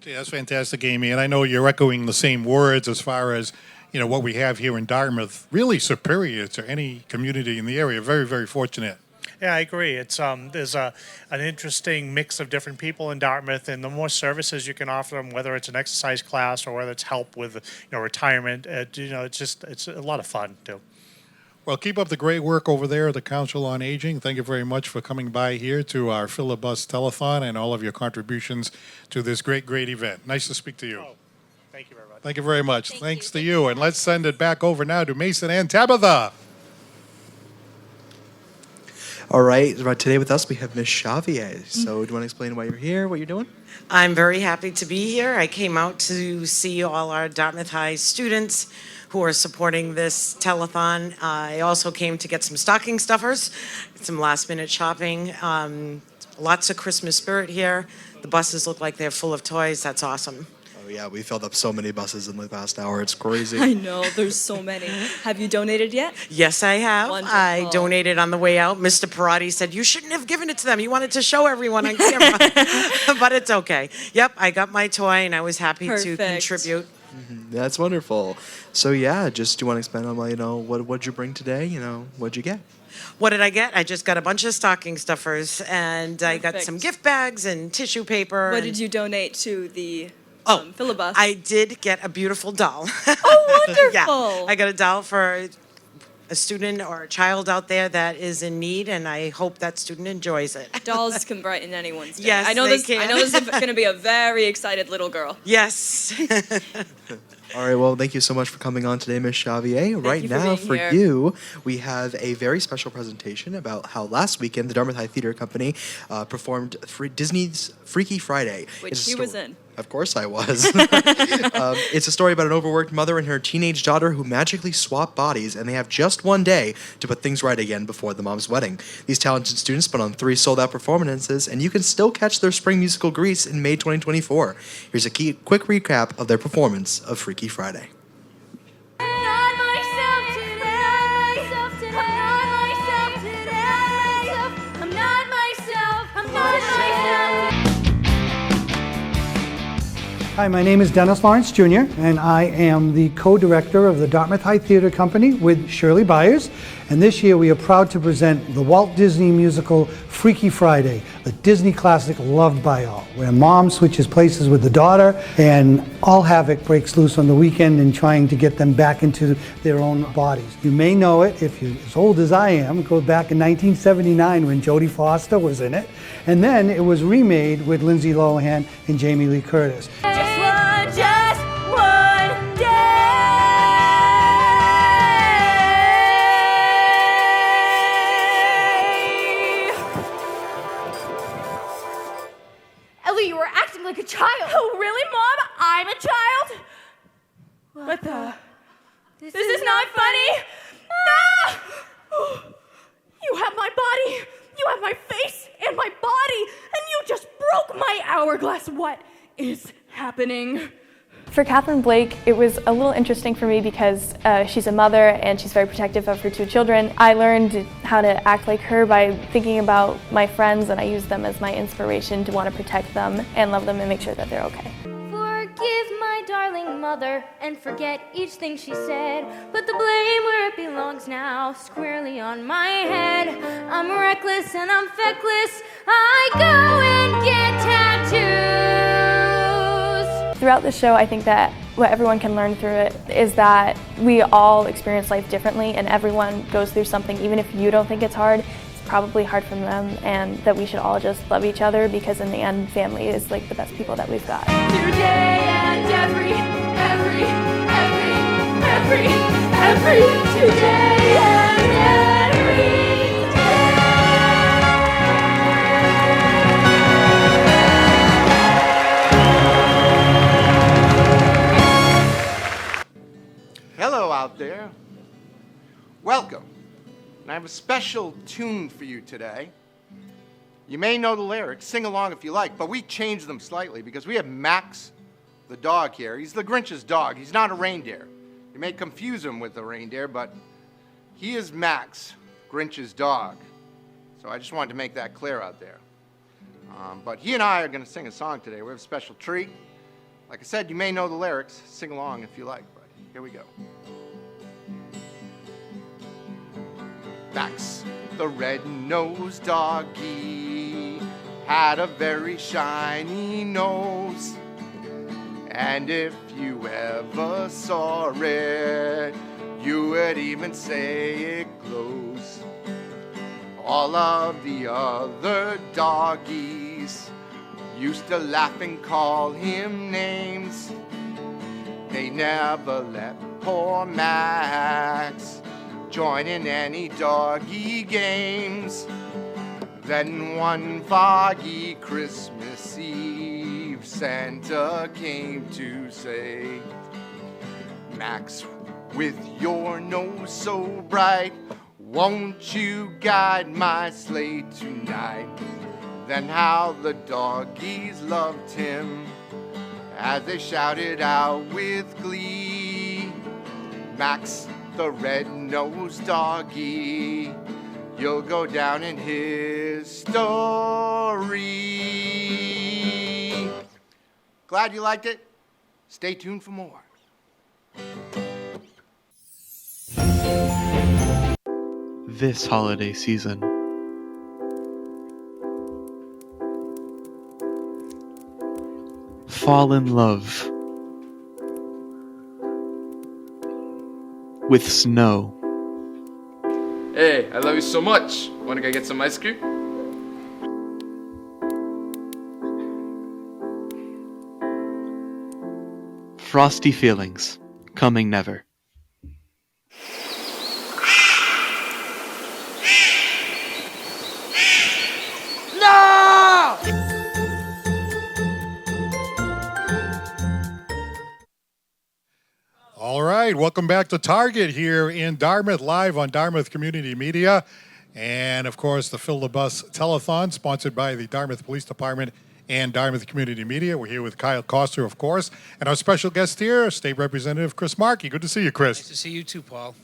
Yeah, that's fantastic, Amy. And I know you're echoing the same words as far as, what we have here in Dartmouth, really superior to any community in the area. Very, very fortunate. Yeah, I agree. It's there's an interesting mix of different people in Dartmouth, and the more services you can offer them, whether it's an exercise class or whether it's help with retirement, it's a lot of fun too. Well, keep up the great work over there at the Council on Aging. Thank you very much for coming by here to our Philibus Telethon and all of your contributions to this great, great event. Nice to speak to you. Thank you very much. Thank you very much. Thanks to you. And let's send it back over now to Mason and Tabitha. All right, today with us we have Miss Xavier. So do you want to explain why you're here, what you're doing? I'm very happy to be here. I came out to see all our Dartmouth High students who are supporting this telethon. I also came to get some stocking stuffers, some last minute shopping. Lots of Christmas spirit here. The buses look like they're full of toys. That's awesome. Oh yeah, we filled up so many buses in the past hour. It's crazy. I know, there's so many. Have you donated yet? Yes, I have. Wonderful. I donated on the way out. Mr. Parati said, you shouldn't have given it to them. You wanted to show everyone on camera. But it's okay. Yep, I got my toy and I was happy to contribute. That's wonderful. So yeah, just do you want to expand on what'd you bring today? What'd you get? What did I get? I just got a bunch of stocking stuffers and I got some gift bags and tissue paper. What did you donate to the Philibus? I did get a beautiful doll. Oh, wonderful. Yeah, I got a doll for a student or a child out there that is in need, and I hope that student enjoys it. Dolls can brighten anyone's day. Yes, I know they this. can. I know this is going to be a very excited little girl. Yes. All right, well, thank you so much for coming on today, Miss Xavier. Right now, for you, we have a very special presentation about how last weekend the Dartmouth High Theater Company performed Disney's Freaky Friday. Which he was in. Of course I was. It's a story about an overworked mother and her teenage daughter who magically swap bodies, and they have just one day to put things right again before the mom's wedding. These talented students put on 3 sold-out performances, and you can still catch their spring musical Grease in May 2024. Here's a quick recap of their performance of Freaky Friday. Hi, my name is Dennis Lawrence Jr., and I am the co-director of the Dartmouth High Theater Company with Shirley Byers. And this year we are proud to present the Walt Disney musical Freaky Friday, the Disney classic Loved by All, where mom switches places with the daughter and all havoc breaks loose on the weekend in trying to get them back into their own bodies. You may know it if you're as old as I am. It goes back in 1979 when Jodie Foster was in it, and then it was remade with Lindsay Lohan and Jamie Lee Curtis. Just one day. Ellie, you were acting like a child. Oh, really, Mom? I'm a child? What the? This is not funny. Ah! You have my body. You have my face and my body, and you just broke my hourglass. What is happening? For Catherine Blake, it was a little interesting for me because she's a mother and she's very protective of her two children. I learned how to act like her by thinking about my friends, and I use them as my inspiration to want to protect them and love them and make sure that they're okay. Forgive my darling mother and forget each thing she said. Put the blame where it belongs now, squarely on my head. I'm reckless and I'm feckless. I go and get tattoos. Throughout the show, I think that what everyone can learn through it is that we all experience life differently, and everyone goes through something. Even if you don't think it's hard, it's probably hard for them, and that we should all just love each other, because in the end, family is like the best people that we've got. Today and every today and every Hello out there. Welcome. And I have a special tune for you today. You may know the lyrics. Sing along if you like, but we changed them slightly because we have Max the dog here. He's the Grinch's dog. He's not a reindeer. You may confuse him with the reindeer, but he is Max, Grinch's dog. So I just wanted to make that clear out there. But he and I are going to sing a song today. We have a special treat. Like I said, you may know the lyrics. Sing along if you like, but here we go. Max, the red-nosed doggy, had a very shiny nose. And if you ever saw it, you would even say it glows. All of the other doggies used to laugh and call him names. They never let poor Max join in any doggy games. Then one foggy Christmas Eve, Santa came to say, Max, with your nose so bright, won't you guide my sleigh tonight? Then how the doggies loved him as they shouted out with glee, Max, the red-nosed doggy, you'll go down in history. Glad you liked it. Stay tuned for more. This holiday season, fall in love with snow. Hey, I love you so much. Wanna go get some ice cream? Frosty feelings, coming never. No! All right, welcome back to Target here in Dartmouth, live on Dartmouth Community Media. And of course, the Fill the Bus Telethon, sponsored by the Dartmouth Police Department and Dartmouth Community Media. We're here with Kyle Koster, of course, and our special guest here, State Representative Chris Markey. Good to see you, Chris. Nice to see you too, Paul.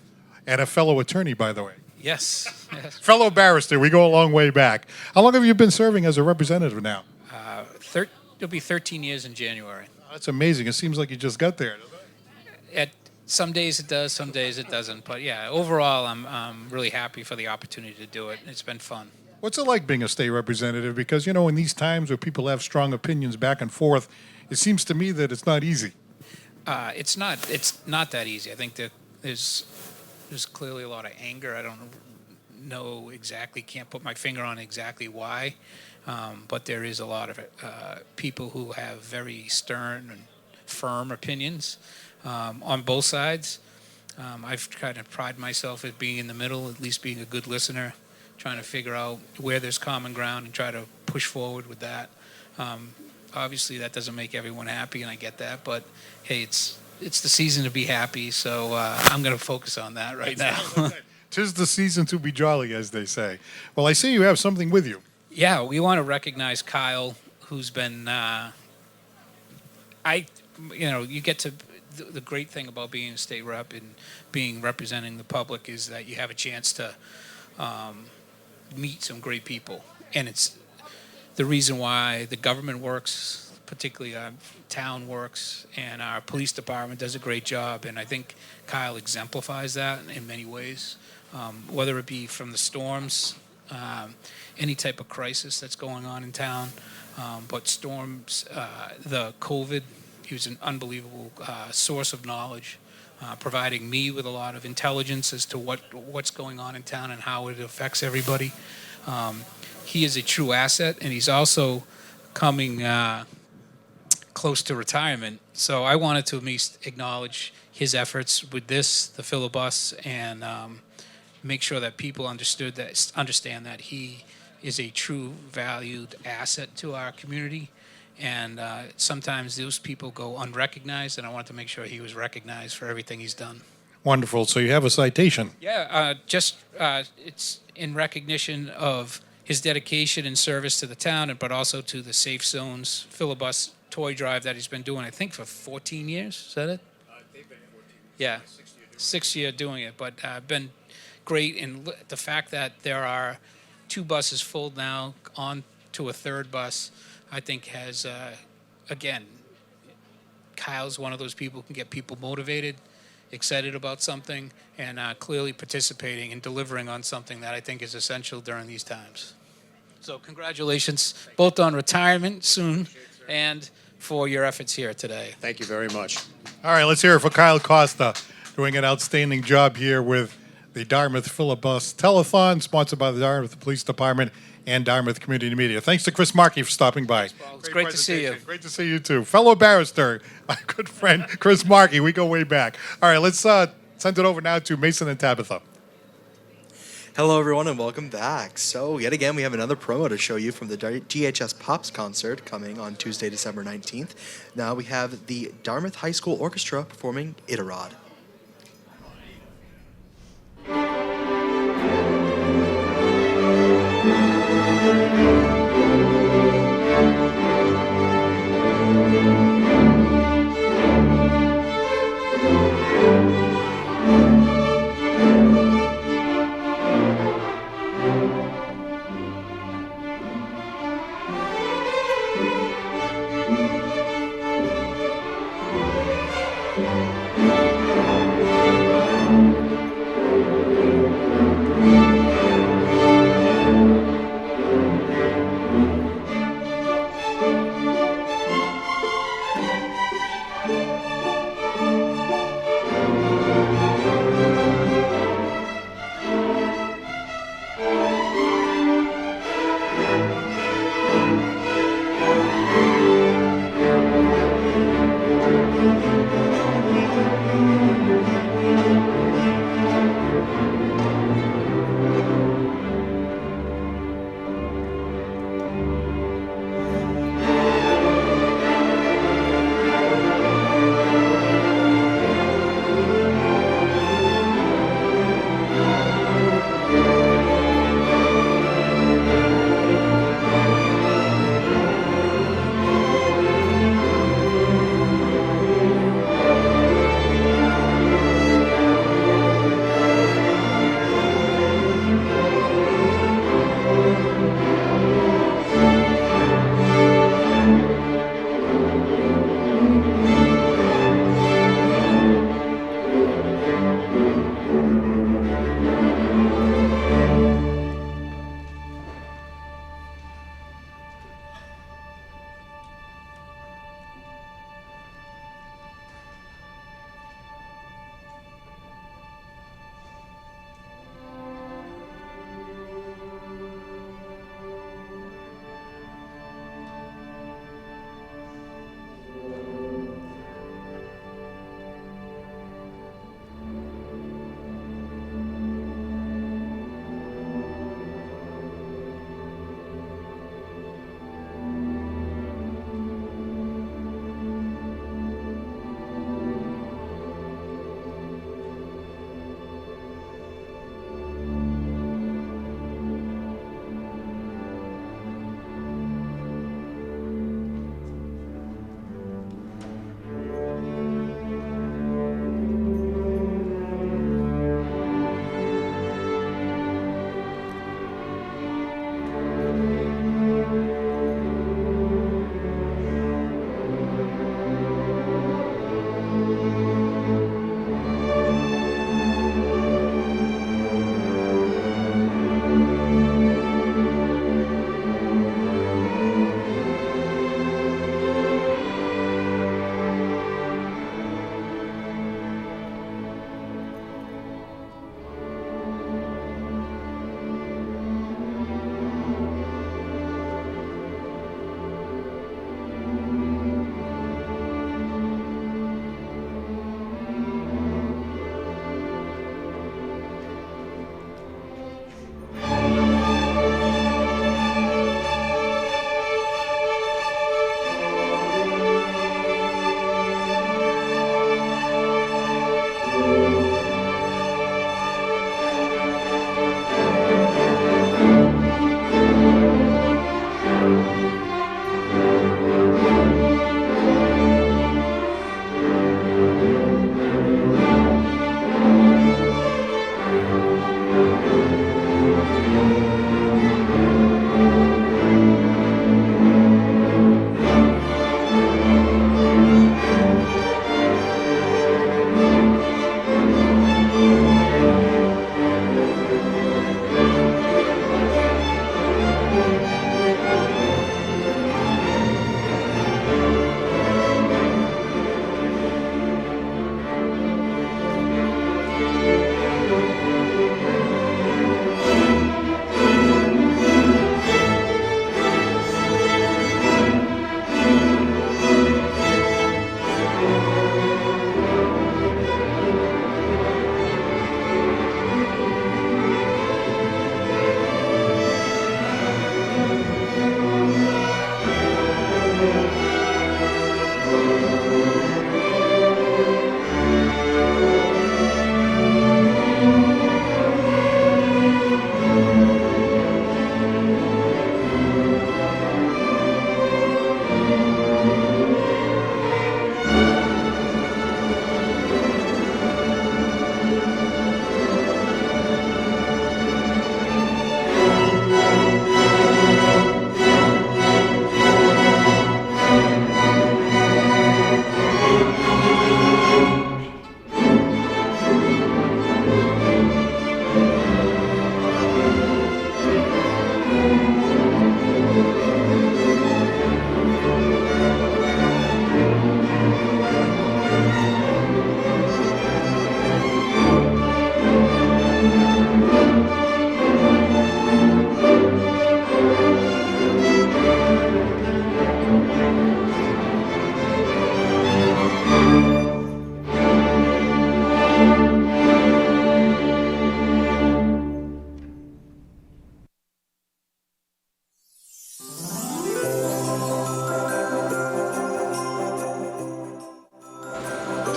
And a fellow attorney, by the way. Yes. Yes. Fellow barrister. We go a long way back. How long have you been serving as a representative now? It'll be 13 years in January. That's amazing. It seems like you just got there. Some days it does, some days it doesn't. But yeah, overall, I'm really happy for the opportunity to do it. It's been fun. What's it like being a state representative? Because, you know, in these times where people have strong opinions back and forth, it seems to me that it's not easy. It's not that easy. I think that there's clearly a lot of anger. I don't know exactly, can't put my finger on exactly why, but there is a lot of people who have very stern and firm opinions on both sides. I've kind of pride myself at being in the middle, at least being a good listener, trying to figure out where there's common ground and try to push forward with that. Obviously, that doesn't make everyone happy, and I get that, but hey, it's the season to be happy, so I'm going to focus on that right now. 'Tis the season to be jolly, as they say. Well, I see you have something with you. Yeah, we want to recognize Kyle, who's been, you get to, the great thing about being a state rep and representing the public is that you have a chance to meet some great people. And it's the reason why the government works, particularly our town works, and our police department does a great job. And I think Kyle exemplifies that in many ways, whether it be from the storms, any type of crisis that's going on in town. But storms, the COVID, he was an unbelievable source of knowledge, providing me with a lot of intelligence as to what's going on in town and how it affects everybody. He is a true asset, and he's also coming close to retirement. So I wanted to at least acknowledge his efforts with this, the Philibus, and make sure that people understand that he is a true valued asset to our community. And sometimes those people go unrecognized, and I wanted to make sure he was recognized for everything he's done. Wonderful. So you have a citation. Yeah, it's in recognition of his dedication and service to the town, but also to the Safe Zones Philibus toy drive that he's been doing, I think, for 14 years. Is that it? They've been 14 years. Yeah, 6th year doing it, but been great. And the fact that there are 2 buses full now on to a 3rd bus, I think has, again, Kyle's one of those people who can get people motivated, excited about something, and clearly participating and delivering on something that I think is essential during these times. So congratulations, both on retirement soon and for your efforts here today. Thank you very much. All right, let's hear it for Kyle Costa, doing an outstanding job here with the Dartmouth Philibus Telethon, sponsored by the Dartmouth Police Department and Dartmouth Community Media. Thanks to Chris Markey for stopping by. It's great to see you. Great to see you, too. Fellow barrister, my good friend Chris Markey. We go way back. All right, let's send it over now to Mason and Tabitha. Hello, everyone, and welcome back. So, yet again, we have another promo to show you from the DHS Pops concert coming on Tuesday, December 19th. Now we have the Dartmouth High School Orchestra performing Iditarod.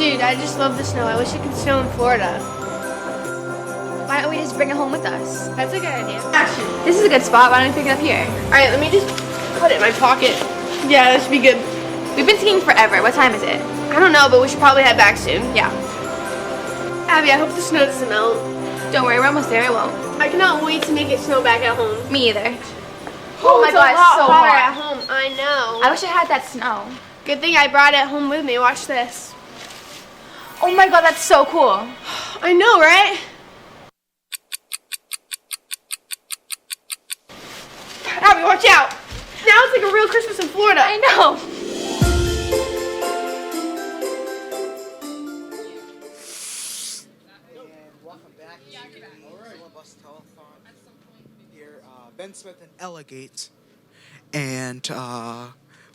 Dude, I just love the snow. I wish it could snow in Florida. Why don't we just bring it home with us? That's a good idea. Action. This is a good spot. Why don't we pick it up here? All right, let me just put it in my pocket. Yeah, that should be good. We've been skiing forever. What time is it? I don't know, but we should probably head back soon. Yeah. Abby, I hope the snow doesn't melt. Don't worry, we're almost there. It won't. I cannot wait to make it snow back at home. Me either. Oh my God, it's so hot at home. I know. I wish I had that snow. Good thing I brought it home with me. Watch this. Oh my God, that's so cool. I know, right? Abby, watch out. Now it's like a real Christmas in Florida. I know. Welcome back to the Filibus Telethon here, Ben Smith and Ella Gates. And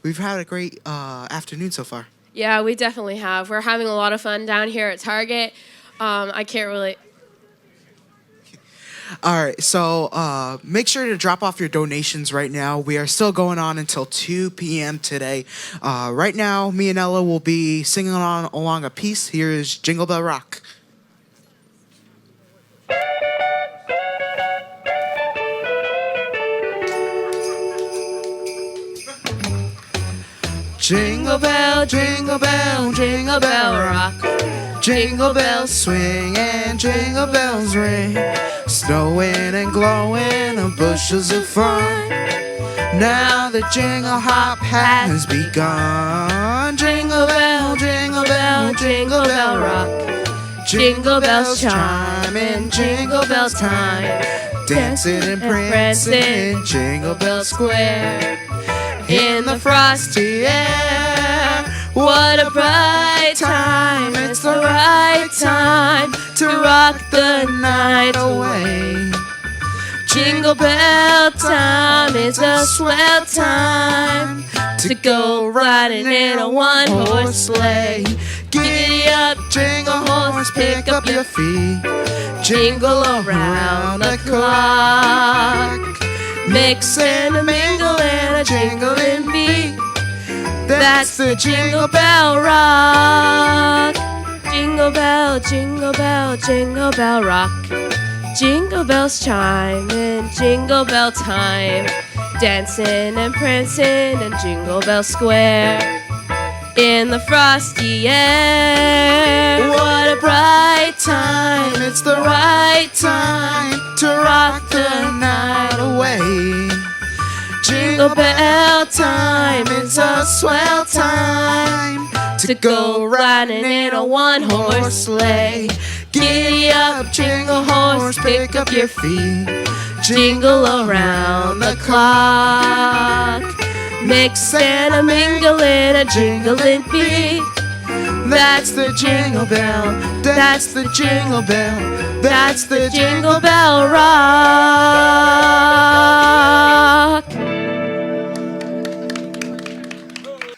we've had a great afternoon so far. Yeah, we definitely have. We're having a lot of fun down here at Target. I can't really... All right, so make sure to drop off your donations right now. We are still going on until 2 p.m. today. Right now, me and Ella will be singing along a piece. Here is Jingle Bell Rock. Jingle bell, jingle bell, jingle bell rock. Jingle bells swing and jingle bells ring. Snowing and glowing on bushels of fun. Now the jingle hop has begun. Jingle bell, jingle bell, jingle bell rock. Jingle bells chime in Jingle Bell time. Dancing and prancing in Jingle Bell Square. In the frosty air, what a bright time. It's the right time to rock the night away. Jingle bell time is a swell time to go riding in a one-horse sleigh. Giddy up, jingle horse, pick up your feet. Jingle around the clock. Mix and a mingle and a jingling beat. That's the Jingle Bell Rock. Jingle bell, jingle bell, jingle bell rock. Jingle bells chime in Jingle Bell time. Dancing and prancing in Jingle Bell Square. In the frosty air, what a bright time. It's the right time to rock the night away. Jingle bell time, it's a swell time to go riding in a one-horse sleigh. Giddy up, jingle horse, pick up your feet. Jingle around the clock. Mix and a mingle in a jingling beat. That's the jingle bell, that's the jingle bell, that's the Jingle Bell Rock.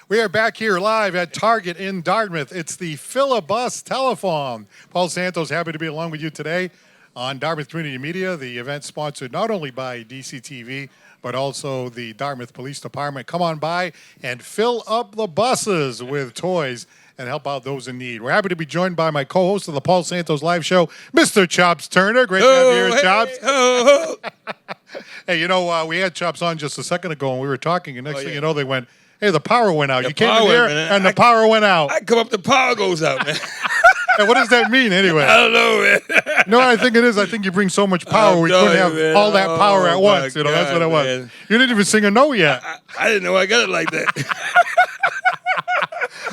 We are back here live at Target in Dartmouth. It's the Filibus Telethon. Paul Santos, happy to be along with you today on Dartmouth Community Media. The event sponsored not only by DCTV, but also the Dartmouth Police Department. Come on by and fill up the buses with toys and help out those in need. We're happy to be joined by my co-host of the Paul Santos Live Show, Mr. Chops Turner. Great to have you here, Chops. Hey, you know, we had Chops on just a second ago, and we were talking, and next thing you know, they went, hey, the power went out. You came in here, and the power went out. I come up, the power goes out, man. Hey, what does that mean, anyway? I don't know, man. You know what I think it is? I think you bring so much power, we couldn't have all that power at once. You know, that's what it was. Man. You didn't even sing a note yet. I didn't know I got it like that.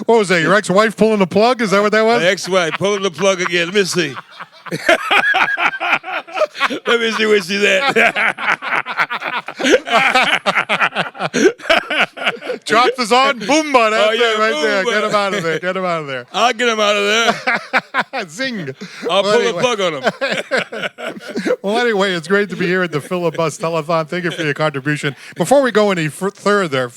What was that, your ex-wife pulling the plug? Is that what that was? My ex-wife pulling the plug again. Let me see. Let me see where she's at. Chops is on. Boomba. That's it right there. Get him out of there. Get him out of there. I'll get him out of there. Zing. I'll pull the plug on him. Well, anyway, it's great to be here at the Filibus Telethon. Thank you for your contribution. Before we go any further,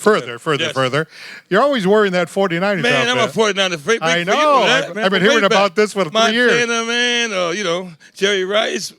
you're always wearing that 49ers Man, outfit. I'm a 49er freak. I know. I've been hearing about this for 3 years. Montana, man, or, you know, Jerry Rice.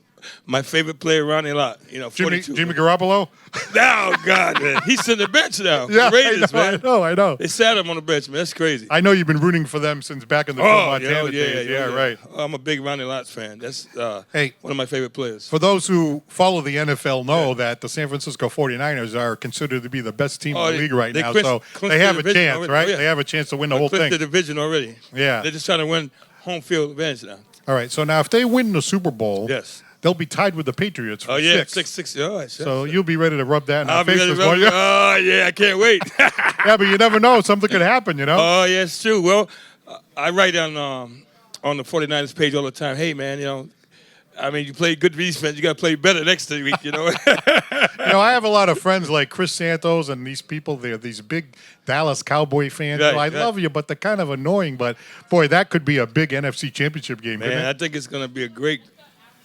my favorite player, Ronnie Lott. You know, 42. Jimmy Garoppolo? Oh, God, man. He's sitting the bench now. Yeah, The Raiders, man. I know. They sat him on the bench, man. That's crazy. I know you've been rooting for them since back in the Phil Montana days. Yeah, right. Oh, I'm a big Ronnie Lott fan. That's Hey, one of my favorite players. For those who follow the NFL know that the San Francisco 49ers are considered to be the best team in the league right now. So they have a chance, right? They have a chance to win the whole thing. The division already. Yeah. They're just trying to win home field advantage now. All right. So now if they win the Super Bowl, yes, they'll be tied with the Patriots for oh, yeah, 6. 6. All right, So you'll be ready to rub that in I'll our be ready faces, to rub won't you? Oh, yeah, I can't wait. Yeah, but you never know. Something could happen, you know? Oh, yeah, it's true. Well, I write on the 49ers page all the time, hey, man, you know, I mean, you play good defense, you got to play better next week, you know? I have a lot of friends like Chris Santos and these people. They're these big Dallas Cowboy fans. Right, I right. love you, but they're kind of annoying. But, boy, that could be a big NFC championship game, couldn't Man, it? I think it's going to be a great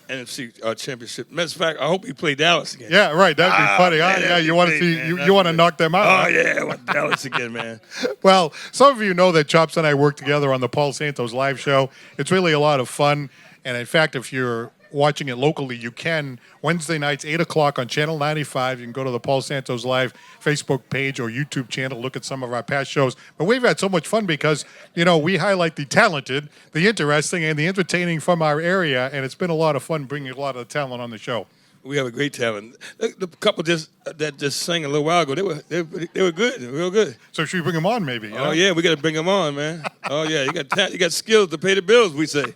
NFC championship. Matter of fact, I hope you play Dallas again. Yeah, right. That'd be funny. Man, Yeah, that'd you be want to great, see man. you want to knock them out. Oh, huh? yeah, I want Dallas again, man. Well, some of you know that Chops and I work together on the Paul Santos live show. It's really a lot of fun. And in fact, if you're watching it locally, you can. Wednesday nights, 8 o'clock on Channel 95. You can go to the Paul Santos Live Facebook page or YouTube channel, look at some of our past shows. But we've had so much fun because, we highlight the talented, the interesting, and the entertaining from our area. And it's been a lot of fun bringing a lot of the talent on the show. We have a great talent. The couple that just sang a little while ago, they were good, real good. So should we bring them on, maybe? Oh yeah, we got to bring them on, man. Oh yeah, you got skills to pay the bills. We say.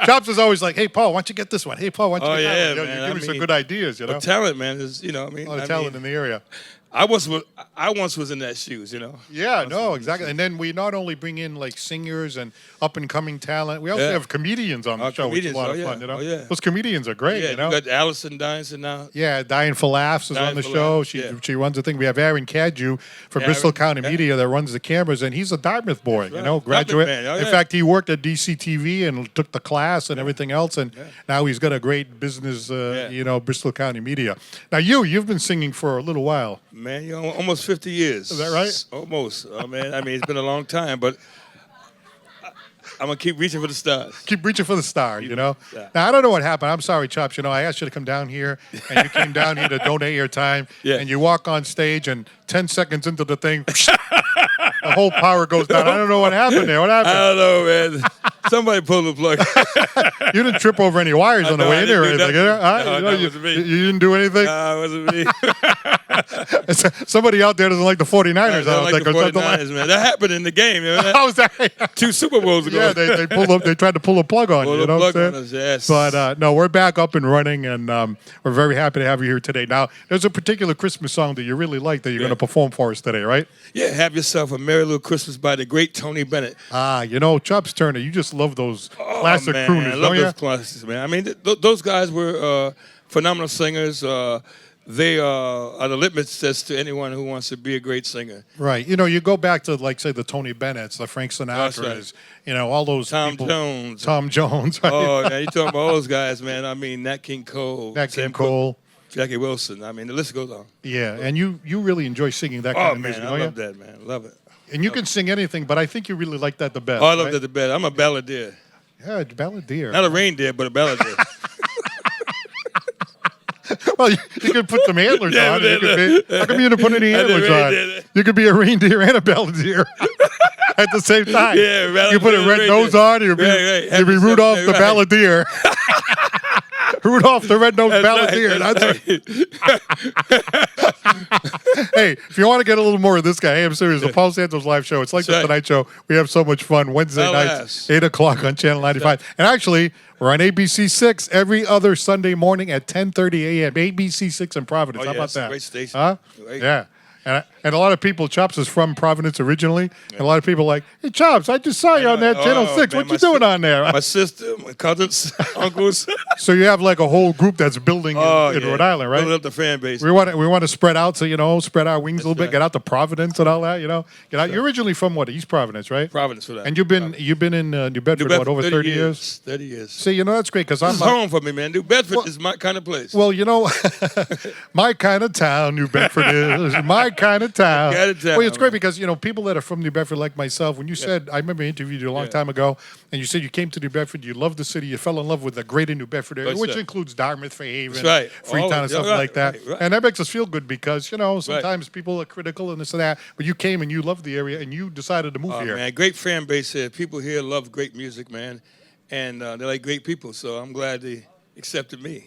Chops is always like, "Hey Paul, why don't you get this one? Hey Paul, why don't you get that one?" man. You give me some good ideas, But talent, man, is a lot of talent in the area. I once was in that shoes, Yeah, no, exactly. And then we not only bring in like singers and up and coming talent, we also have comedians on the show, which is a lot of fun. Oh, yeah. Those comedians are great. Yeah, you got Allison Dyson now. Yeah, Dying for Laughs is Dying on the for show. Laughs, She runs the thing. We have Aaron Cadju from Aaron, Bristol County yeah. Media that runs the cameras, and he's a Dartmouth boy. Right. Graduate. Dartmouth man. Oh, In yeah. fact, he worked at DCTV and took the class and everything else, and now he's got a great business. Bristol County Media. Now you've been singing for a little while. Man, almost 50 years. Is that right? Almost. Oh, man, I mean, it's been a long time, but I'm going to keep reaching for the stars. Keep reaching for the star, Yeah. Now, I don't know what happened. I'm sorry, Chops. I asked you to come down here, and you came down here to donate your time, and you walk on stage, and 10 seconds into the thing, the whole power goes down. I don't know what happened there. What happened? I don't know, man. Somebody pulled the plug. You didn't trip over any wires on the way in there or anything, that wasn't me. You didn't do anything? No, it wasn't me. Somebody out there doesn't like the 49ers. I don't like the 49ers, man. That happened in the game. How's that? 2 Super Bowls ago. Yeah, they pulled up. They tried to pull a plug on you. You know what I'm saying? Us, yes. But no, we're back up and running, and we're very happy to have you here today. Now, there's a particular Christmas song that you really like that you're going to perform for us today, right? Yeah, Have Yourself a Merry Little Christmas by the great Tony Bennett. Chops Turner, you just love those classic crooners, I love don't you? those classics, man. I mean, those guys were phenomenal singers. They are the litmus test to anyone who wants to be a great singer. Right. You go back to, like, say, the Tony Bennett's, the Frank Sinatras, all those people. Tom Jones. Right? Oh, yeah, you're talking about all those guys, man. I mean, Nat King Cole. King Cole. Jackie Wilson. I mean, the list goes on. Yeah, and you really enjoy singing that kind of music, I love that, man. Love it. And you can sing anything, but I think you really like that the best. Oh, I love that the best. I'm a balladeer. Yeah, balladeer. Not a reindeer, but a balladeer. Well, you could put some antlers on. How come you didn't put any antlers on? You could be a reindeer and a balladeer at the same time. Yeah, you put a red nose on, you'd be Rudolph the balladeer. Rudolph the red-nosed balladeer. Hey, if you want to get a little more of this guy, hey, I'm serious. The Paul Santos live show. It's like the Tonight Show. We have so much fun. Wednesday nights, 8 o'clock on Channel 95. And actually, we're on ABC 6 every other Sunday morning at 10:30 a.m. ABC 6 in Providence. How about that? Great station. Huh? Great. Yeah. And a lot of people, Chops is from Providence originally, and a lot of people are like, hey, Chops, I just saw you on that Channel 6. Man, what you doing on there? My sister, my cousins, uncles. So you have like a whole group that's building in Rhode Island, right? Building up the fan base. We want to spread out, so spread our wings a little bit, get out to Providence and all that, Get out. You're originally from what? East Providence, right? Providence for that. And you've been in New Bedford what, over 30 years? 30 years. See, that's great because I'm this is home for me, man. New Bedford is my kind of place. Well, my kind of town, New Bedford is my kind of of town. Out of town. Well, it's great because, people that are from New Bedford like myself, when you said, I remember I interviewed you a long time ago, and you said you came to New Bedford, you loved the city, you fell in love with the greater New Bedford area, That's which right. includes Dartmouth, Fairhaven, That's right. Freetown, and Yeah, stuff right, like that. right, right. And that makes us feel good because, sometimes people are critical and this and that, but you came and you loved the area and you decided to move Oh, here. man, great fan base here. People here love great music, man, and they're like great people. So I'm glad they accepted me.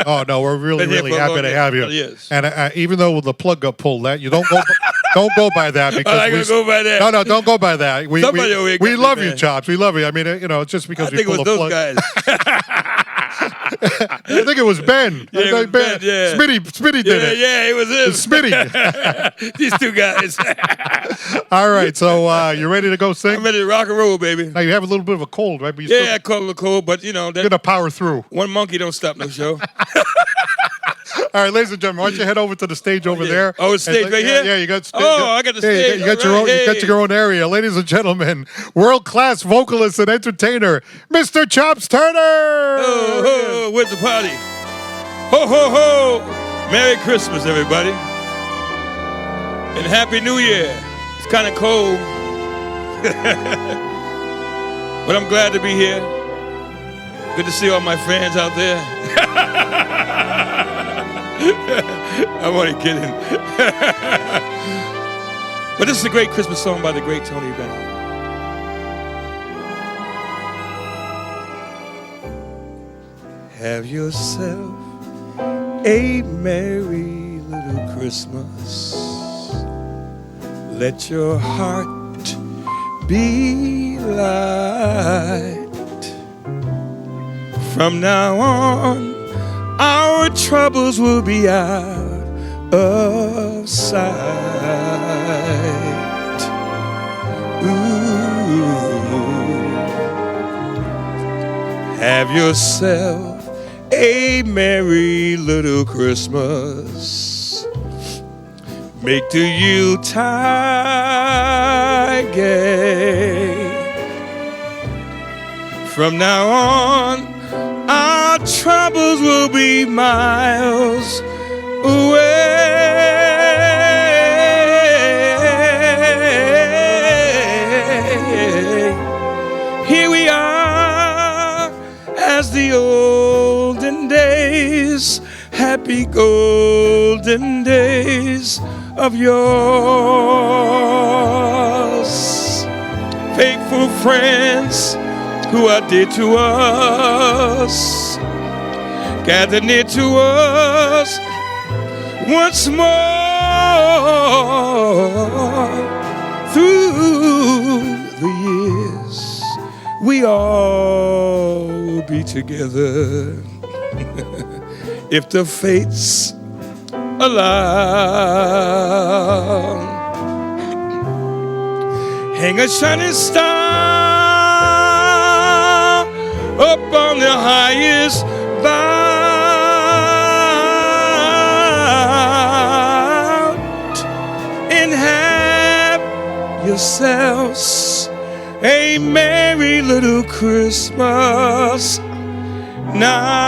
Oh no, we're really, Been here really for a happy long to time. have you. Yes. And even though the plug got pulled, that you don't go, don't go by that because I gotta go by that. No, don't go by that. Somebody over here we got me, love you, man. Chops. We love you. I mean, it's just because I we think it pulled was the those plug. guys. I think it was Ben. Yeah, it was Ben, yeah. Smitty did it. Yeah, it was him. It's Smitty. These two guys. All right, so you ready to go sing? I'm ready to rock and roll, baby. Now you have a little bit of a cold, right? But I call it a cold, but you're gonna power through. One monkey don't stop no show. All right, ladies and gentlemen, why don't you head over to the stage over there? Oh, it's stage right here? Yeah, you got. I got the stage. You got your own. You got your own area, ladies and gentlemen. World-class vocalist and entertainer, Mr. Chops Turner. Oh, where's the party? Ho, ho, ho. Merry Christmas, everybody. And Happy New Year. It's kind of cold. But I'm glad to be here. Good to see all my fans out there. I'm only kidding. But this is a great Christmas song by the great Tony Bennett. Have yourself a merry little Christmas. Let your heart be light. From now on, our troubles will be out of sight. Ooh. Have yourself a merry little Christmas. Make the Yuletide gay. From now on, our troubles will be miles away. Here we are as the olden days, happy golden days of yours. Faithful friends who are dear to us, gather near to us once more. Through the years, we all will be together if the fates allow. Hang a shining star up on the highest bough and have yourselves a merry little Christmas now.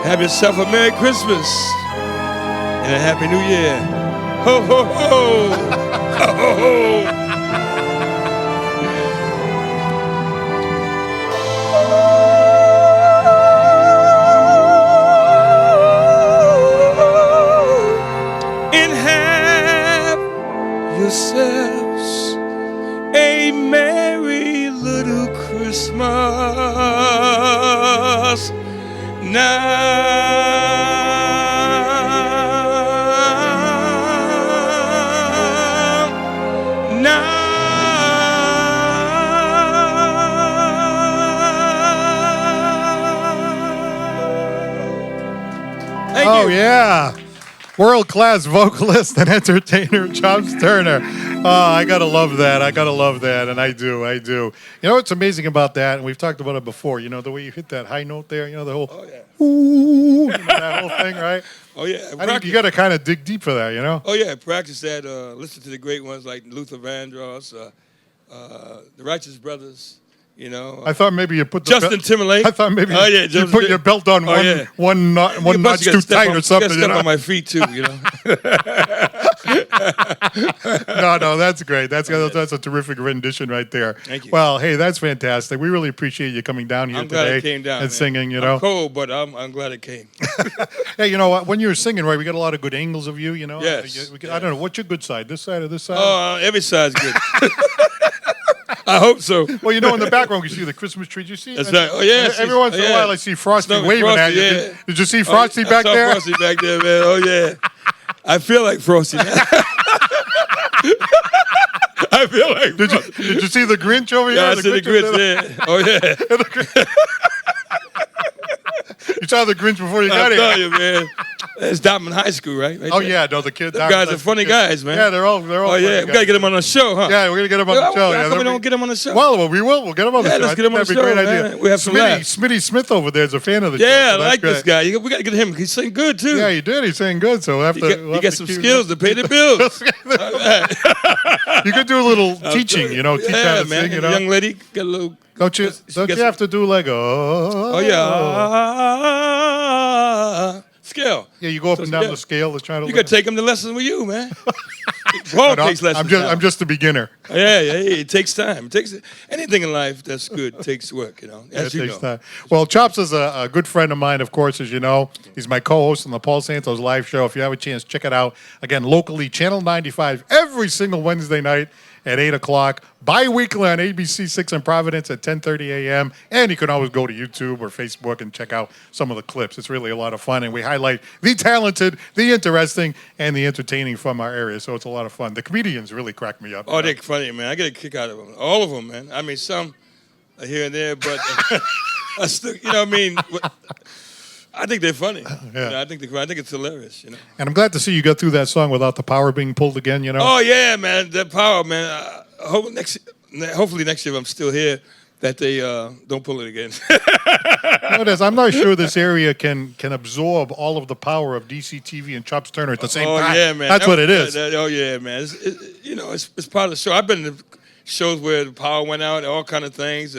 Have yourself a Merry Christmas and a Happy New Year. Ho, ho, ho. Ho, ho, ho. And have yourselves a merry little Christmas Oh, yeah. World-class vocalist and entertainer, Chops Turner. Oh, I got to love that. I got to love that. And I do. You know what's amazing about that? And we've talked about it before. You know, the way you hit that high note there, the whole, ooh, that whole thing, right? Oh, yeah. I think you got to kind of dig deep for that, Oh, yeah. Practice that. Listen to the great ones like Luther Vandross, the Righteous Brothers, You know, I thought maybe you put the Justin Timberlake. I thought maybe you Justin put your belt on one notch too tight or something. You got step on my feet too. You know. No, that's great. That's a terrific rendition right there. Thank you. Well, hey, that's fantastic. We really appreciate you coming down here I'm today glad it came down, and man. singing. You know, I'm cold, but I'm glad it came. Hey, you know what? When you were singing, right, we got a lot of good angles of you. You know, Yes. I don't know what's your good side, this side or this side. Oh, every side's good. I hope so. Well, you know, in the background you see the Christmas tree. Did you see? That's right. Oh yeah. Every once in a while, I see Frosty waving Frosty, at you. yeah. Did you see Frosty back I saw there? Frosty back there, man. Oh yeah. I feel like Frosty. I feel like. Did you see the Grinch over here? Yeah, I see the Grinch. Yeah. Oh yeah. You saw the Grinch before you got I'm here. telling you, man. It's Dartmouth High School, right? Oh yeah, no, the kids. Those guys are funny guys, man. Yeah, they're all. Oh yeah, we gotta get them on the show, huh? Yeah, we're gonna get them on the show. How Yeah, come we don't get them on the show? Well, we will. We'll get them on the show. Let's I get them on think the that'd be a show, great man. idea. We have some laughs. Smitty Smith over there is a fan of the show. Yeah, so I that's like this great. guy. We gotta get him. He sing good too. Yeah, he did. He sang good. So we'll have to. You got some skills to pay the bills. You could do a little teaching. You know, teach how Yeah, to man. sing. You know, Young lady, got a little. Don't you have to do like Oh yeah. Scale. Yeah, you go up and down the scale to try to. You got to take him to lessons with you, man. Paul takes lessons. I'm just a beginner. Yeah, it takes time. It takes anything in life that's good takes work, you know. As Yeah, it you takes know. time. Well, Chops is a good friend of mine, of course, as you know. He's my co-host on the Paul Santos live show. If you have a chance, check it out. Again, locally, Channel 95, every single Wednesday night at 8 o'clock, bi-weekly on ABC 6 in Providence at 10:30 a.m. And you can always go to YouTube or Facebook and check out some of the clips. It's really a lot of fun, and we highlight the talented, the interesting, and the entertaining from our area, so it's a lot of fun. The comedians really crack me up. Oh, they're funny, man. I get a kick out of them. All of them, man. I mean, some are here and there, but I still, you know what I mean? I think they're funny. Yeah. You know, I think it's hilarious, you know. And I'm glad to see you got through that song without the power being pulled again, you know? Oh, yeah, man. That power, man. Hopefully next year I'm still here, that they don't pull it again. I'm not sure this area can absorb all of the power of DCTV and Chops Turner at the same time. Yeah, man. That's what it is. Oh, yeah, man. It's part of the show. I've been to shows where the power went out, all kind of things.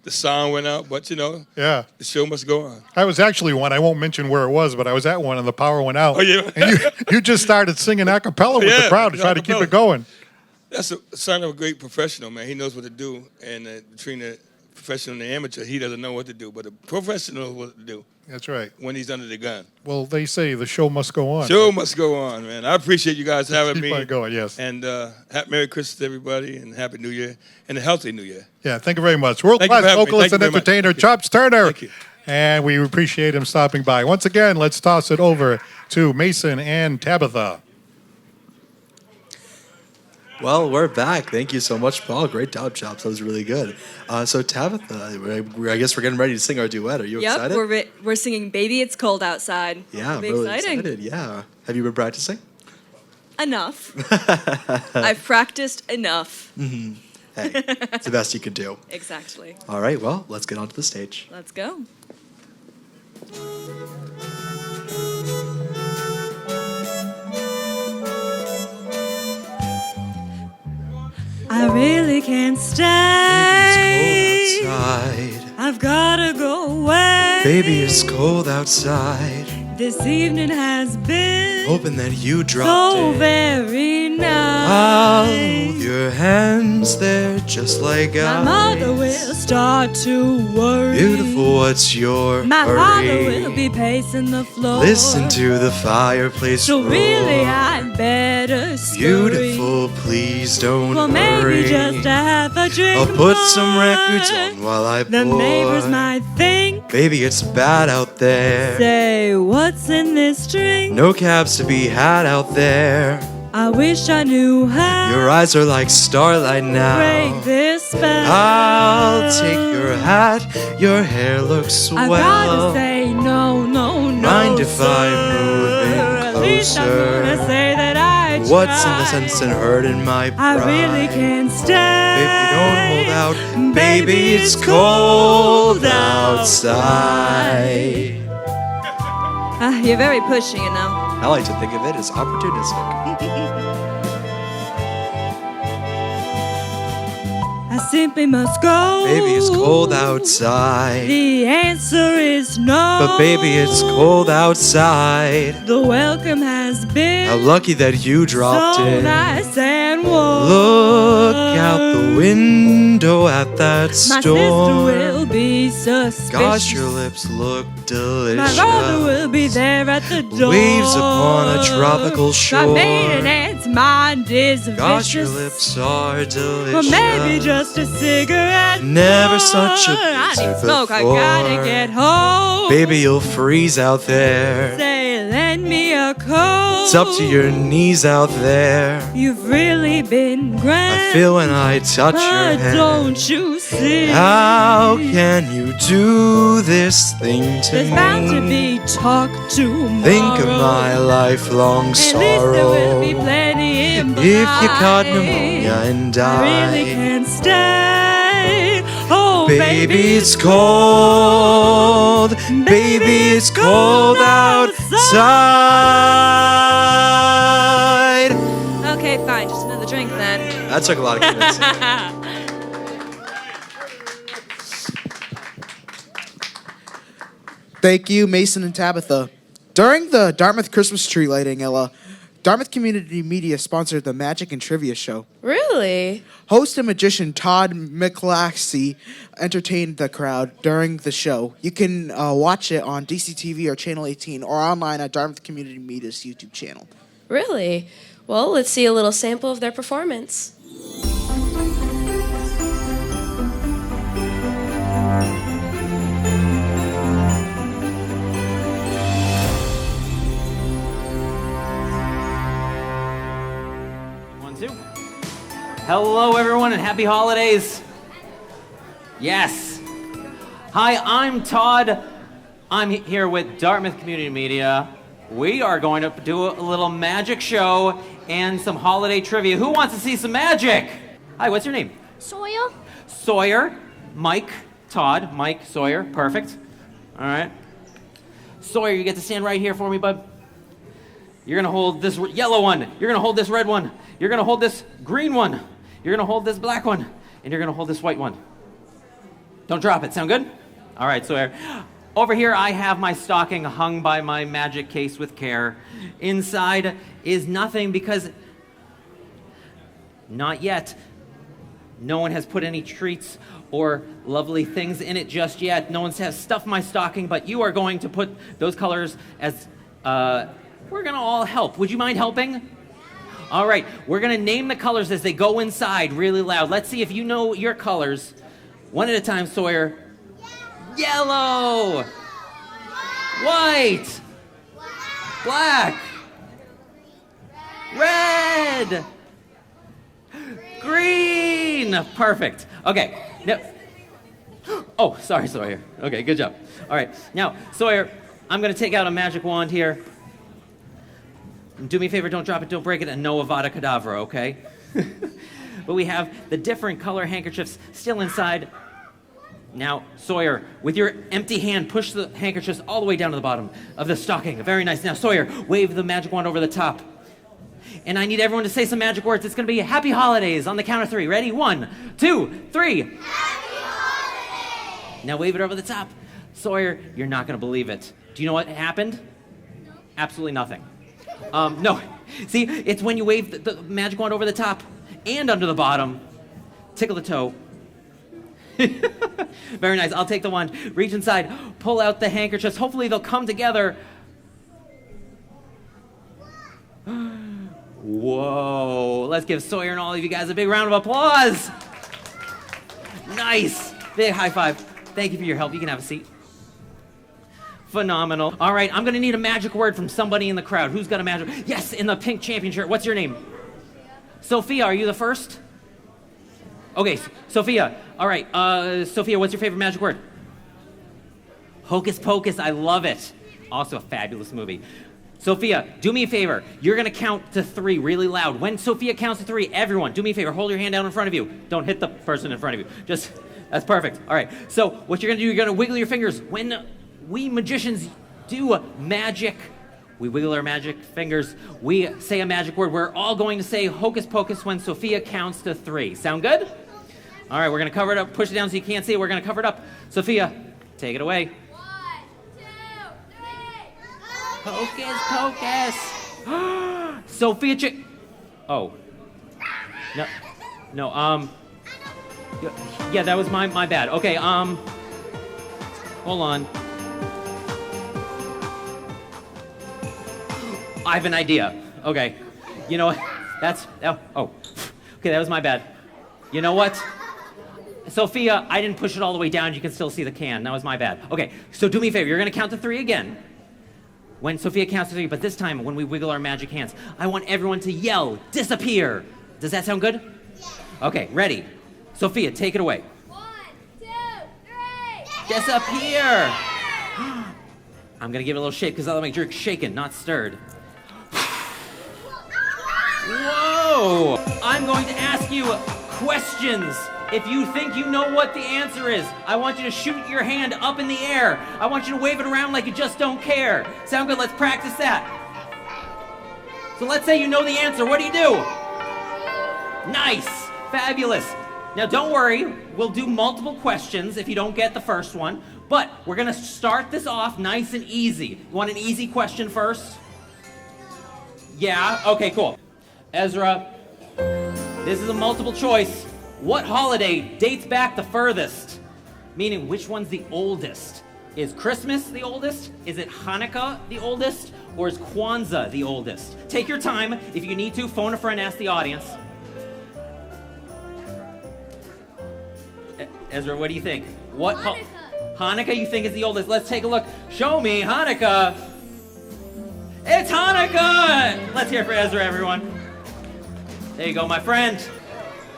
The sound went out, but, you know, Yeah. the show must go on. I was actually one, I won't mention where it was, but I was at one and the power went out. Oh, yeah? And you just started singing a cappella with the crowd to try to keep it going. That's a sign of a great professional, man. He knows what to do, and between the professional and the amateur, he doesn't know what to do, but the professional knows what to do. That's right. When he's under the gun. Well, they say the show must go on. Show must go on, man. I appreciate you guys having Keep me. on going, yes. And Merry Christmas to everybody, and Happy New Year, and a healthy New Year. Yeah, thank you very much. Thank you for World-class having me. vocalist Thank and you very much. entertainer, Thank you. Chops Turner. Thank you. And we appreciate him stopping by. Once again, let's toss it over to Mason and Tabitha. Well, we're back. Thank you so much, Paul. Great job, Chops. That was really good. So, Tabitha, I guess we're getting ready to sing our duet. Are you excited? We're singing "Baby It's Cold Outside." Yeah, I'm It'll be really exciting. excited. Yeah. Have you been practicing? Enough. I've practiced enough. Mm-hmm. Hey, it's the best you can do. Exactly. All right, well, let's get onto the stage. Let's go. I really can't stay. It's cold outside. I've gotta go away. Baby, it's cold outside. This evening has been Hoping that you dropped so in. very I'll nice. hold your hands there just like My mother will start to worry. Beautiful, what's your My father hurry? will be pacing the floor. Listen to the fireplace So roar. really I'd better scurry. Beautiful, please don't Well, hurry. maybe just have a drink I'll put some more. records on while I The pour. neighbors might think, Baby, it's bad out there. say, what's in this drink? No cabs to be had out there. I wish I knew how Your eyes are like starlight to now. break this spell. I'll take your hat. Your hair looks swell. I've gotta say no, no, no. Mind if sir. I move in At least I'm closer? gonna say that I tried. What's in the sense in hurting my I pride? really can't stay. Baby, don't hold out. Baby, it's cold outside. You're very pushy, you know. I like to think of it as opportunistic. I simply must go. Baby, it's cold outside. The answer is no. But baby, it's cold outside. The welcome has been How lucky that you dropped so in. nice and warm. Look out the window at that My storm. sister will be suspicious. Gosh, your lips look delicious. My brother will be there at the door. Waves upon a tropical My shore. maiden aunt's mind is Gosh, your vicious. lips are delicious. Or maybe just a cigarette. Never such a I busy need smoke, I before. gotta get home. Baby, you'll freeze out there. Say, lend me a coat. It's up to your knees out there. You've really been grand. I feel when I touch your But hand. don't you see? How can you do this thing to There's me? bound to be talk tomorrow. Think of my lifelong At least there will sorrow. be plenty in If you caught mind. pneumonia and I really died. can't stay. Oh, Baby, it's cold. Baby, it's cold outside. Okay, fine. Just another drink then. That took a lot of convincing. Thank you, Mason and Tabitha. During the Dartmouth Christmas tree lighting, Ella, Dartmouth Community Media sponsored the Magic and Trivia Show. Really? Host and magician Todd McClaxey entertained the crowd during the show. You can watch it on DCTV or Channel 18 or online at Dartmouth Community Media's YouTube channel. Really? Well, let's see a little sample of their performance. Hello, everyone, and happy holidays. Yes. Hi, I'm Todd. I'm here with Dartmouth Community Media. We are going to do a little magic show and some holiday trivia. Who wants to see some magic? Hi, what's your name? Sawyer? Sawyer, Mike, Todd, Mike, Sawyer, perfect. All right. Sawyer, you get to stand right here for me, bud. You're gonna hold this yellow one. You're gonna hold this red one. You're gonna hold this green one. You're gonna hold this black one. And you're gonna hold this white one. Don't drop it, sound good? All right, Sawyer. Over here, I have my stocking hung by my magic case with care. Inside is nothing because, not yet, no one has put any treats or lovely things in it just yet. No one has stuffed my stocking, but you are going to put those colors as, we're gonna all help. Would you mind helping? All right, we're gonna name the colors as they go inside really loud. Let's see if you know your colors. One at a time, Sawyer. Yellow, white, black, red, green. Perfect. Okay. Now, oh, sorry, Sawyer. Okay, good job. All right. Now, Sawyer, I'm going to take out a magic wand here. Do me a favor, don't drop it, don't break it, and no Avada Kedavra, okay? But we have the different color handkerchiefs still inside. Now, Sawyer, with your empty hand, push the handkerchiefs all the way down to the bottom of the stocking. Very nice. Now, Sawyer, wave the magic wand over the top. And I need everyone to say some magic words. It's going to be Happy Holidays on the count of 3. Ready? 1, 2, 3. Happy Holidays! Now wave it over the top. Sawyer, you're not going to believe it. Do you know what happened? No. Absolutely nothing. No. See, it's when you wave the magic wand over the top and under the bottom. Tickle the toe. Very nice. I'll take the wand. Reach inside. Pull out the handkerchiefs. Hopefully they'll come together. Whoa. Let's give Sawyer and all of you guys a big round of applause. Nice. Big high five. Thank you for your help. You can have a seat. Phenomenal. All right, I'm going to need a magic word from somebody in the crowd. Who's got a magic? Yes, in the pink champion shirt. What's your name? Sophia, are you the first? Okay, Sophia. All right, Sophia, what's your favorite magic word? Hocus Pocus. I love it. Also a fabulous movie. Sophia, do me a favor. You're going to count to 3 really loud. When Sophia counts to 3, everyone, do me a favor. Hold your hand down in front of you. Don't hit the person in front of you. Just, that's perfect. All right, so what you're going to do, you're going to wiggle your fingers. When we magicians do magic, we wiggle our magic fingers, we say a magic word. We're all going to say Hocus Pocus when Sophia counts to 3. Sound good? All right, we're going to cover it up. Push it down so you can't see it. We're going to cover it up. Sophia, take it away. 1, 2, 3. Hocus pocus. Sophia, oh. No, yeah, that was my bad. Okay, hold on. I have an idea. Okay, you know what? Okay, that was my bad. You know what? Sophia, I didn't push it all the way down. You can still see the can. That was my bad. Okay, so do me a favor. You're going to count to 3 again. When Sophia counts to 3, but this time when we wiggle our magic hands, I want everyone to yell, disappear. Does that sound good? Yeah. Okay, ready. Sophia, take it away. 1, 2, 3. Disappear. I'm going to give it a little shake because that'll make sure it's shaken, not stirred. Whoa! I'm going to ask you questions. If you think you know what the answer is, I want you to shoot your hand up in the air. I want you to wave it around like you just don't care. Sound good? Let's practice that. So let's say you know the answer. What do you do? Nice. Fabulous. Now don't worry. We'll do multiple questions if you don't get the first one. But we're going to start this off nice and easy. You want an easy question first? Yeah? Okay, cool. Ezra, this is a multiple choice. What holiday dates back the furthest? Meaning, which one's the oldest? Is Christmas the oldest? Is it Hanukkah the oldest? Or is Kwanzaa the oldest? Take your time. If you need to, phone a friend, ask the audience. Ezra, what do you think? What Hanukkah you think is the oldest? Let's take a look. Show me Hanukkah. It's Hanukkah! Let's hear it for Ezra, everyone. There you go, my friend.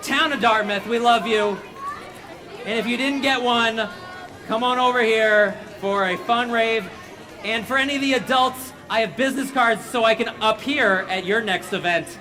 Town of Dartmouth, we love you. And if you didn't get one, come on over here for a fun rave. And for any of the adults, I have business cards so I can appear at your next event.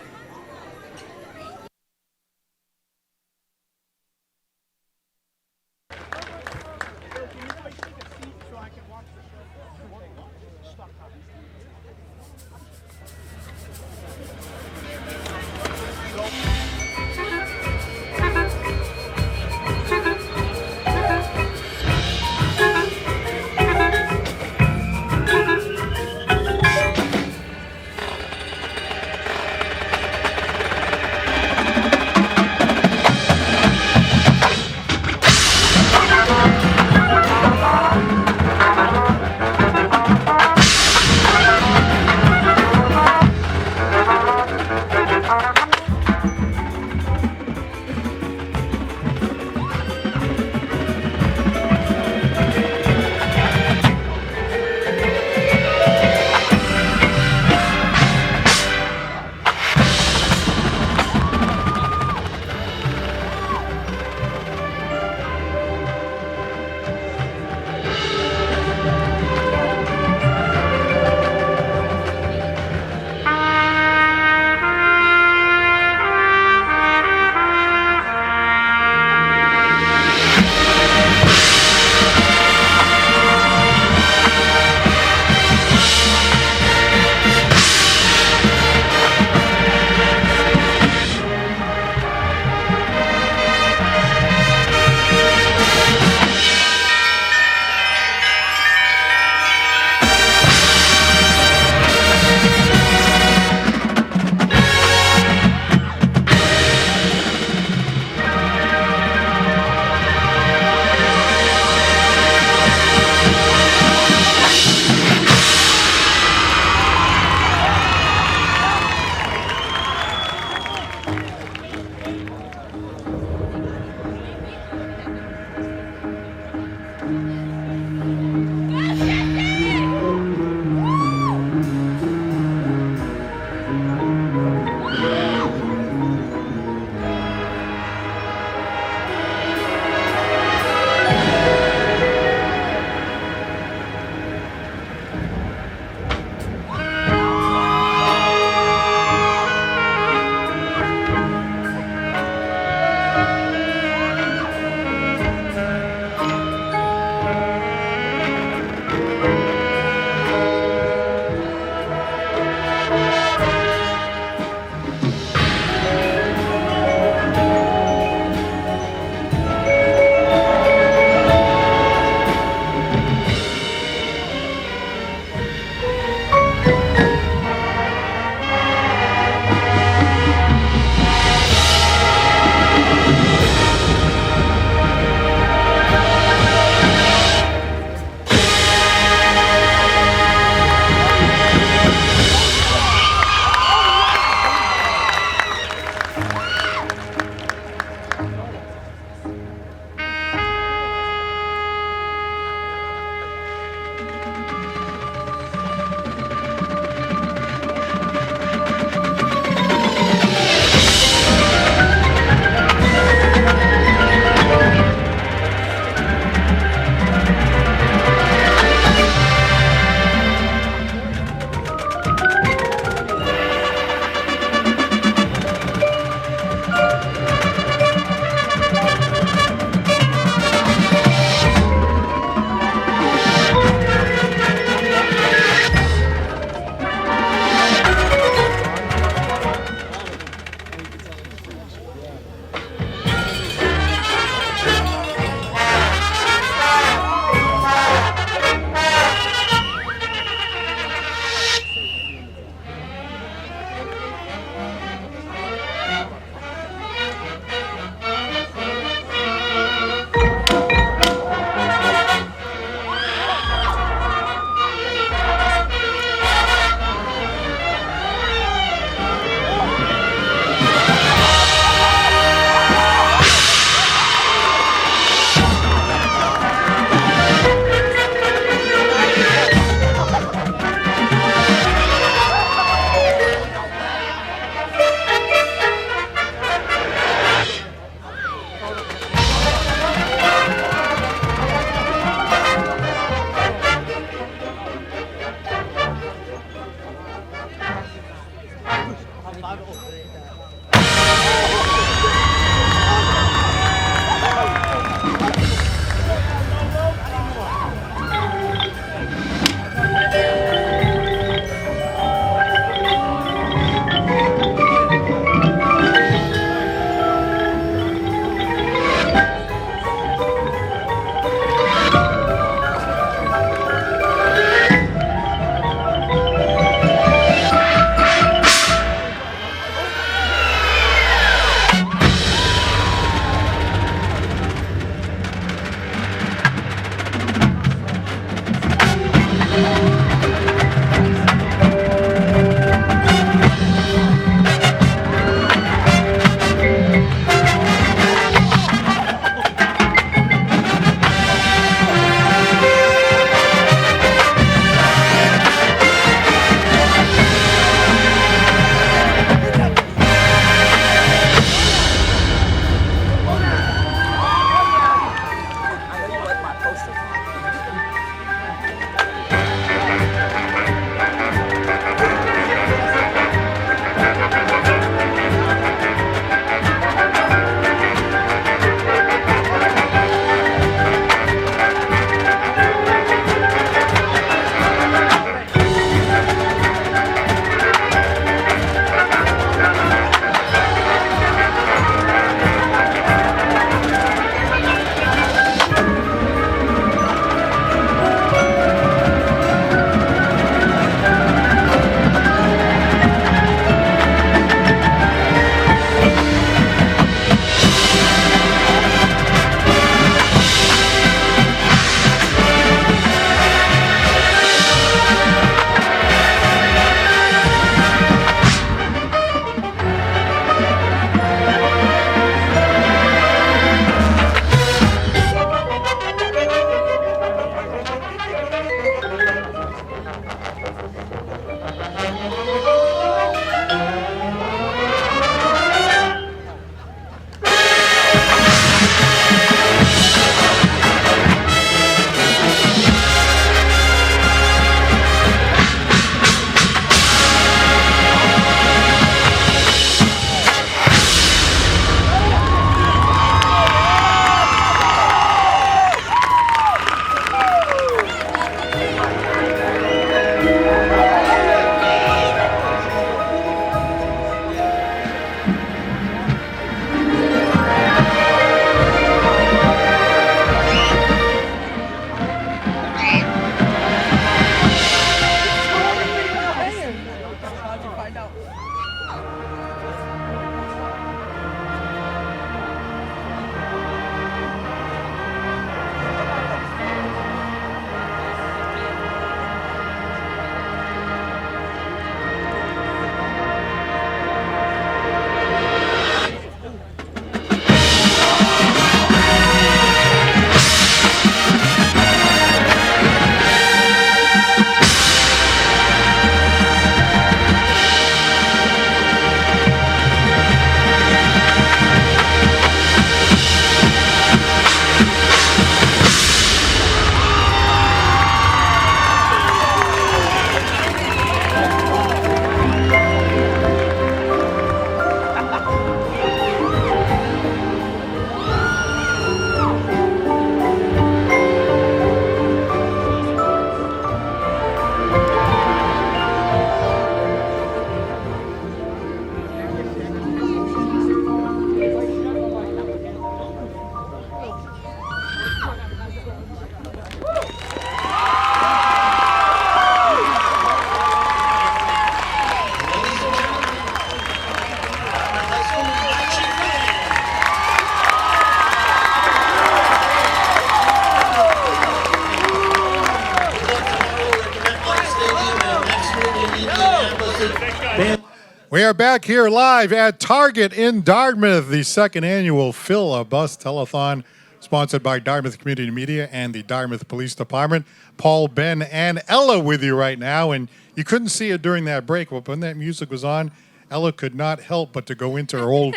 We are back here live at Target in Dartmouth, the second annual Fill a Bus Telethon, sponsored by Dartmouth Community Media and the Dartmouth Police Department. Paul, Ben, and Ella with you right now, and you couldn't see it during that break, but when that music was on, Ella could not help but to go into her old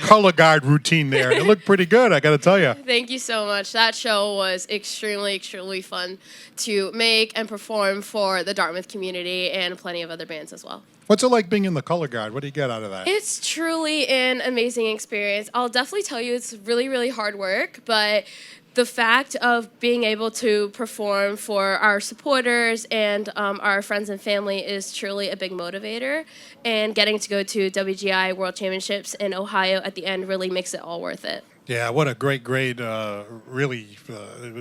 color guard routine there. It looked pretty good, I got to tell you. Thank you so much. That show was extremely fun to make and perform for the Dartmouth community and plenty of other bands as well. What's it like being in the color guard? What do you get out of that? It's truly an amazing experience. I'll definitely tell you it's really hard work, but the fact of being able to perform for our supporters and our friends and family is truly a big motivator. And getting to go to WGI World Championships in Ohio at the end really makes it all worth it. Yeah, what a great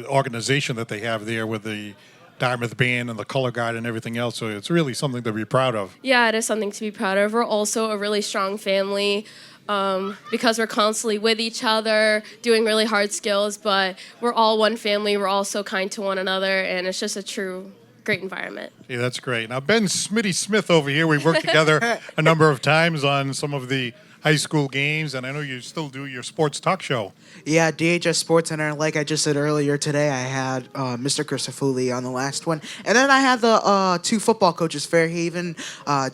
organization that they have there with the Dartmouth Band and the color guard and everything else. So it's really something to be proud of. Yeah, it is something to be proud of. We're also a really strong family because we're constantly with each other, doing really hard skills, but we're all one family. We're all so kind to one another, and it's just a true great environment. Yeah, that's great. Now, Ben Smitty Smith over here, we've worked together a number of times on some of the high school games, and I know you still do your sports talk show. Yeah, DHS Sports Center. Like I just said earlier today, I had Mr. Christopherly on the last one. And then I had the two football coaches, Fairhaven,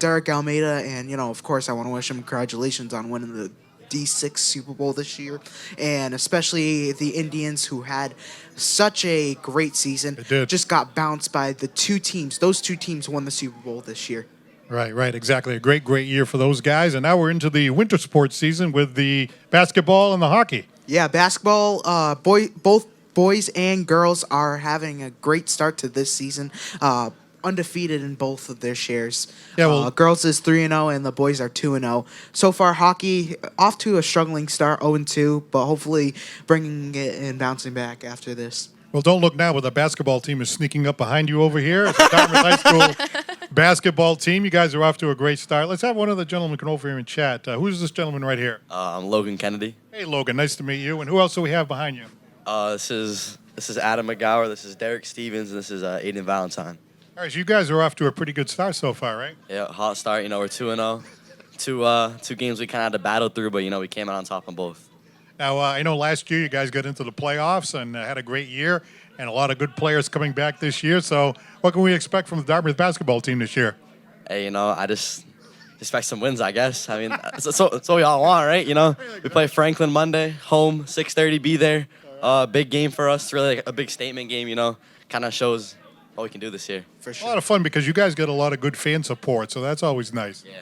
Derek Almeida, and, of course, I want to wish him congratulations on winning the D6 Super Bowl this year, and especially the Indians, who had such a great season. They did. Just got bounced by the two teams. Those two teams won the Super Bowl this year. Right, exactly. A great year for those guys. And now we're into the winter sports season with the basketball and the hockey. Yeah, basketball, both boys and girls are having a great start to this season. Undefeated in both of their shares. Yeah, well, girls is 3-0 and the boys are 2-0. So far, hockey off to a struggling start, 0-2, but hopefully bringing it and bouncing back after this. Well, don't look now, but the basketball team is sneaking up behind you over here. It's the Dartmouth High School basketball team. You guys are off to a great start. Let's have one of the gentlemen come over here and chat. Who's this gentleman right here? I'm Logan Kennedy. Hey, Logan. Nice to meet you. And who else do we have behind you? This is Adam McGower. This is Derek Stevens. And this is Aiden Valentine. All right, so you guys are off to a pretty good start so far, right? Yeah, hot start. We're 2-0. Two games we kind of had to battle through, but we came out on top on both. Now, I know last year you guys got into the playoffs and had a great year, and a lot of good players coming back this year. So what can we expect from the Dartmouth basketball team this year? Hey, I just expect some wins, I guess. I mean, that's what we all want, right? We play Franklin Monday, home, 6:30, be there. Big game for us, really a big statement game, kind of shows what we can do this year. For sure. A lot of fun because you guys get a lot of good fan support, so that's always nice. Yeah.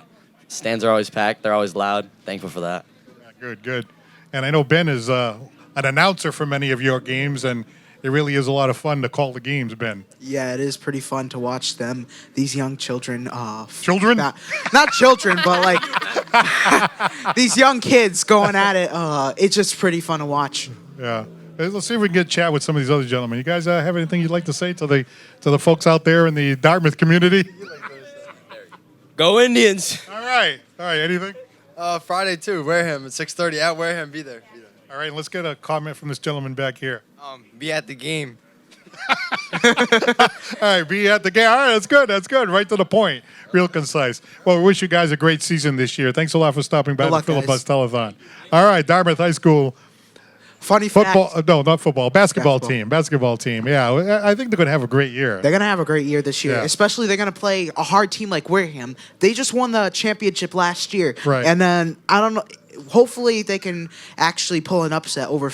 Stands are always packed. They're always loud. Thankful for that. Yeah, good. And I know Ben is an announcer for many of your games, and it really is a lot of fun to call the games, Ben. Yeah, it is pretty fun to watch them, these young children. Children? Not children, but like these young kids going at it. It's just pretty fun to watch. Yeah. Let's see if we can get a chat with some of these other gentlemen. You guys have anything you'd like to say to the folks out there in the Dartmouth community? Go Indians! All right. Anything? Friday too. Wareham at 6:30 at Wareham. Be there. All right. Let's get a comment from this gentleman back here. Be at the game. All right. Be at the game. All right. That's good. Right to the point. Real concise. Well, we wish you guys a great season this year. Thanks a lot for stopping by the Fill a Bus Telethon. All right. Dartmouth High School. Funny football, fact. No, not football. Basketball team. Yeah, I think they're going to have a great year. They're going to have a great year this year. Yeah. Especially they're going to play a hard team like Wareham. They just won the championship last year. Right. And then, I don't know, hopefully they can actually pull an upset over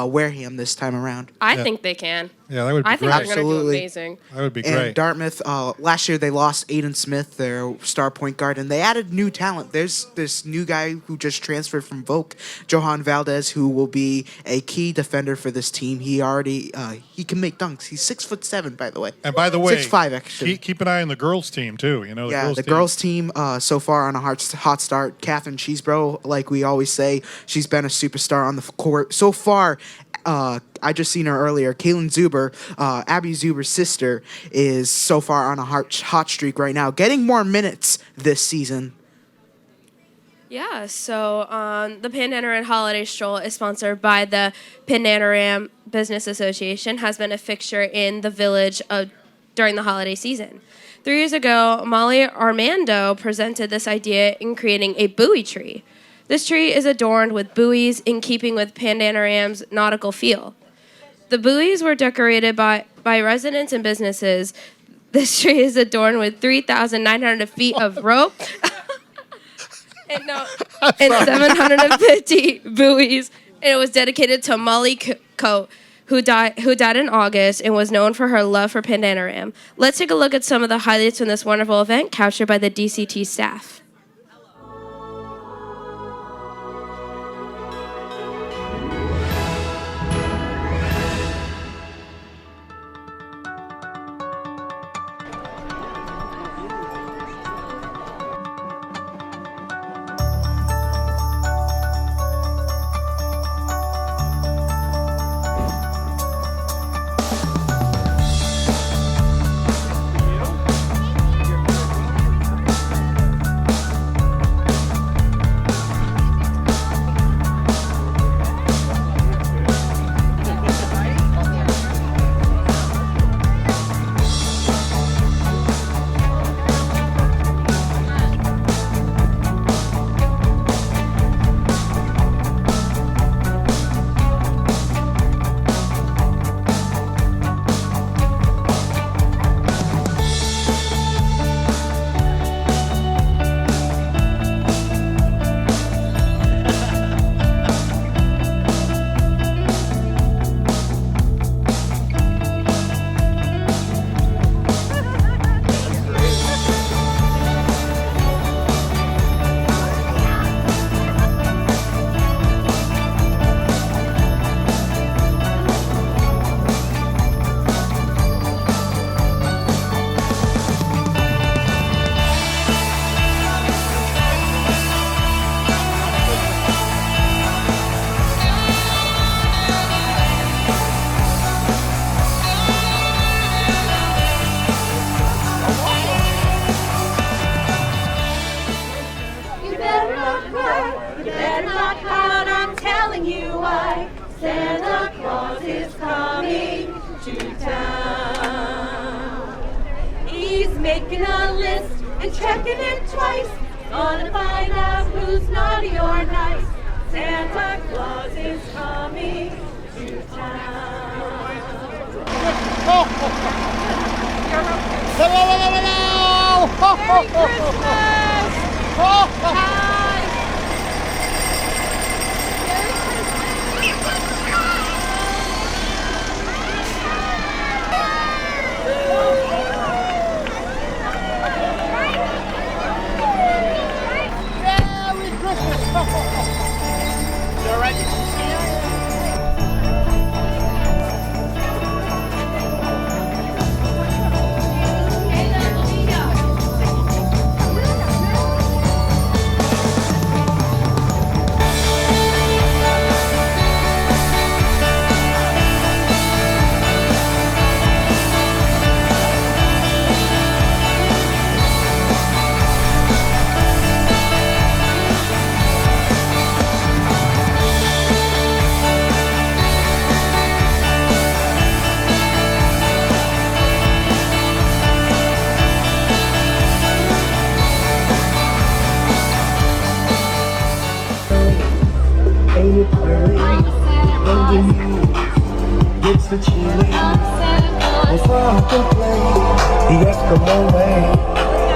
Wareham this time around. I think they can. Yeah, that would be I think great. they're going to do amazing. That would be And great. Dartmouth, last year they lost Aiden Smith, their star point guard, and they added new talent. There's this new guy who just transferred from Vogue, Johan Valdez, who will be a key defender for this team. He can make dunks. He's 6'7", by the way. And by the way, 6'5", actually. Keep an eye on the girls' team too. The girls' team so far on a hot start. Catherine Cheesebro, like we always say, she's been a superstar on the court so far. I just seen her earlier. Kaylin Zuber, Abby Zuber's sister, is so far on a hot streak right now, getting more minutes this season. Yeah, so the Pandanaram Holiday Stroll is sponsored by the Pandanaram Business Association, has been a fixture in the village of during the holiday season. 3 years ago, Molly Armando presented this idea in creating a buoy tree. This tree is adorned with buoys in keeping with Pandanoram's nautical feel. The buoys were decorated by residents and businesses. This tree is adorned with 3,900 feet of rope and 750 buoys. And it was dedicated to Molly Coate, who died in August and was known for her love for Pandanoram. Let's take a look at some of the highlights from this wonderful event captured by the DCT staff. Santa Claus is coming to town. He's making a list and checking it twice, gonna find out who's naughty or nice. Santa Claus is coming to town. Hello! Merry Christmas! Hi! Merry Christmas! You all right? Gets the chili. It's hard to play the Eskimo way.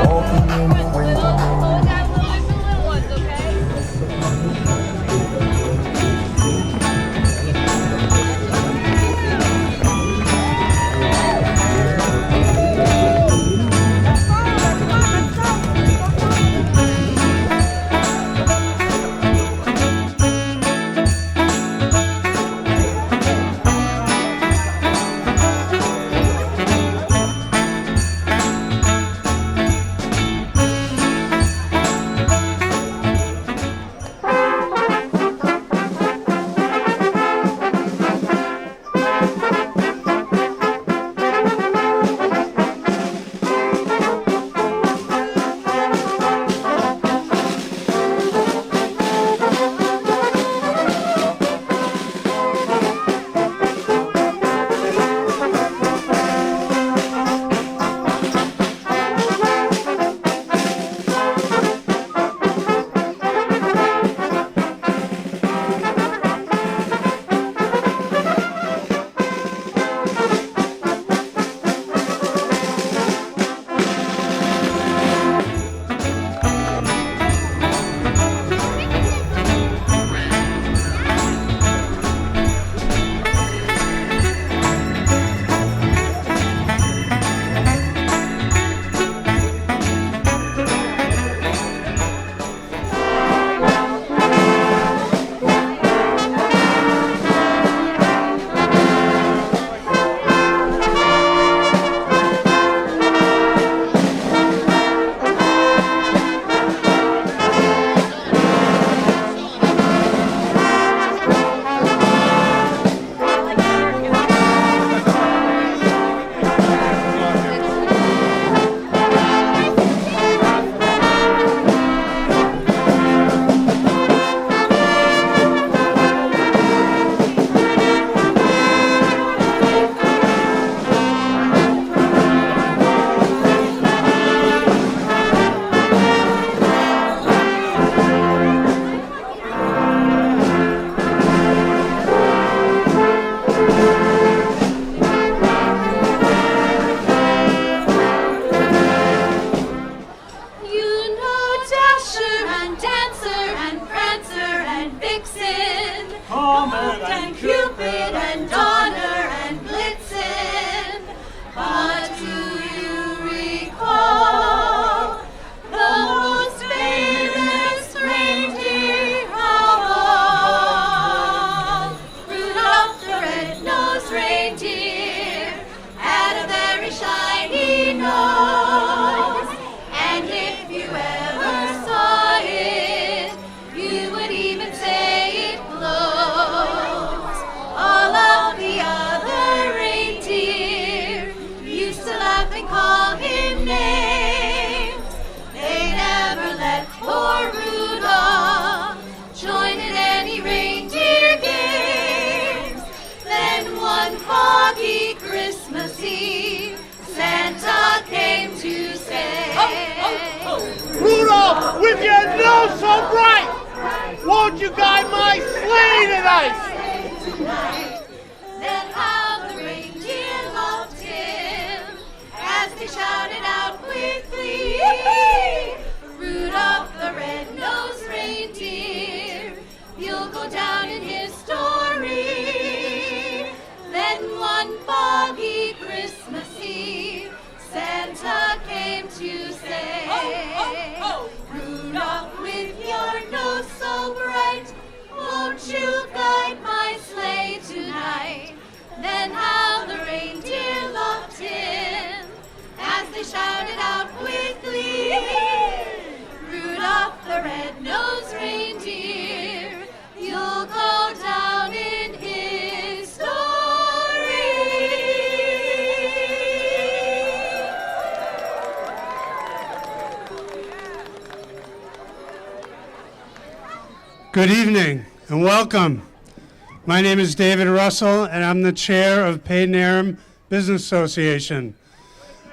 Walking in the winter. call him names. They never let poor Rudolph join in any reindeer games. Then one foggy Christmas Eve, Santa came to say, Rudolph, with your nose so bright, won't you guide my sleigh tonight? Then how the reindeer loved him as they shouted out quickly, Rudolph the red-nosed reindeer, you'll go down in history. Then one foggy Christmas Eve, Santa came to say, Rudolph, with your nose so bright, won't you guide my sleigh tonight? Then how the reindeer loved him as they shouted out quickly, Rudolph the red-nosed reindeer, you'll go down in history. Good evening and welcome. My name is David Russell and I'm the chair of Payne Aram Business Association.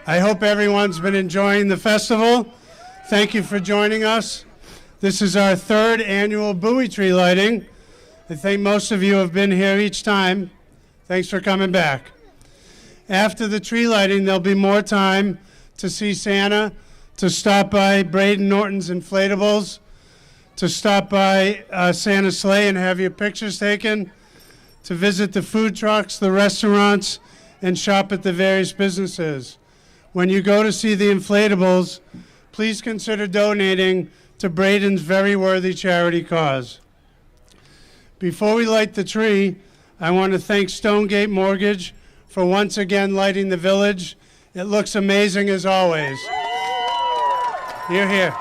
I hope everyone's been enjoying the festival. Thank you for joining us. This is our third annual buoy tree lighting. I think most of you have been here each time. Thanks for coming back. After the tree lighting, there'll be more time to see Santa, to stop by Braden Norton's Inflatables, to stop by Santa's Sleigh and have your pictures taken, to visit the food trucks, the restaurants, and shop at the various businesses. When you go to see the inflatables, please consider donating to Braden's very worthy charity cause. Before we light the tree, I want to thank Stonegate Mortgage for once again lighting the village. It looks amazing as always. You're here.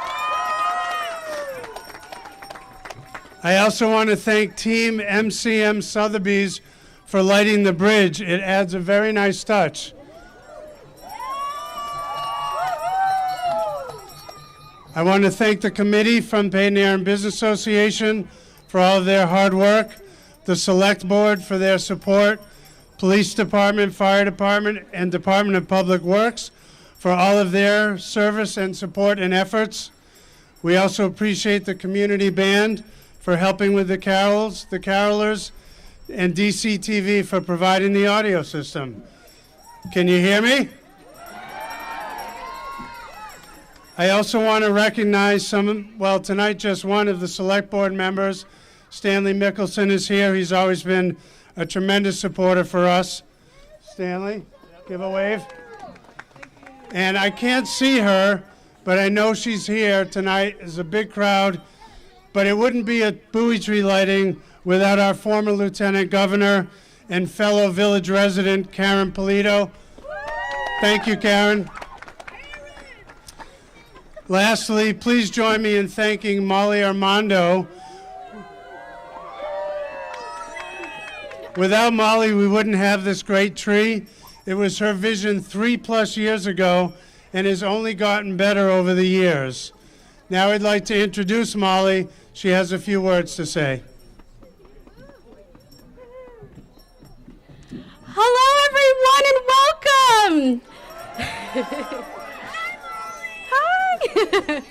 I also want to thank Team MCM Sotheby's for lighting the bridge. It adds a very nice touch. I want to thank the committee from Payne Aram Business Association for all of their hard work, the Select Board for their support, Police Department, Fire Department, and Department of Public Works for all of their service and support and efforts. We also appreciate the community band for helping with the carols, the carolers, and DHSTV for providing the audio system. Can you hear me? I also want to recognize tonight just one of the Select Board members. Stanley Mickelson is here. He's always been a tremendous supporter for us. Stanley, give a wave. And I can't see her, but I know she's here tonight. There's a big crowd. But it wouldn't be a buoy tree lighting without our former Lieutenant Governor and fellow village resident, Karen Polito. Thank you, Karen. Lastly, please join me in thanking Molly Armando. Without Molly, we wouldn't have this great tree. It was her vision 3+ years ago and has only gotten better over the years. Now I'd like to introduce Molly. She has a few words to say. Hello, everyone, and welcome. Hi.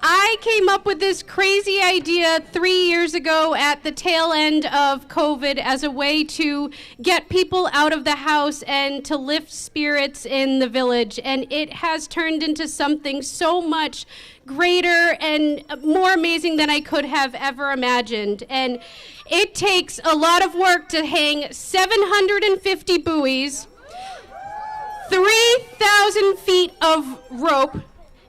I came up with this crazy idea 3 years ago at the tail end of COVID as a way to get people out of the house and to lift spirits in the village. And it has turned into something so much greater and more amazing than I could have ever imagined. And it takes a lot of work to hang 750 buoys, 3,000 feet of rope.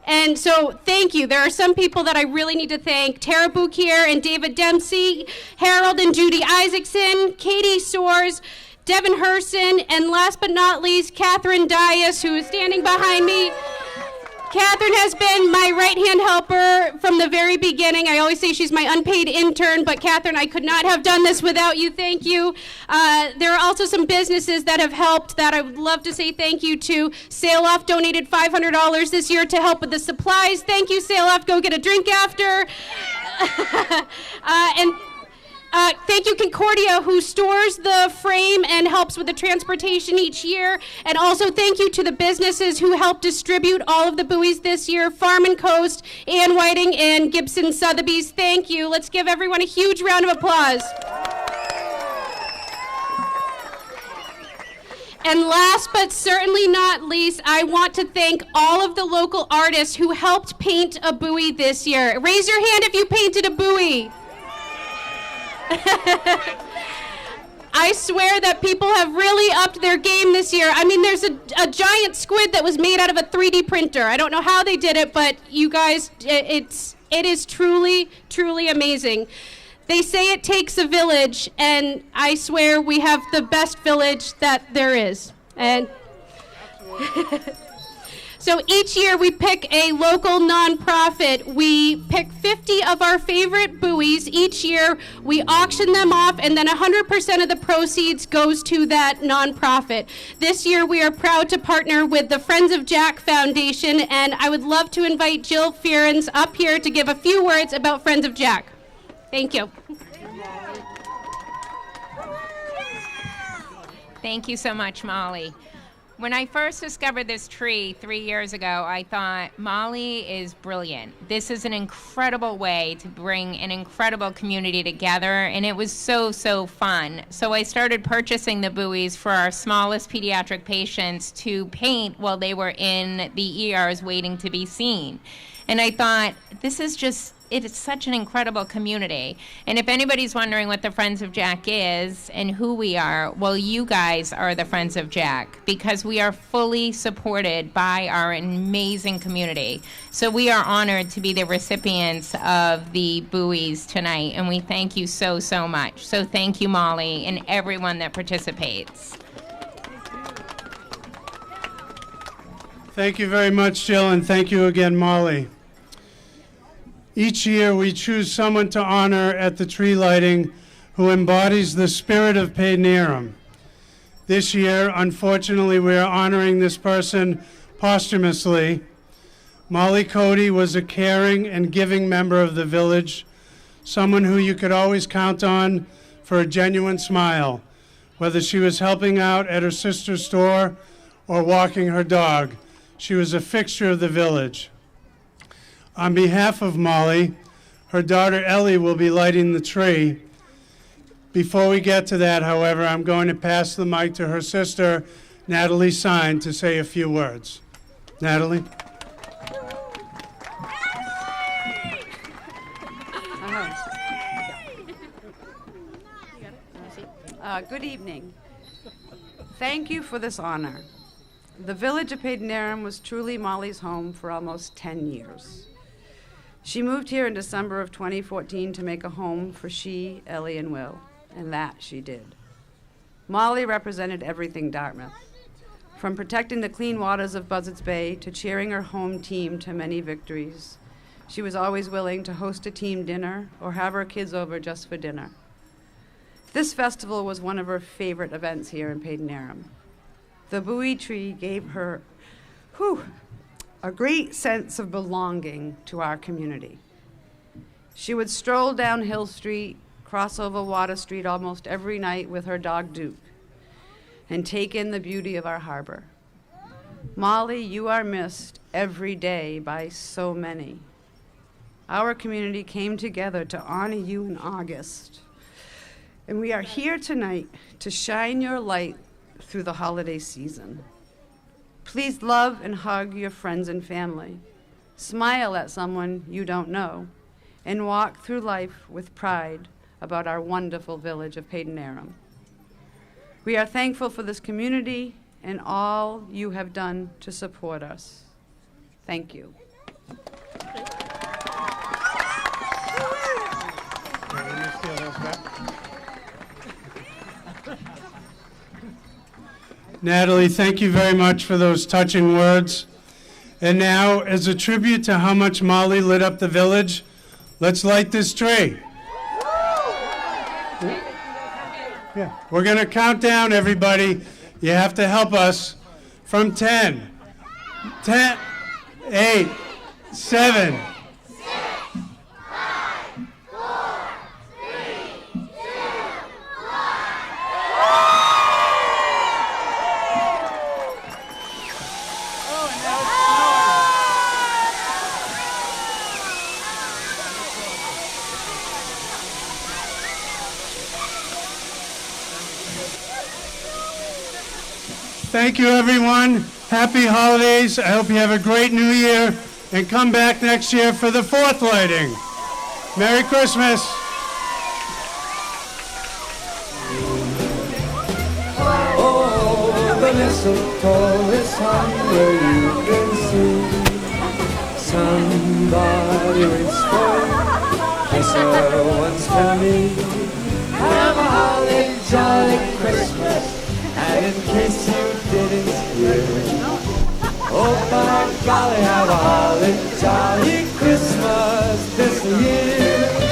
And so, thank you. There are some people that I really need to thank. Tara Boukier and David Dempsey, Harold and Judy Isaacson, Katie Soares, Devin Herson, and last but not least, Catherine Dias, who is standing behind me. Catherine has been my right-hand helper from the very beginning. I always say she's my unpaid intern, but Catherine, I could not have done this without you. Thank you. There are also some businesses that have helped that I would love to say thank you to. Sail Off donated $500 this year to help with the supplies. Thank you, Sail Off. Go get a drink after. Thank you, Concordia, who stores the frame and helps with the transportation each year. And also thank you to the businesses who helped distribute all of the buoys this year. Farm and Coast, Ann Whiting, and Gibson Sotheby's. Thank you. Let's give everyone a huge round of applause. And last but certainly not least, I want to thank all of the local artists who helped paint a buoy this year. Raise your hand if you painted a buoy. I swear that people have really upped their game this year. I mean, there's a giant squid that was made out of a 3D printer. I don't know how they did it, but you guys, it is truly, truly amazing. They say it takes a village, and I swear we have the best village that there is. And so each year we pick a local nonprofit. We pick 50 of our favorite buoys each year. We auction them off, and then 100% of the proceeds goes to that nonprofit. This year we are proud to partner with the Friends of Jack Foundation, and I would love to invite Jill Fearens up here to give a few words about Friends of Jack. Thank you. Thank you so much, Molly. When I first discovered this tree 3 years ago, I thought, Molly is brilliant. This is an incredible way to bring an incredible community together, and it was so, so fun. So I started purchasing the buoys for our smallest pediatric patients to paint while they were in the ERs waiting to be seen. And I thought, this is just, it is such an incredible community. And if anybody's wondering what the Friends of Jack is and who we are, well, you guys are the Friends of Jack, because we are fully supported by our amazing community. So we are honored to be the recipients of the buoys tonight, and we thank you so, so much. So thank you, Molly, and everyone that participates. Thank you very much, Jill, and thank you again, Molly. Each year we choose someone to honor at the tree lighting who embodies the spirit of Paidnaram. This year, unfortunately, we are honoring this person posthumously. Molly Cody was a caring and giving member of the village, someone who you could always count on for a genuine smile, whether she was helping out at her sister's store or walking her dog. She was a fixture of the village. On behalf of Molly, her daughter Ellie will be lighting the tree. Before we get to that, however, I'm going to pass the mic to her sister, Natalie Sine, to say a few words. Natalie? Good evening. Thank you for this honor. The village of Paidnaram was truly Molly's home for almost 10 years. She moved here in December of 2014 to make a home for she, Ellie, and Will, and that she did. Molly represented everything Dartmouth, from protecting the clean waters of Buzzards Bay to cheering her home team to many victories. She was always willing to host a team dinner or have her kids over just for dinner. This festival was one of her favorite events here in Paidnaram. The buoy tree gave her, a great sense of belonging to our community. She would stroll down Hill Street, cross over Water Street almost every night with her dog Duke, and take in the beauty of our harbor. Molly, you are missed every day by so many. Our community came together to honor you in August, and we are here tonight to shine your light through the holiday season. Please love and hug your friends and family. Smile at someone you don't know, and walk through life with pride about our wonderful village of Paidnaram. We are thankful for this community and all you have done to support us. Thank you. Natalie, thank you very much for those touching words. And now, as a tribute to how much Molly lit up the village, let's light this tree. Yeah. We're going to count down, everybody. You have to help us from 10. 10, 8, 7. Thank you, everyone. Happy holidays. I hope you have a great new year and come back next year for the 4th lighting. Merry Christmas. Oh, the mistletoe is hung where you can see somebody waits for you. Kiss her once for me. Have a holly jolly Christmas. And in case you didn't hear, oh by golly, have a holly jolly Christmas this year.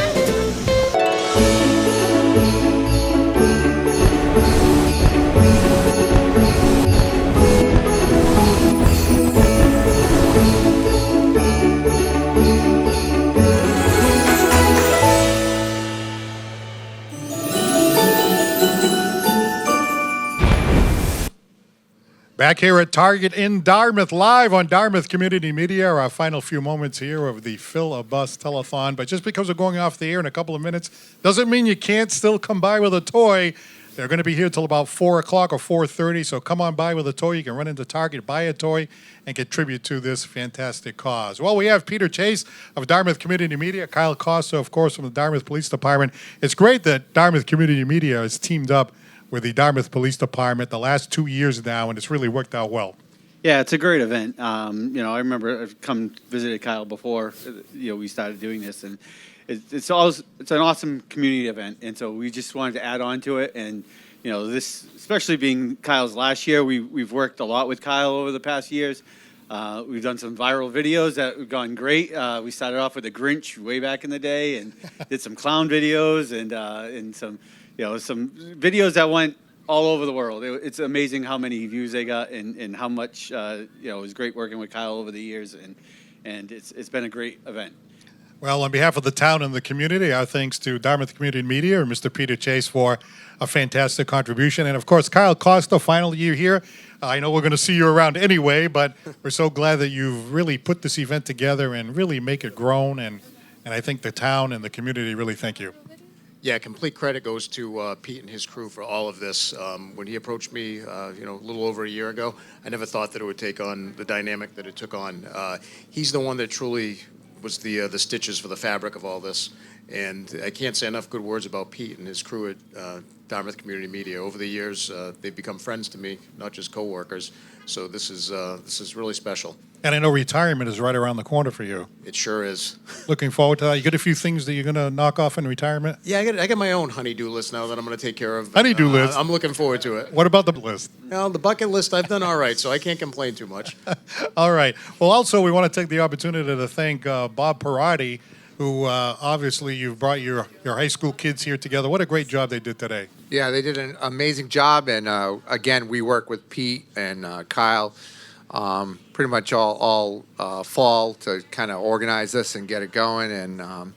Back here at Target in Dartmouth, live on Dartmouth Community Media, our final few moments here of the Fill a Bus Telethon. But just because we're going off the air in a couple of minutes doesn't mean you can't still come by with a toy. They're going to be here till about 4 o'clock or 4:30, so come on by with a toy. You can run into Target, buy a toy, and contribute to this fantastic cause. Well, we have Peter Chase of Dartmouth Community Media, Kyle Costa, of course, from the Dartmouth Police Department. It's great that Dartmouth Community Media has teamed up with the Dartmouth Police Department the last 2 years now, and it's really worked out well. Yeah, it's a great event. I remember I've come visited Kyle before. We started doing this, and it's an awesome community event, and so we just wanted to add on to it. And this, especially being Kyle's last year, we've worked a lot with Kyle over the past years. We've done some viral videos that have gone great. We started off with the Grinch way back in the day, and did some clown videos and some videos that went all over the world. It's amazing how many views they got and how much it was great working with Kyle over the years, and it's been a great event. Well, on behalf of the town and the community, our thanks to Dartmouth Community Media and Mr. Peter Chase for a fantastic contribution. And, of course, Kyle Costa, final year here. I know we're going to see you around anyway, but we're so glad that you've really put this event together and really make it grown. And I think the town and the community really thank you. Yeah, complete credit goes to Pete and his crew for all of this. When he approached me, a little over a year ago, I never thought that it would take on the dynamic that it took on. He's the one that truly was the stitches for the fabric of all this. And I can't say enough good words about Pete and his crew at Dartmouth Community Media. Over the years, they've become friends to me, not just coworkers. So this is really special. And I know retirement is right around the corner for you. It sure is. Looking forward to that. You got a few things that you're going to knock off in retirement? Yeah, I got my own honey-do list now that I'm going to take care of. Honey-do list? I'm looking forward to it. What about the list? Well, the bucket list, I've done all right, so I can't complain too much. All right. Well, also, we want to take the opportunity to thank Bob Parati, who obviously you've brought your high school kids here together. What a great job they did today. Yeah, they did an amazing job, and again, we work with Pete and Kyle pretty much all fall to kind of organize this and get it going, and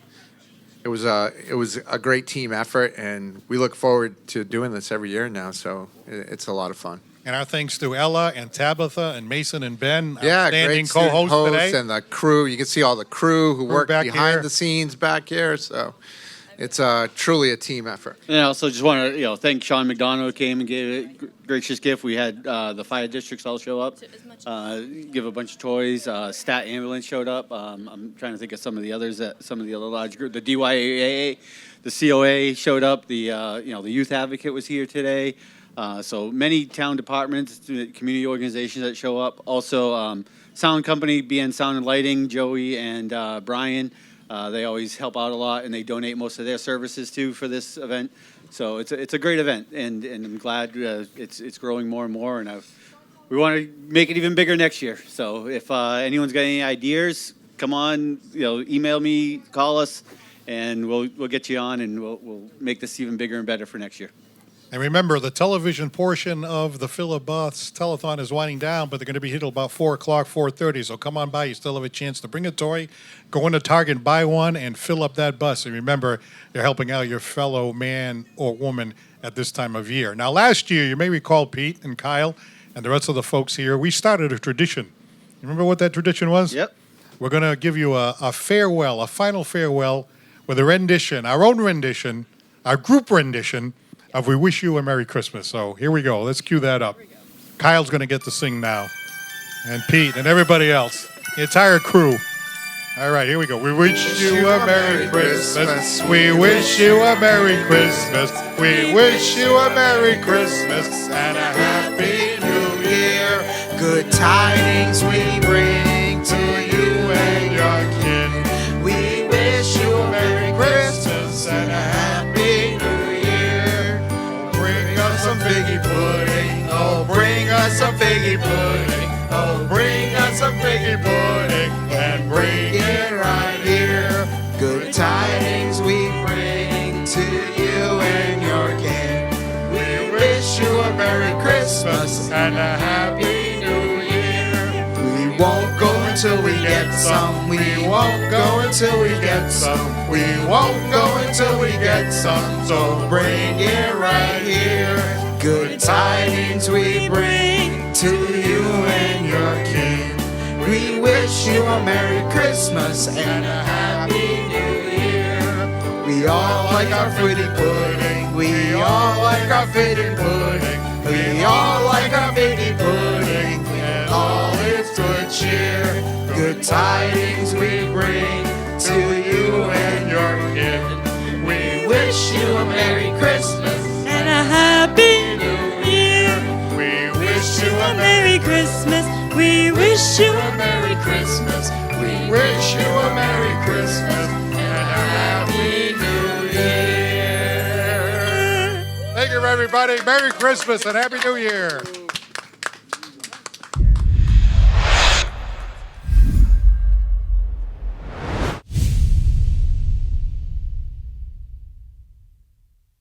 it was a great team effort, and we look forward to doing this every year now, so it's a lot of fun. And our thanks to Ella and Tabitha and Mason and Ben, yeah, outstanding great co-hosts today. And the crew. You can see all the crew who work behind here. the scenes back here, so it's truly a team effort. And I also just want to thank Sean McDonough who came and gave a gracious gift. We had the fire districts all show up, give a bunch of toys. Stat Ambulance showed up. I'm trying to think of some of the others, some of the other large groups. The DYAA, the COA showed up. The Youth Advocate was here today. So many town departments, community organizations that show up. Also, sound company, BN Sound and Lighting, Joey and Brian. They always help out a lot, and they donate most of their services too for this event. So it's a great event, and I'm glad it's growing more and more. And we want to make it even bigger next year. So if anyone's got any ideas, come on, email me, call us, and we'll get you on, and we'll make this even bigger and better for next year. And remember, the television portion of the Philibus Telethon is winding down, but they're going to be here till about 4 o'clock, 4:30. So come on by. You still have a chance to bring a toy, go into Target, buy one, and fill up that bus. And remember, you're helping out your fellow man or woman at this time of year. Now, last year, you may recall, Pete and Kyle and the rest of the folks here, we started a tradition. You remember what that tradition was? Yep. We're going to give you a farewell, a final farewell, with a rendition, our own rendition, our group rendition, of We Wish You a Merry Christmas. So here we go. Let's cue that up. Kyle's going to get to sing now. And Pete and everybody else. The entire crew. All right, here we go. We wish you a Merry Christmas. We wish you a Merry Christmas. We wish you a Merry Christmas and a Happy New Year. Good tidings we bring to you and your kin. We wish you a Merry Christmas and a Happy New Year. Bring us some figgy pudding. Oh, bring us some figgy pudding. Oh, bring us some figgy pudding and bring it right here. Good tidings we bring to you and your kin. We wish you a Merry Christmas and a Happy New Year. We won't go until we get some. We won't go until we get some. We won't go until we get some. So bring it right here. Good tidings we bring to you and your kin. We wish you a Merry Christmas and a Happy New Year. We all like our fruity pudding. We all like our fitting pudding. We all like our fitty pudding. And all its good cheer. Good tidings we bring to you and your kin. We wish you a Merry Christmas and a Happy New Year. We wish you a Merry Christmas. We wish you a Merry Christmas. We wish you a Merry Christmas and a Happy New Year. Thank you, everybody. Merry Christmas and Happy New Year.